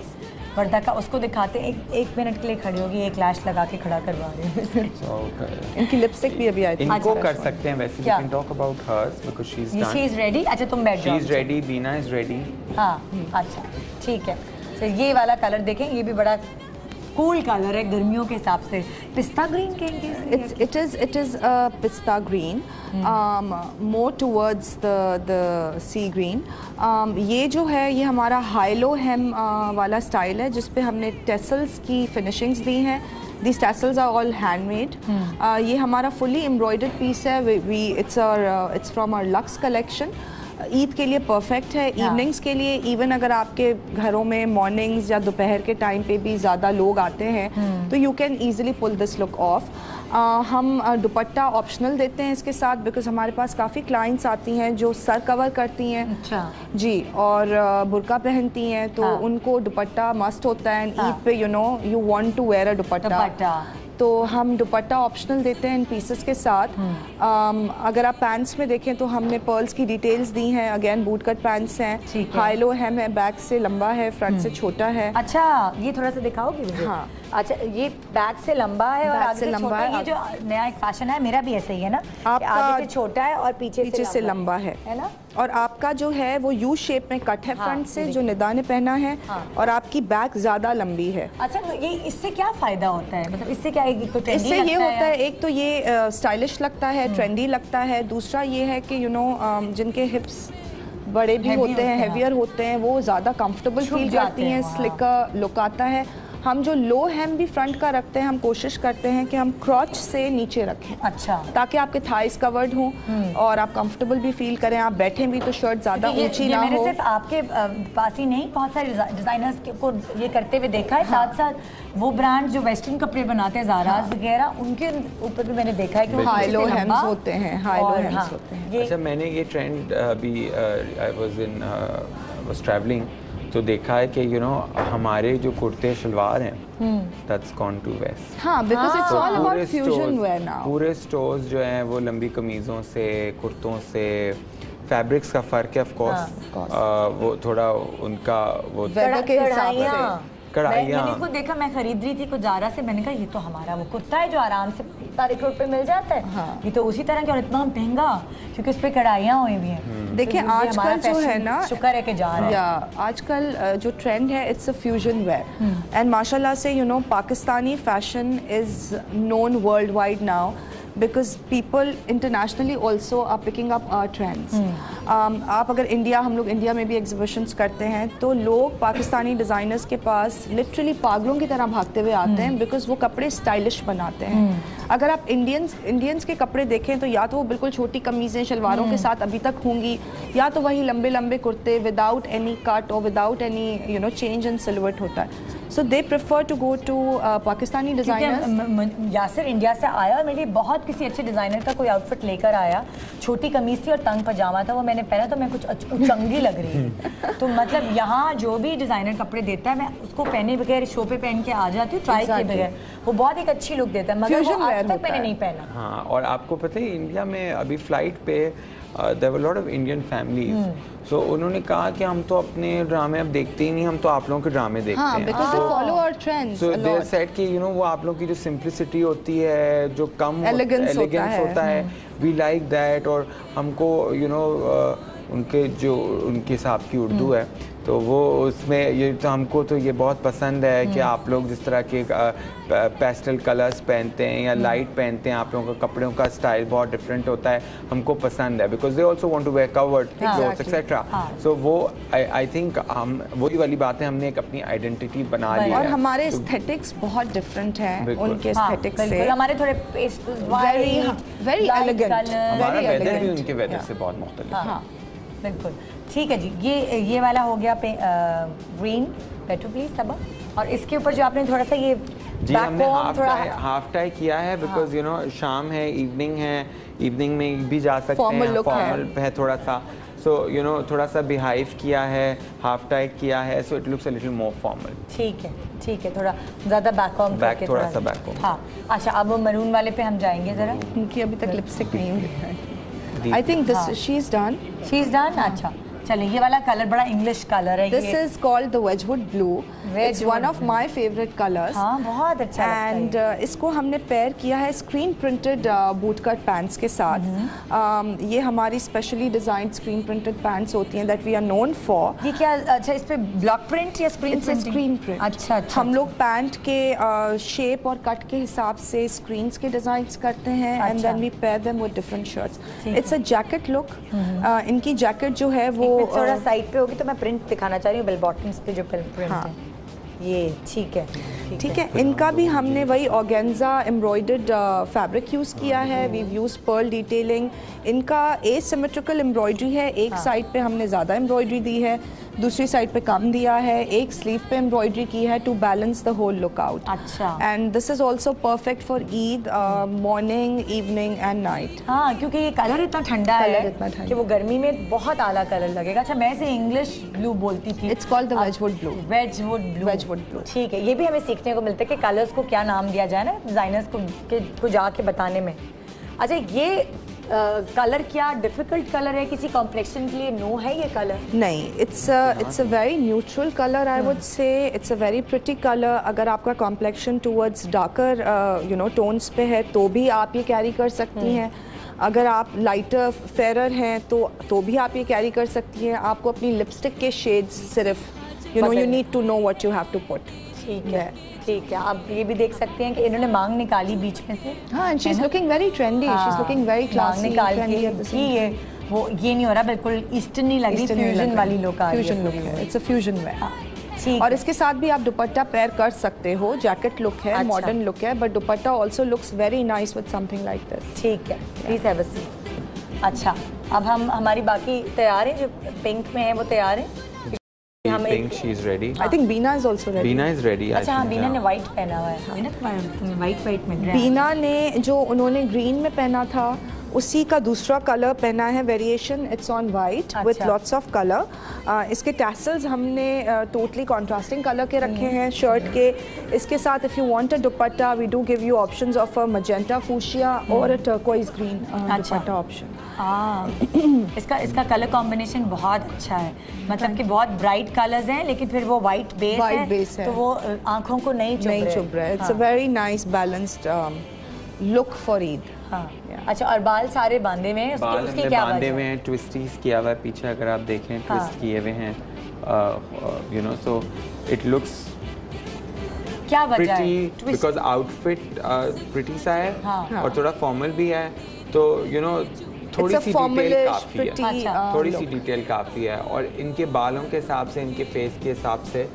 वर्दा का, उसको दिखाते हैं। एक मिनट के लिए खड़ी होगी, एक लैश लगा के खड़ा करवा रहे हैं। इनकी लिपस्टिक भी अभी आई थी। इनको कर सकते हैं वैसे, we can talk about hers because she's done. She is ready। अच्छा, तुम बैठ जाओ। She is ready, Beena is ready. हाँ, अच्छा ठीक है। तो ये वाला कलर देखें, ये भी बड़ा कूल कलर है गर्मियों के हिसाब से। पिस्ता ग्रीन कहेंगे? It is a pista green, more towards the sea green. ये जो है ये हमारा हाइलो हेम वाला स्टाइल है, जिस पे हमने टेसल्स की फिनिशिंग्स दी हैं। These tassels are all handmade. ये हमारा fully embroidered piece है। It's from our Lux collection. Eid के लिए परफेक्ट है, इवनिंग्स के लिए, इवन अगर आपके घरों में मॉर्निंग्स या दोपहर के टाइम पे भी ज़्यादा लोग आते हैं तो you can easily pull this look off. हम दुपट्टा ऑप्शनल देते हैं इसके साथ, बिकॉज हमारे पास काफ़ी क्लाइंट्स आती हैं जो सर कवर करती हैं। अच्छा जी, और बुर्का पहनती हैं, तो उनको दुपट्टा मस्ट होता है। ईद पे यू वांट टू वेयर अ दुपट्टा, तो हम दुपट्टा ऑप्शनल देते हैं इन पीसेस के साथ। अगर आप पैंट्स में देखें तो हमने पर्ल्स की डिटेल्स दी हैं। अगेन बूट कट पैंट्स हैं, हाईलो हेम है, बैक से लंबा है, फ्रंट से छोटा है। अच्छा, ये थोड़ा सा दिखाओगे मुझे? हाँ। अच्छा, ये बैक से लंबा है और आगे से लंबा है। ये जो नया एक फैशन है, मेरा भी ऐसे ही है ना, आगे से छोटा है और पीछे से लंबा है ना। और आपका जो है वो यू शेप में कट है फ्रंट से, जो निदा ने पहना है, और आपकी बैक ज्यादा लंबी है। अच्छा, तो ये इससे क्या फायदा होता है? मतलब इससे क्या है? इससे ये होता है, एक तो ये स्टाइलिश लगता है, ट्रेंडी लगता है। दूसरा ये है कि जिनके हिप्स बड़े भी होते हैं, हेवियर होते हैं, वो ज़्यादा कंफर्टेबल फील करती हैं, स्लिकर लुक आता है। हम जो लो हेम भी फ्रंट का रखते हैं, हम कोशिश करते हैं कि हम क्रॉच से नीचे रखें, अच्छा, ताकि आपके थाइस कवर्ड हों और आप कंफर्टेबल भी फील करें, आप बैठें भी तो शर्ट ज़्यादा ऊंची ना मेरे हो। सिर्फ आपके पास ही नहीं, बहुत सारे डिजाइनर्स को ये करते हुए देखा है, साथ साथ वो ब्रांड जो वेस्टर्न कपड़े बनाते हैं ज़ाराज़ वगैरह, उनके ऊपर भी मैंने देखा है कि हाई लो हेम्स होते हैं, हाई लो हेम्स होते हैं। अच्छा, मैंने ये ट्रेंड अभी आई वाज ट्रैवलिंग तो देखा है कि यू नो हमारे जो कुर्ते शलवार हैं दैट्स गॉन टू वेस्ट। हाँ, because it's all about fusion wear now. पूरे स्टोर्स जो हैं वो लंबी कमीज़ों से, कुर्तों से, फैब्रिक्स का फ़र्क है ऑफ कोर्स, वो थोड़ा उनका वो वेदर के हिसाब से कढ़ाइयाँ। मैंने खुद देखा, मैं खरीद रही थी कुछ ज़ारा से, मैंने कहा ये तो हमारा वो कुर्ता है जो आराम से सारे क्लोथ पे मिल जाता है। हाँ। ये तो उसी तरह के और इतना महंगा, क्योंकि उस पर कढ़ाइयाँ हुई भी हैं। देखिए आजकल जो है ना, शुक्र है कि जा रहा है, या आजकल जो ट्रेंड है it's a fusion wear and माशाल्लाह से you know Pakistani fashion is known world wide now because people internationally also are picking up our trends. आप अगर हम लोग इंडिया में भी एग्जीबिशंस करते हैं तो लोग पाकिस्तानी डिज़ाइनर्स के पास लिटरली पागलों की तरह भागते हुए आते हैं बिकॉज वो कपड़े स्टाइलिश बनाते हैं। अगर आप इंडियंस के कपड़े देखें तो या तो वो बिल्कुल छोटी कमीज़ें शलवारों के साथ अभी तक होंगी, या तो वही लंबे लंबे कुर्ते विदाउट एनी कट और without any you know change in silhouette होता है। So they prefer to go to Pakistani designers. Yasir India से आया और मेरी बहुत किसी अच्छे डिज़ाइनर का कोई आउटफिट लेकर आया, छोटी कमीज थी और तंग पजामा था, वो मैंने पहना तो मैं कुछ चंगी लग रही है। तो मतलब यहाँ जो भी डिज़ाइनर कपड़े देता है मैं उसको पहने बगैर शो पे पहन के आ जाती हूँ, ट्राई किए बगैर, वो बहुत एक अच्छी लुक देता है, मगर वो आज तक मैंने नहीं पहना। हाँ, और आपको पता है इंडिया में अभी फ्लाइट पे there were lot of Indian families, so उन्होंने कहा कि हम तो अपने ड्रामे अब देखते ही नहीं, हम तो आप लोगों के ड्रामे देखते हैं। because they follow our trends so a they lot. said कि you know वो आप लोगों की जो सिंप्लिसिटी होती है, जो कम Elegance होता है, we like that, और हमको you know उनके हिसाब की उर्दू है तो वो उसमें ये तो हमको तो ये बहुत पसंद है कि आप लोग जिस तरह के पेस्टल कलर्स पहनते हैं या लाइट पहनते हैं, आप लोगों का कपड़ों का स्टाइल बहुत डिफरेंट होता है, हमको पसंद है because they also want to wear covered clothes etcetera. So वो आई थिंक हम वही वाली बात है, हमने एक अपनी आइडेंटिटी बना ली है और हमारे एस्थेटिक्स बहुत डिफरेंट हैं उनके एस्थेटिक्स से। हमारे थोड़े वेरी एलिगेंट, हमारा वेदर भी उनके वेदर से बहुत मुख्तलिफ है। बिल्कुल ठीक है जी। ये वाला हो गया ग्रीन, बैठो प्लीज सबा, और इसके ऊपर जो आपने थोड़ा सा ये जी हमने हाफ टाई किया है बिकॉज यू नो शाम है, इवनिंग है, इवनिंग में भी जा सकते हैं, फॉर्मल है थोड़ा सा, सो यू नो थोड़ा सा बिहाइव किया है, हाफ टाई किया है, so it looks a little more formal. ठीक है, थोड़ा ज़्यादा बैक थोड़ा सा बैक होम। हाँ अच्छा, अब मरून वाले पे हम जाएंगे ज़रा। उनकी अभी तक लिपस्टिक नहीं हुई है। I think this she is done. अच्छा चलिए, ये वाला कलर बड़ा इंग्लिश कलर है। This is called the Wedgwood blue. It's one of my favorite colors. हाँ, बहुत अच्छा and इसको हमने पेयर किया है screen printed boot cut pants के साथ। ये हमारी specially designed screen printed pants होती हैं that we are known for. ये क्या अच्छा, इस पे ब्लॉक प्रिंट या स्क्रीन प्रिंट? Screen print. अच्छा, हम लोग पैंट के शेप और कट के हिसाब से स्क्रीन्स के डिजाइंस करते हैं and then we pair them with different shirts. It's a jacket look. इनकी जैकेट जो है वो थोड़ा साइड पे होगी तो मैं प्रिंट दिखाना चाह रही हूँ, बेल बॉटम्स पे जो प्रिंट है ये। ठीक है। इनका भी हमने वही ऑर्गेन्जा एम्ब्रॉयडर्ड फैब्रिक यूज़ किया है। We use pearl detailing. इनका एसिमेट्रिकल एम्ब्रॉयडरी है, एक साइड पे हमने ज़्यादा एम्ब्रॉयडरी दी है, दूसरी साइड पे कम दिया है, एक स्लीव पे एम्ब्रॉयडरी की है to balance the whole look out. अच्छा। And this is also perfect for Eid, morning, evening and night. हाँ, क्योंकि ये कलर इतना ठंडा है कि वो गर्मी में बहुत आला कलर लगेगा। अच्छा, मैं इसे इंग्लिश ब्लू बोलती थी। इट्स कॉल्ड द वेजवुड ब्लू। वेजवुड ब्लू। ठीक है, ये भी हमें सीखने को मिलता है कि कलर्स को क्या नाम दिया जाए ना डिजाइनर्स को जाके बताने में। अच्छा, ये कलर क्या डिफिकल्ट कलर है किसी कॉम्प्लेक्शन के लिए? नो है ये कलर? नहीं, it's a very neutral colour I would say. It's a very pretty colour. अगर आपका complexion towards darker you know tones पे है तो भी आप ये कैरी कर सकती हैं। अगर आप लाइटर फेरर हैं तो भी आप ये कैरी कर सकती हैं। आपको अपनी लिपस्टिक के शेड्स सिर्फ you need to know what you have to put. ठीक है। आप ये भी देख सकते हैं कि इन्होंने मांग निकाली बीच में से। हाँ, she is looking very trendy, she is looking very classy. निकाल के ये वो ये नहीं हो रहा, बिल्कुल ईस्टर्न नहीं लग रही, फ्यूजन वाली लुक आ रही है। फ्यूजन लुक है, इट्स अ फ्यूजन वेयर। ठीक और है। इसके साथ भी आप दुपट्टा पेयर कर सकते हो, जैकेट लुक है, अच्छा। मॉडर्न लुक है, but dupatta also looks very nice with something like this. ठीक है, प्लीज हैव अ सीट। अच्छा, अब हम हमारी बाकी तैयार हैं, जो पिंक में है वो तैयार है। हम एक- Pink, she's ready. I think Beena is also ready. Beena is ready. I अच्छा हाँ, think, बीना ने yeah. व्हाइट पहना हुआ है। बीना तुम्हें व्हाइट व्हाइट मिल रहा है। बीना ने जो उन्होंने ग्रीन में पहना था उसी का दूसरा कलर पहना है, variation it's on white with अच्छा। Lots of colour. इसके टैसल्स हमने टोटली कॉन्ट्रास्टिंग कलर के रखे हैं शर्ट के। इसके साथ if you want a dupatta we do give you options of a magenta fuchsia और a turquoise green dupatta option. इसका कलर कॉम्बिनेशन बहुत अच्छा है, मतलब कि बहुत ब्राइट कलर्स हैं लेकिन फिर वो वाइट बेस है, तो वो आंखों को नहीं चुभ रहा है। It's a very nice balanced look for Eid. हाँ। अच्छा, और बाल सारे बांधे हुए हैं, बाल उसकी हमने क्या बांधे वजह हुए है? हैं, ट्विस्टीज किया हुआ है पीछे, अगर आप देखें ट्विस्ट किए हुए हैं, you know, so it looks क्या वजह है? pretty Twist- because outfit pretty सा है हाँ। और थोड़ा फॉर्मल भी है, तो यू नो थोड़ी It's a C detail formalish, काफी है, pretty, अच्छा। थोड़ी सी look. डिटेल काफी है। और इनके बालों के हिसाब से, इनके फेस के हिसाब से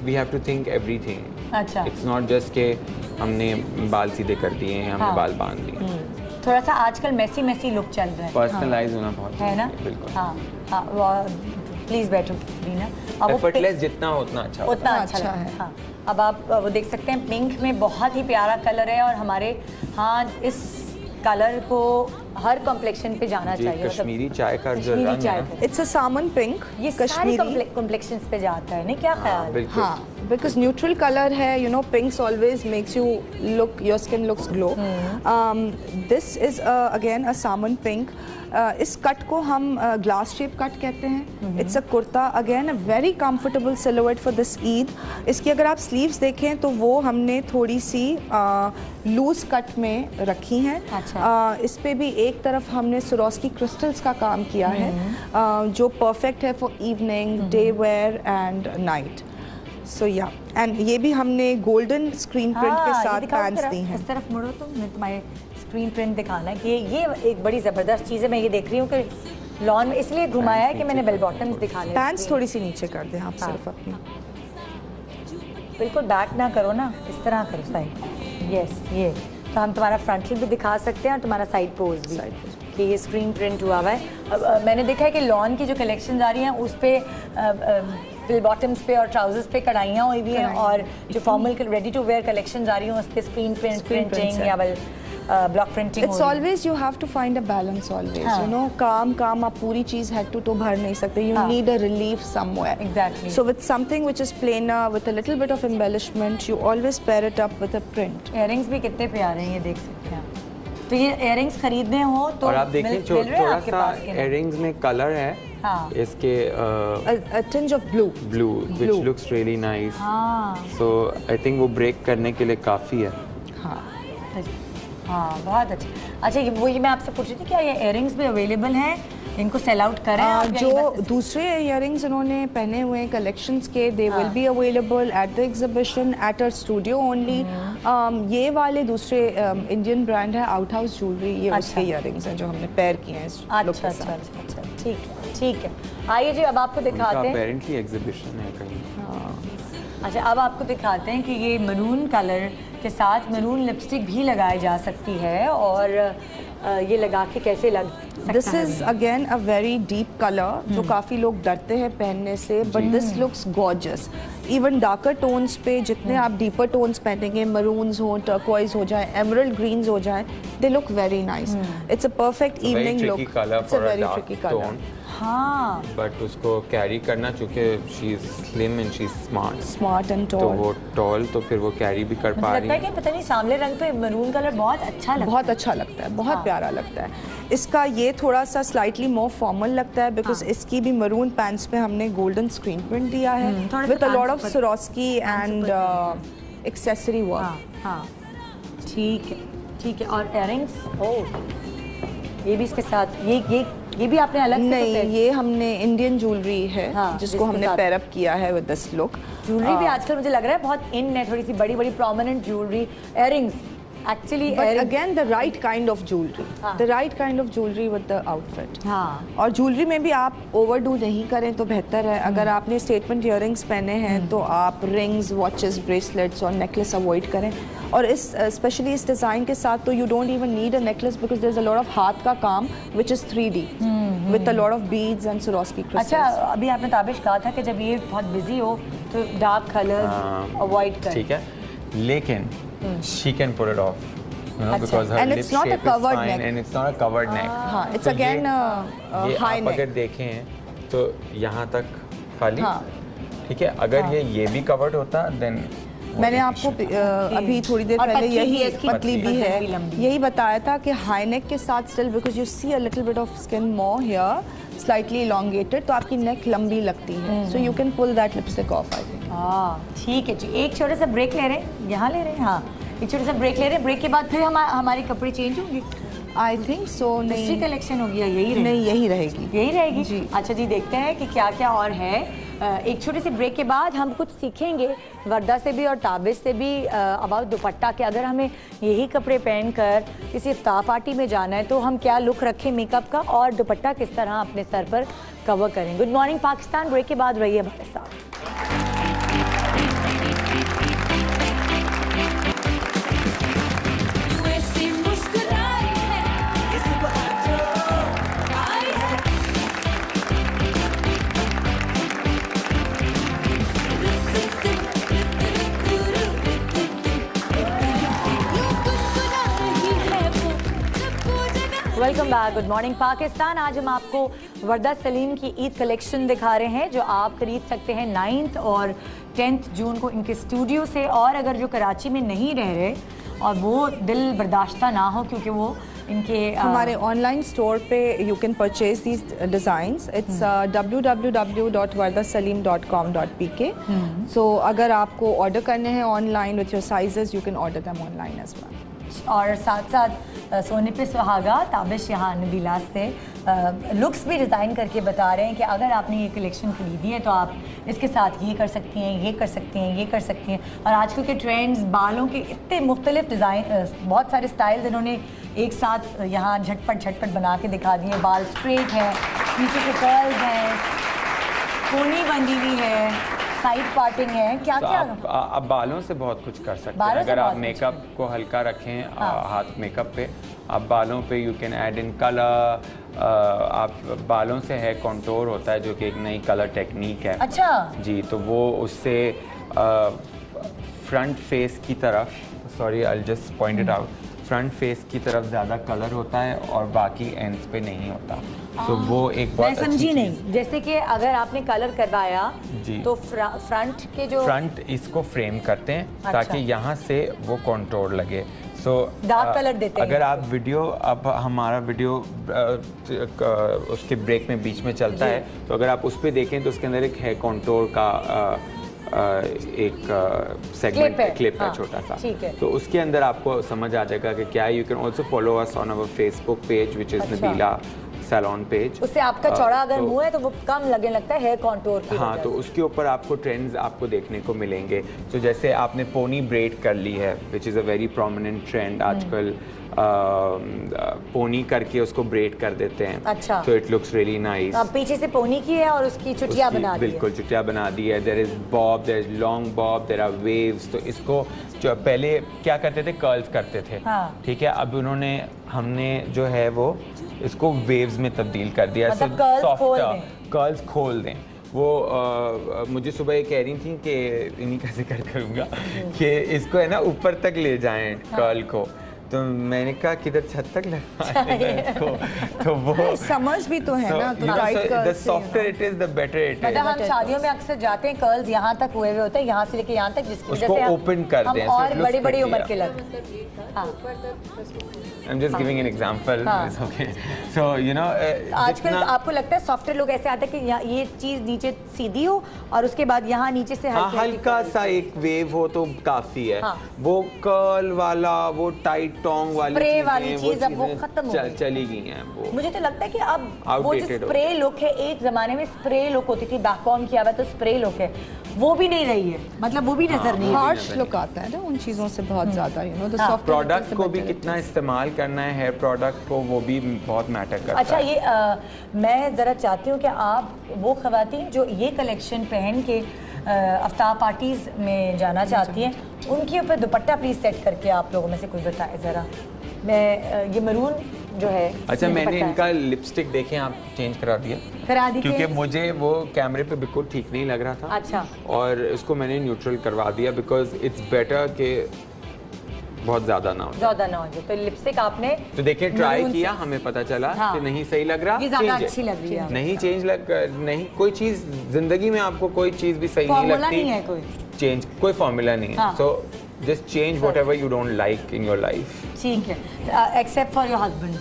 we have to think everything. अच्छा। इट्स नॉट जस्ट के हमने बाल सीधे कर दिए हैं, हमने हाँ। बाल बांध दिए। थोड़ा सा आजकल मैसी लुक चल रहा है, पर्सनलाइज होना बहुत है ना? जरूरी है, बिल्कुल। हाँ, प्लीज बैठो बीना। अब वो एफर्टलेस जितना हो उतना अच्छा उतना होता अच्छा अच्छा है। है। हाँ, अब आप वो देख सकते हैं पिंक में बहुत ही प्यारा कलर है, और हमारे हाँ इस कलर को हर कॉम्प्लेक्शन पे जाना है। जी, चाहिए। कश्मीरी चाय का जो कश्मीरी रंग चाय है का। ना, इट्स अ सामन पिंक, ये सारी कॉम्प्लेक्शंस पे जाता है, नहीं? क्या ख्याल? बिल्कुल। हाँ, बिकॉज न्यूट्रल कलर है, you know, pinks always makes you look, your skin looks glow. This is again a salmon pink. इस कट को हम ग्लास शेप कट कहते हैं। It's a kurta, again a very comfortable silhouette for this Eid. इसकी अगर आप sleeves देखें तो वो हमने थोड़ी सी लूज कट में रखी हैं। अच्छा। इस पे भी एक तरफ हमने सुरोस्की क्रिस्टल्स का काम किया है, जो परफेक्ट है for evening, day wear and night. So yeah, and ये भी हमने गोल्डन स्क्रीन प्रिंट के साथ पैंट्स दी हैं। इस तरफ मुड़ो तो मैं तुम्हारे स्क्रीन प्रिंट दिखाना है कि ये एक बड़ी ज़बरदस्त चीज़ है। मैं ये देख रही हूँ कि लॉन में इसलिए घुमाया है कि मैंने बेल बॉटम्स दिखाने हैं। पैंट्स थोड़ी सी नीचे कर दें आप हाँ। सिर्फ अपनी। बिल्कुल बैक ना करो ना, इस तरह करो साइड। यस, ये तो हम तुम्हारा फ्रंटल भी दिखा सकते हैं और तुम्हारा साइड पोज भी, कि ये स्क्रीन प्रिंट हुआ हुआ है। अब मैंने देखा है कि लॉन की जो कलेक्शन आ रही हैं उस पर बिल बॉटम्स पे और ट्राउजर्स पे कढ़ाइयाँ हुई हुई हैं, और जो formal ready to wear collection आ रही हैं उस पर स्क्रीन प्रिंटिंग या block printing. It's always you have to find a balance always, you know. काम आप पूरी चीज हेड टू टो भर नहीं सकते, you need a relief somewhere. Exactly. So with something which is planar with a little bit of embellishment, you always pair it up with a print. Earrings भी कितने प्यारे हैं, ये देख सकते हैं। तो ये इयररिंग्स खरीदने हो तो और आप देखिए मिल रहे हैं थोड़ा आपके सा पास के नहीं? इयररिंग्स में कलर है, हाँ। इसके a tinge of blue. Blue, Blue. which looks really nice. हाँ So I think वो ब्रेक करने के लिए काफ़ी है। हाँ, बहुत अच्छे। अच्छा, ये मैं आपसे पूछ रही थी, क्या ये इयररिंग्स भी अवेलेबल हैं? इनको सेल आउट करें आप या जो ये बस- दूसरे इयररिंग्स उन्होंने पहने हुए हैं कलेक्शंस के, they will be available at the exhibition at our studio only. ये वाले दूसरे इंडियन ब्रांड है आउट हाउस ज्वेलरी, ये उसके इयररिंग्स हैं जो हमने पेयर किए हैं इस look के अच्छा, साथ। ठीक है। आइए जी, अब आपको उनका दिखाते हैं। अपेरेंटली एग्जीबिशन है कहीं। अच्छा, अब आपको दिखाते हैं कि ये मरून कलर के साथ मरून लिपस्टिक भी लगाई जा सकती है, और ये लगा के कैसे लग सकता दिस है? Is again a very deep colour जो काफ़ी लोग डरते हैं पहनने से, but this looks gorgeous. Even darker tones पे जितने आप डीपर टोन्स पहनेंगे, मरून्स हो, टर्कोइज हो जाए, एमरल्ड ग्रीन्स हो जाए, they look very nice. It's a perfect evening look. It's a very tricky colour. हाँ, बट उसको कैरी करना, चूँकि she is slim and she is smart and तो टॉल। वो टॉल, तो फिर वो कैरी भी कर मुझे पा रही लगता है कि पता नहीं सांवले रंग पे मरून कलर बहुत अच्छा लगता बहुत अच्छा लगता है, बहुत प्यारा लगता है। इसका ये थोड़ा सा स्लाइटली मोर फॉर्मल लगता है बिकॉज इसकी भी मरून पैंट्स पे हमने गोल्डन स्क्रीन प्रिंट दिया है थोड़ा सा with a lot of pants Swarovski and accessory है। वर्क। हाँ, ठीक है। और इयररिंग्स, ओह, ये भी इसके साथ, ये भी आपने अलग से तो नहीं, pair- ये हमने इंडियन ज्वेलरी है हाँ, जिसको जिसके हमने साथ- पेयर अप किया है विद दिस लुक। ज्वेलरी भी आजकल मुझे लग रहा है बहुत इन है, थोड़ी सी बड़ी prominent jewellery, earrings actually But again, the right kind of jewelry. The right kind of jewelry with the outfit. हाँ और ज्वेलरी में भी आप ओवरडू नहीं करें तो बेहतर है. अगर आपने स्टेटमेंट इयरिंग्स पहने हैं तो आप रिंग्स, वॉचेस, ब्रेसलेट्स और नेकलेस अवॉइड करें. और इस स्पेशली इस डिज़ाइन के साथ तो you don't even need a necklace because there is a lot of हाथ का काम which is 3D with a lot of beads and Swarovski crystals. अच्छा, अभी आपने ताबिश कहा था कि जब ये बहुत बिजी हो तो डार्क कलर्स अवॉइड करें. ठीक है, लेकिन she can pull it off, you know, because her And lip it's not a shape is covered fine neck. and it's not a covered neck. हाँ, it's तो again ये high आप neck. अगर देखें तो यहाँ तक खाली. हाँ. ठीक है, अगर ये भी कवर्ड होता then मैंने आपको अभी थोड़ी देर और पहले पतली भी यही है इसकी, पतली भी पतली है भी लंबी। यही बताया था कि हाई नेक के साथ still because you see a little bit of skin more here slightly elongated तो आपकी नेक लंबी लगती है. So you can pull that lipstick off. I think ठीक है जी. एक छोटा सा ब्रेक ले रहे हैं, यहाँ ले रहे हैं. हाँ, एक छोटा सा ब्रेक ले रहे हैं. ब्रेक के बाद फिर हमारे कपड़े चेंज होंगे. I think so. दूसरी नहीं कलेक्शन होगी या यही रहेगी? नहीं, यही रहेगी. यही रहेगी जी. अच्छा जी, देखते हैं कि क्या क्या और है. एक छोटे से ब्रेक के बाद हम कुछ सीखेंगे वर्दा से भी और ताबिश से भी अबाउट दुपट्टा के. अगर हमें यही कपड़े पहनकर किसी इफ्तार पार्टी में जाना है तो हम क्या लुक रखें मेकअप का और दुपट्टा किस तरह अपने सर पर कवर करें. Good morning Pakistan. ब्रेक के बाद रहिए हमारे साथ. Welcome back. Good morning Pakistan. आज हम आपको वर्दा सलीम की ईद कलेक्शन दिखा रहे हैं जो आप खरीद सकते हैं 9th और 10th जून को इनके स्टूडियो से. और अगर जो कराची में नहीं रह रहे और वो दिल बर्दाश्ता ना हो क्योंकि वो इनके हमारे ऑनलाइन स्टोर पे you can purchase these designs. It's www.wardasalim.com.pk. सो अगर आपको ऑर्डर करने हैं online with your sizes you can order them online as well. और साथ साथ सोने पे सुहागा ताबिश यहाँ नबीला से लुक्स भी डिज़ाइन करके बता रहे हैं कि अगर आपने ये कलेक्शन खरीदी है तो आप इसके साथ ये कर सकती हैं, ये कर सकती हैं, ये कर सकती हैं. और आजकल के ट्रेंड्स, बालों के इतने मुख्तलिफ डिज़ाइन, बहुत सारे स्टाइल्स इन्होंने एक साथ यहाँ झटपट बना के दिखा दिए. बाल स्ट्रेट हैं, नीचे के कर्ल्स हैं, कोनी बंधी हुई है, साइड पार्टिंग है, क्या तो क्या आप बालों से बहुत कुछ कर सकते हैं. अगर आप मेकअप को हल्का रखें, हाथ मेकअप पे, आप बालों पे you can add in colour. आप बालों से हेयर कंटूर होता है जो कि एक नई कलर टेक्निक है. अच्छा जी, तो वो उससे फ्रंट फेस की तरफ, sorry I just point it out, front face की तरफ ज़्यादा कलर होता है और बाकी एंड्स पे नहीं होता. तो वो एक बहुत मैं समझी नहीं. जैसे कि अगर आपने कलर करवाया तो फ्रंट के जो फ्रंट इसको फ्रेम करते हैं ताकि यहाँ से वो कंटूर लगे. सो डार्क कलर देते हैं. अगर आप वीडियो, अब हमारा वीडियो उसके ब्रेक में बीच में चलता है तो अगर आप उस पर देखें तो उसके अंदर एक हेयर कंटूर का एक सेगमेंट क्लिप है छोटा सा. तो उसके अंदर आपको समझ आ जाएगा कि क्या. You can also follow us on our Facebook page which is Nabeela salon page. उससे आपका चौड़ा अगर मुंह है तो वो कम लगने लगता है हेयर कंटूर की. हाँ, तो उसके ऊपर आपको ट्रेंड्स आपको देखने को मिलेंगे. तो जैसे आपने पोनी ब्रेड कर ली है which is a very prominent trend आजकल. पोनी करके उसको ब्रेड कर देते हैं. अच्छा. तो इट लुक्स रियली नाइस. पीछे से पोनी की है और उसकी चुटिया बना दी है. बिल्कुल चुटिया बना दी है. There is bob, there is long bob, there are waves. तो इसको जो पहले क्या करते थे, कर्ल्स करते थे. ठीक है, अब हमने जो है वो इसको वेव्स में तब्दील कर दिया. मतलब कर्ल्स खोल दें. वो मुझे सुबह ये कह रही थी कि इन्हीं का जिक्र करूँगा कि इसको है ना ऊपर तक ले जाएं कर्ल को. तो मैंने कहा किधर छत तक लगाएं इसको. तो वो समर्स भी तो है ना. तो the softer it is the better it is. मतलब हम शादियों में अक्सर जाते हैं, कर्ल्स यहाँ तक हुए होते हैं, यहाँ से लेके यहाँ तक, जिसकी वजह से ओपन कर दें और बड़ी उम्र के लगते. I'm just giving an example. It's okay. So you know, आजकल आपको लगता है सॉफ्टवेयर लोग ऐसे आते हैं कि ये चीज नीचे सीधी हो और उसके बाद यहाँ नीचे से हल्का सा एक वेव हो तो काफी है. वो कर्ल वाला, वो टाइट टोंग वाली स्प्रे चीजें, वाली चीज अब वो खत्म हो गई, चली गई हैं वो। मुझे तो लगता है कि अब वो जो Outdated हो स्प्रे लुक है, एक जमाने में स्प्रे लुक होती थी, बैक ऑन किया हुआ तो स्प्रे लुक है, वो भी नहीं रही है, मतलब वो भी नजर नहीं है। हार्श लुक आता है ना उन चीज़ों से बहुत ज़्यादा, you know the soft product को भी कितना इस्तेमाल करना है, हेयर प्रोडक्ट को, वो भी बहुत मैटर करता अच्छा, है। ये मैं ज़रा चाहती हूँ कि आप वो ख़वातीन जो ये कलेक्शन पहन के आफ्ताब पार्टीज़ में जाना चाहती हैं, उनके ऊपर दुपट्टा प्लीज़ सेट करके आप लोगों में से कोई बताए ज़रा। मैं ये मरून जो है, अच्छा, ये मैंने दुपट्टा है। इनका लिपस्टिक देखें आप चेंज करा दिया, करा दी क्योंकि change? मुझे वो कैमरे पे बिल्कुल ठीक नहीं लग रहा था। अच्छा। और इसको मैंने न्यूट्रल करवा दिया, बिकॉज इट्स बेटर कि बहुत ज़्यादा ना हो। ज़्यादा ना हो जाए, तो लिपस्टिक आपने तो देखिए ट्राई maroon किया, से- हमें पता चला हाँ। कि नहीं सही लग रहा, ये ज़्यादा change अच्छी लग रही है। नहीं चेंज नहीं, कोई चीज़ जिंदगी में आपको कोई चीज़ भी सही नहीं फॉर्मूला लगती, नहीं है कोई। चेंज कोई फॉर्मूला नहीं है। हाँ। So just change whatever you don't like in your life. ठीक है, एक्सेप्ट फॉर योर हस्बैंड।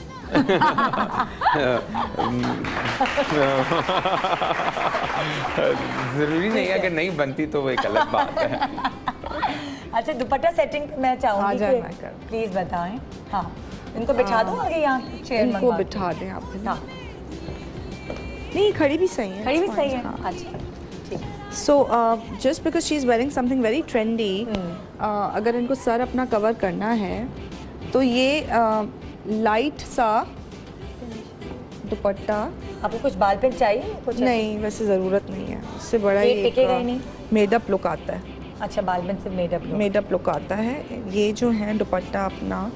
जरूरी नहीं है, अगर नहीं बनती तो वो एक अलग बात है। अच्छा, दुपट्टा सेटिंग मैं चाहूंगी आ जाए, कि मैं कर- प्लीज बताएं। हाँ, इनको बिठा दूं आगे, यहाँ चेयर इनको मंगवा बिठा दें आप। दूं? हाँ, नहीं, खड़ी भी सही है। खड़ी भी it's सही fine, है। हाँ। अच्छा, ठीक है। So just because she is wearing something very trendy, अगर इनको सर अपना कवर करना है तो ये लाइट सा दुपट्टा। आपको कुछ बाल पेन चाहिए? कुछ नहीं, वैसे ज़रूरत नहीं है, उससे बड़ा ये ही टिकेगा ही नहीं? मेडअप लुक आता है। अच्छा, बाल पेन से मेडअप लो। मेडअप लुक आता है। ये जो है दुपट्टा अपना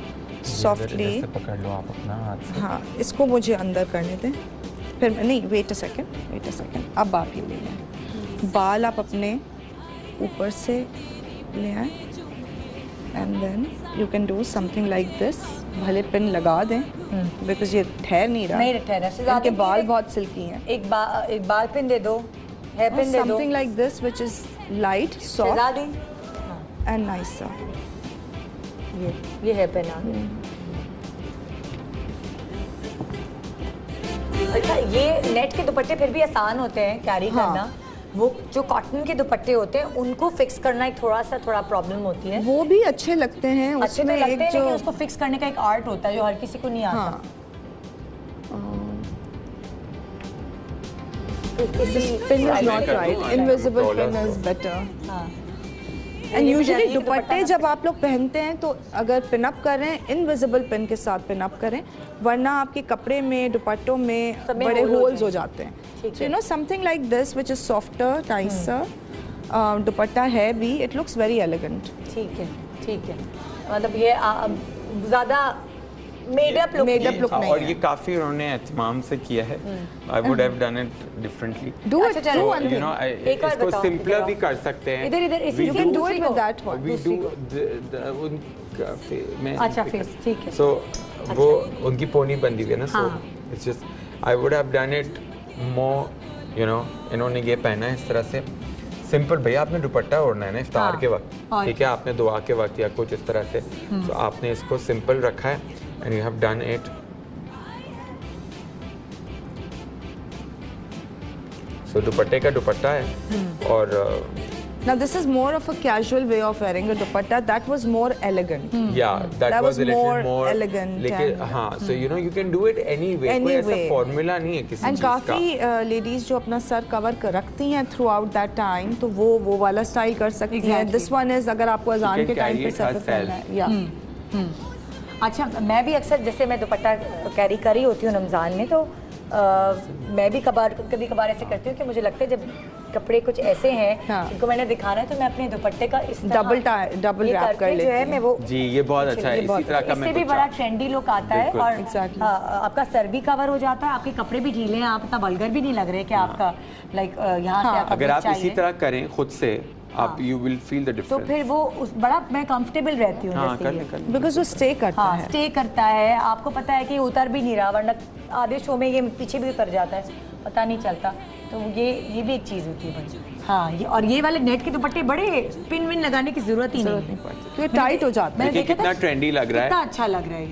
सॉफ्टली, पकड़ लो आप अपना हाथ से। हाँ, इसको मुझे अंदर करने दें, फिर नहीं, वेट अ सेकेंड, अब आप ये ले आए, बाल आप अपने ऊपर से ले आए and then you can do something like this. भले पिन लगा दें बिकॉज ये ठहर नहीं रहा, नहीं ठहरा, शहजादी इनके बाल एक- बहुत सिल्की हैं। एक बाल पिन दे दो, हेयर पिन दे दो। Something like this which is light, soft Shahzadi, and nice सा। ये हेयर पिन आ गया। अच्छा, ये नेट के दुपट्टे फिर भी आसान होते हैं कैरी हाँ। करना। वो जो कॉटन के दुपट्टे होते हैं उनको फिक्स करना एक थोड़ा प्रॉब्लम होती है। वो भी अच्छे लगते हैं, अच्छे तो उसमें लगते एक हैं, जो लेकिन उसको फिक्स करने का एक आर्ट होता है जो हर किसी को नहीं आता। हाँ, pin is not right, invisible pin is better. हाँ। एंड ये भी यूजुअली चाहिए कि दुपट्टे दुपट्टा जब आप लोग पहनते हैं तो अगर पिन अप करें, इनविजिबल पिन के साथ पिन अप करें, वरना आपके कपड़े में, दुपट्टों में सब में बड़े होल होते होल्स हैं। हो जाते हैं। ठीक so you know something like this which is softer, nicer दुपट्टा है भी, इट लुक्स वेरी एलिगेंट। ठीक है, ठीक है। मतलब ये ज़्यादा मेडअप लुक Made-up look नहीं और है। ये काफी उन्होंने एहतमाम से किया है। I would have done it differently. Do अच्छा, इट, चलो, डू यू नो एक और इसको बताओ, सिंपलर इधर भी आओ। कर सकते हैं। इधर इसी You can do it with that one. We do अच्छा, face, ठीक है। सो वो उनकी पोनी बंदी हुई है ना, सो हाँ। It's just I would have done it more, you know, इन्होंने ये पहना है इस तरह से सिंपल। भैया आपने दुपट्टा ओढ़ना है ना इफ्तार हाँ। के वक्त, और ठीक है, आपने दुआ के वक्त या कुछ इस तरह से, तो आपने इसको सिंपल रखा है and you have done it. So दुपट्टे का दुपट्टा है और Now this is more of a casual way of wearing a dupatta. That was more elegant. yeah, that That was was a little more more elegant लेकिन and- हाँ, so you know you can do it anyway. कोई ऐसा Anyway. Formula नहीं है किसी and चीज का। काफ़ी लेडीज जो अपना सर कवर रखती हैं थ्रू आउट दैट टाइम, तो वो वाला स्टाइल कर सकती हैं। Exactly. दिस वन इज अगर आपको अजान can के टाइम carry पे it सर पे herself. पहनना है, या अच्छा, मैं भी अक्सर जैसे मैं दुपट्टा कैरी कर रही होती हूँ रमज़ान में, तो मैं भी कभी कभार ऐसे करती हूँ कि मुझे लगता है जब कपड़े कुछ ऐसे हैं हाँ। जिनको मैंने दिखाना है तो मैं अपने दुपट्टे का इस तरह डबल ये रैप करके कर जो लेती है हूँ। मैं वो जी, ये बहुत अच्छा है, इसी तरह का इससे मैं भी कुछ बड़ा ट्रेंडी लुक आता है बिल्कुल। और Exactly. आपका सर भी कवर हो जाता है, आपके कपड़े भी ढीले हैं, आप इतना वल्गर भी नहीं लग रहे कि आपका लाइक यहाँ से आपका अगर look आप इसी चाहिए। तरह करें खुद से, आप यू विल फील द तो डिफरेंस। फिर वो बड़ा मैं कंफर्टेबल रहती हूँ। हाँ, जैसे कर ये। ले कर ले। बिकॉज वो स्टे करता हाँ, है। स्टे करता है, आपको पता है कि ये उतर भी नहीं रहा, वरना आधे शो में ये पीछे भी उतर जाता है, पता नहीं चलता। तो ये भी एक चीज़ होती है बड़ी। हाँ, और ये वाले नेट के दुपट्टे बड़े पिन विन लगाने की जरूरत ही नहीं पड़ती, क्योंकि टाइट हो जाता है। मैंने देखिए देखा था, कितना ट्रेंडी लग रहा है। कितना अच्छा लग रहा है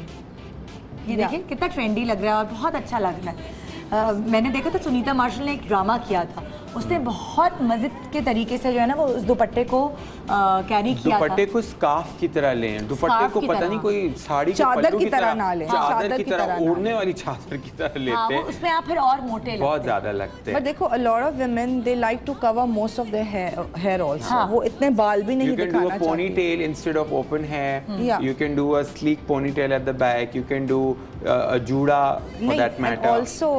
ये देखिए कितना ट्रेंडी लग रहा है और बहुत अच्छा लग रहा है। मैंने देखा था सुनीता मार्शल ने एक ड्रामा किया था, उसने बहुत मजे के तरीके से जो है ना वो उस दुपट्टे को कैरी किया था। दुपट्टे को स्कार्फ की तरह लें, दुपट्टे को पता नहीं कोई साड़ी के चादर की तरह ना लें, चादर की तरह ओढ़ने वाली चादर की तरह लेते हैं, उसमें आप फिर और मोटे बहुत ज्यादा लगते हैं। बट देखो a lot of women they like to cover most of their hair also, वो इतने बाल भी नहीं दिखाना चाहती। You can do a ponytail instead of open hair. You can do a sleek ponytail at the back. You can do a juda for that matter. Also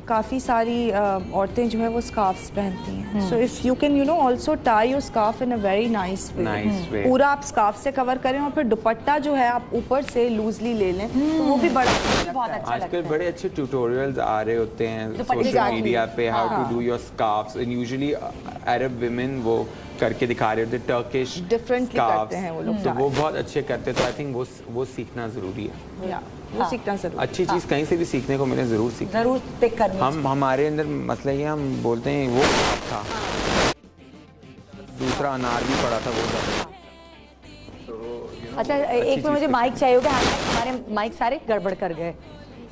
काफी सारी औरतें जो है वो स्कार्फ्स पहनती हैं। So if you can also tie your scarf in a very nice way. पूरा आप स्कार्फ से कवर करें और फिर दुपट्टा जो है आप ऊपर से लूजली ले लें तो वो भी बहुत अच्छा लगता है। आजकल बड़े अच्छे ट्यूटोरियल्स आ रहे होते हैं सोशल मीडिया पे, how to do your scarfs, and usually Arab women वो करके दिखा रहे होते हैं, टर्किश डिफरेंटली करते हैं वो लोग, तो वो बहुत अच्छे करते हैं। तो आई थिंक वो सीखना जरूरी है। वो सीखना जरूरी, अच्छी चीज कहीं से भी सीखने को मिले जरूर सीखें, जरूर पिक करनी। हमारे अंदर मसला ये, हम बोलते हैं वो था, दूसरा अनार भी पड़ा था वो। अच्छा एक में मुझे माइक चाहिए होगा, हमारे माइक सारे गड़बड़ कर गए।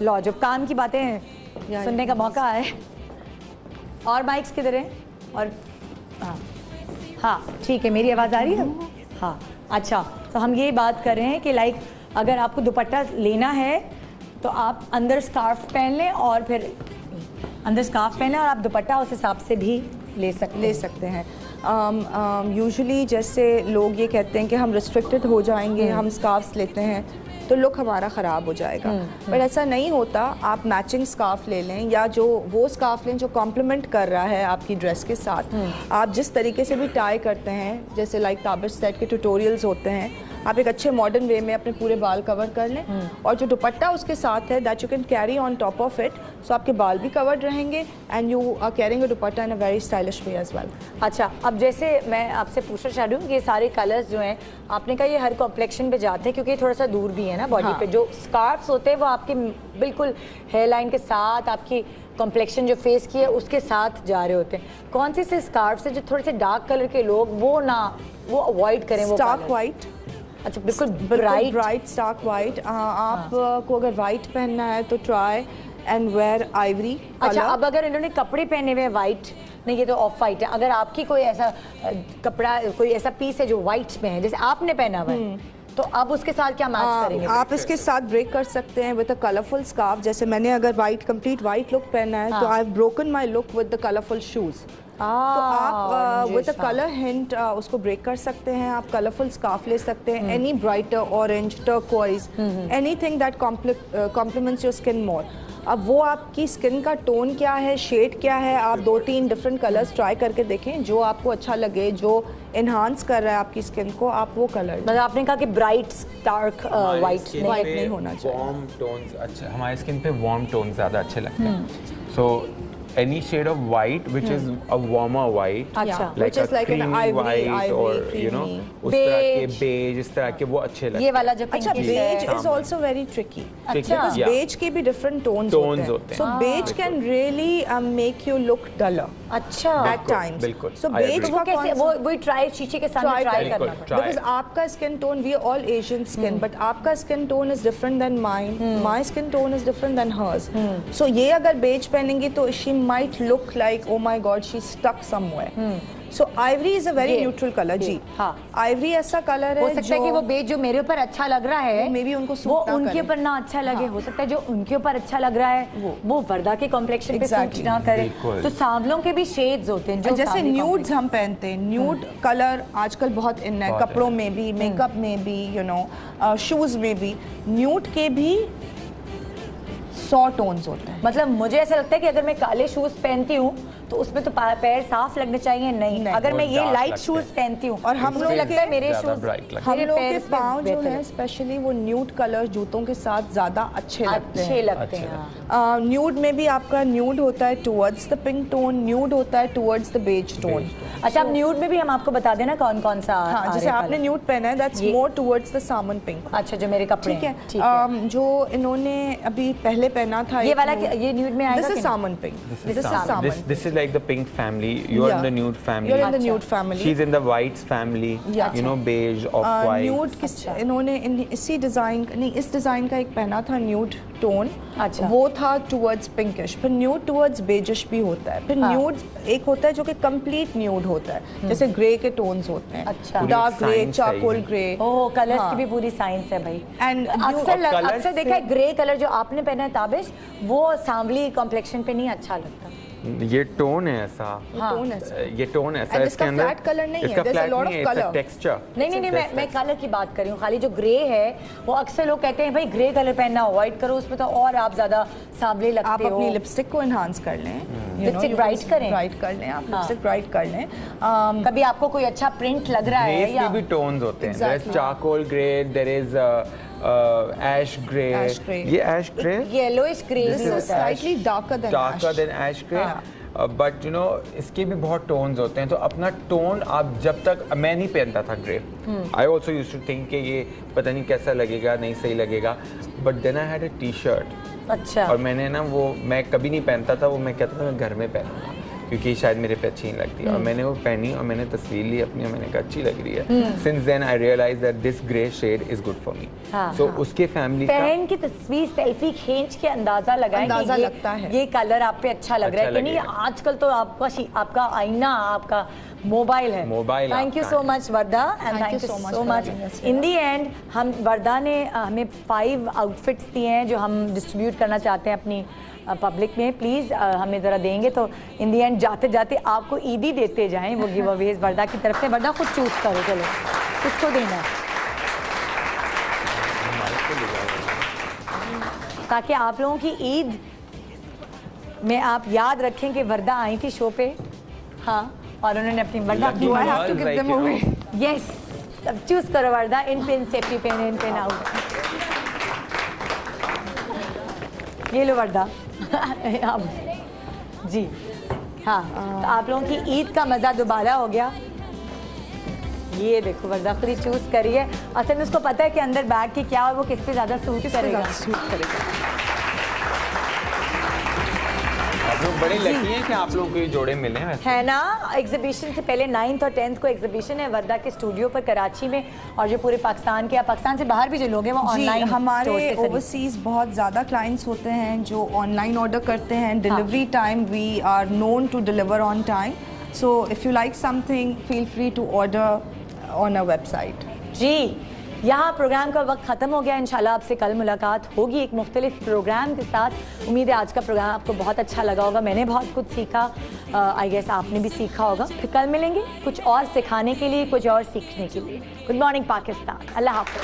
लो जब काम की बातें सुनने का मौका है, और माइक्स किधर हैं? और हाँ ठीक है, मेरी आवाज़ आ रही है? हाँ अच्छा, तो हम ये बात कर रहे हैं कि लाइक अगर आपको दुपट्टा लेना है तो आप अंदर स्कार्फ पहन लें और फिर अंदर स्कार्फ पहन लें और आप दुपट्टा उस हिसाब से भी ले सकते हैं। यूजुअली जैसे लोग ये कहते हैं कि हम रिस्ट्रिक्टेड हो जाएंगे, हम स्कार्फ्स लेते हैं तो लुक हमारा ख़राब हो जाएगा, बट ऐसा नहीं होता। आप मैचिंग स्कार्फ ले लें या जो वो स्कार्फ लें जो कॉम्प्लीमेंट कर रहा है आपकी ड्रेस के साथ। आप जिस तरीके से भी टाई करते हैं, जैसे लाइक ताबिश सेट के ट्यूटोरियल्स होते हैं, आप एक अच्छे मॉडर्न वे में अपने पूरे बाल कवर कर लें और जो दुपट्टा उसके साथ है that you can carry on top of it, so आपके बाल भी कवर्ड रहेंगे and you are carrying a dupatta in a very stylish way as well. अच्छा, अब जैसे मैं आपसे पूछना चाह रही हूँ कि ये सारे कलर्स जो हैं आपने कहा ये हर कॉम्प्लेक्शन पे जाते हैं क्योंकि थोड़ा सा दूर भी है ना बॉडी पे। जो स्कार्फ्स होते हैं वो आपके बिल्कुल हेयर लाइन के साथ, आपकी कॉम्प्लेक्शन जो फेस की है उसके साथ जा रहे होते हैं। कौन से स्कार्फ्स हैं जो थोड़े से डार्क कलर के लोग वो अवॉइड करें? वो स्टार्क वाइट। अच्छा, बिल्कुल ब्राइट स्टार्क वाइट। आपको अगर वाइट पहनना है तो ट्राई एंड वेयर आइवरी। अच्छा, अब अगर इन्होंने कपड़े पहने हुए वाइट, नहीं ये तो ऑफ वाइट है, अगर आपकी कोई ऐसा कपड़ा, कोई ऐसा पीस है जो वाइट में है जैसे आपने पहना हुआ है, तो अब उसके साथ क्या मैच करेंगे? आप इसके साथ ब्रेक कर सकते हैं विद अ कलरफुल स्कार्फ। जैसे मैंने अगर कंप्लीट वाइट लुक पहना है तो I have broken my look with the colourful shoes. तो आप विद अ कलर हिंट उसको ब्रेक कर सकते हैं। आप कलरफुल स्कार्फ ले सकते हैं, any brighter, orange, turquoise, anything that compliments your skin more. अब वो आपकी स्किन का टोन क्या है, शेड क्या है, आप 2-3 डिफरेंट कलर्स ट्राई करके देखें, जो आपको अच्छा लगे, जो एनहांस कर रहा है आपकी स्किन को, आप वो कलर। मतलब आपने कहा कि ब्राइट डार्क वाइट नहीं होना चाहिए। वार्म टोन्स अच्छा, हमारी स्किन पे वार्म टोन ज़्यादा अच्छे लगते हैं। सो any shade of white which is a warmer white, which is like an ivory, or you know उस तरह के beige, इस तरह के वो अच्छे लगते हैं। ये वाला जो अच्छा, beige is also very tricky because beige के भी different tones होते हैं, so beige can really make you look duller अच्छा at times। बिल्कुल, so beige वो कैसे, वो ट्राई शीशे के सामने ट्राई करना पड़ता है because आपका skin tone, we are all Asian skin, but आपका skin tone is different than mine, my skin tone is different than hers, so ये अगर beige पहनेंगी तो she might look like oh my god she's stuck somewhere। so ivory is a very neutral color जी। हाँ, ivory ऐसा colour है, हो सकता है कि वो बेज जो मेरे ऊपर अच्छा लग रहा है मे भी उनको वो उनके ऊपर ना अच्छा लगे। हो सकता है जो उनके ऊपर अच्छा लग रहा है वो वर्दा के कॉम्प्लेक्शन पे सूट ना करे। तो सांवलों के भी शेड्स होते हैं, जो जैसे न्यूड्स हम पहनते हैं, न्यूड कलर आजकल बहुत इन है, कपड़ों में भी, मेकअप में भी, यू नो शूज में भी। न्यूड के भी 100 टोन्स होते हैं। मतलब मुझे ऐसा लगता है कि अगर मैं काले शूज पहनती हूँ तो उसमें तो पैर साफ लगने चाहिए, नहीं अगर मैं ये लाइट शूज पहनती हूँ और हम लोग लगता है मेरे शूज, हम लोग के पाँव जो है स्पेशली वो न्यूड कलर जूतों के साथ ज्यादा अच्छे लगते हैं। न्यूड में भी आपका न्यूड होता है towards the pink tone, nude होता है टुवर्ड्स द बेज टोन। अच्छा, अब न्यूड में भी हम आपको बता देना कौन कौन सा। हाँ, जैसे आपने न्यूड पहना है that's more towards the salmon pink. अच्छा, जो मेरे कपड़े ठीक है। जो इन्होंने अभी पहले पहना था ये वाला, ये न्यूड में आएगा। This is salmon pink, this is salmon, this is like the pink family. You're Yeah. in the nude family. You're in the nude family. She's in the whites family. Yeah. You know, beige, off-white. Nude किस इन्होंने इसी design नहीं इस design का एक पहना था nude tone अच्छा। वो था टुवर्ड्स पिंकिश फिर न्यूड टुवर्ड्स बेजिश भी होता है फिर न्यूड एक होता है जो कि कंप्लीट न्यूड होता है जैसे ग्रे के टोन्स होते हैं अच्छा। डार्क ग्रे Science चारकोल है ये। ग्रे ओह कलर्स की भी पूरी साइंस है भाई। And colours अक्सर देखा है ग्रे कलर जो आपने पहना है ताबिश वो सांवली कॉम्प्लेक्शन पे नहीं अच्छा लगता। ये टोन है ऐसा। टोन है ये टोन ऐसा And है इसका flat color नहीं है, इसका there's a flat lot नहीं of है, it's a color. texture. नहीं मैं कलर की बात कर रही हूँ खाली जो ग्रे है वो अक्सर लोग कहते हैं भाई ग्रे कलर पहनना अवॉइड करो उसमें तो और आप ज्यादा सांवले लगते आप हो। अपनी लिपस्टिक को एनहांस कर लें Lipstick bright करें? ब्राइट कर लें आप लिपस्टिक ब्राइट कर लें कभी आपको कोई अच्छा प्रिंट लग रहा है Grays या में भी tones होते हैं। There is Exactly. charcoal gray, there is ash gray. Ash gray. ये ash gray yellowish grey This भी is होता है। Slightly darker than ash gray. हाँ. बट यू नो इसके भी बहुत टोन्स होते हैं तो अपना टोन आप जब तक मैं नहीं पहनता था grey I also used to think कि ये पता नहीं कैसा लगेगा नहीं सही लगेगा but then I had a T shirt अच्छा और मैंने ना वो मैं कभी नहीं पहनता था वो मैं कहता था मैं घर में पहनूंगा क्योंकि शायद मेरे पे अच्छी नहीं लगती और मैंने वो पहनी और मैंने तस्वीर ली अपनी और मैंने कहा अच्छी लग रही है since then I realise that this grey shade is good for me हाँ, सो हाँ। उसके फैमिली का पहन की तस्वीर सेल्फी खींच के अंदाजा लगाएं अंदाजा कि लगता है। ये कलर आप पे अच्छा लग रहा है कि नहीं लगेगा। आजकल तो आपका आईना आपका मोबाइल है। मोबाइल थैंक यू आपका सो है। Much Warda and thank you so much in the and हम वर्दा ने हमें 5 आउटफिट्स दिए हैं जो हम डिस्ट्रीब्यूट करना चाहते हैं अपनी पब्लिक में प्लीज़ हमें ज़रा देंगे तो इन दी एंड जाते जाते आपको ईदी देते जाएं वो गिव अवेज वर्दा की तरफ से वर्दा खुद चूज करो चलो किसको देना है ताकि आप लोगों की ईद में आप याद रखें कि वर्दा आई थी शो पे हाँ और उन्होंने अपनी वर्दा अपनी Do I have to give them away? Yes अब चूज करो वर्दा in pin safety pin in pin out ये लो वर्दा अब जी हाँ तो आप लोगों की ईद का मज़ा दोबारा हो गया ये देखो वर्दा खुद ही चूज करी है असल में उसको पता है कि अंदर बैग की क्या और वो किस पे ज़्यादा सूट करेगा आप लोग बड़े लकी हैं कि आप लोगों को ये जोड़े मिले हैं वैसे है ना एग्जीबिशन से पहले 9th और 10th को एग्जीबिशन है वर्दा के स्टूडियो पर कराची में और जो पूरे पाकिस्तान के या पाकिस्तान से बाहर भी जो लोग हैं वो जी ऑनलाइन हमारे ओवरसीज बहुत ज़्यादा क्लाइंट्स होते हैं जो ऑनलाइन ऑर्डर करते हैं delivery time we are known to deliver on time so if you like something feel free to order on a website जी यहाँ प्रोग्राम का वक्त ख़त्म हो गया इंशाल्लाह आपसे कल मुलाकात होगी एक मुख्तलिफ प्रोग्राम के साथ उम्मीद है आज का प्रोग्राम आपको बहुत अच्छा लगा होगा मैंने बहुत कुछ सीखा आई गेस आपने भी सीखा होगा फिर कल मिलेंगे कुछ और सिखाने के लिए कुछ और सीखने के लिए गुड मॉर्निंग पाकिस्तान अल्लाह हाफ़िज़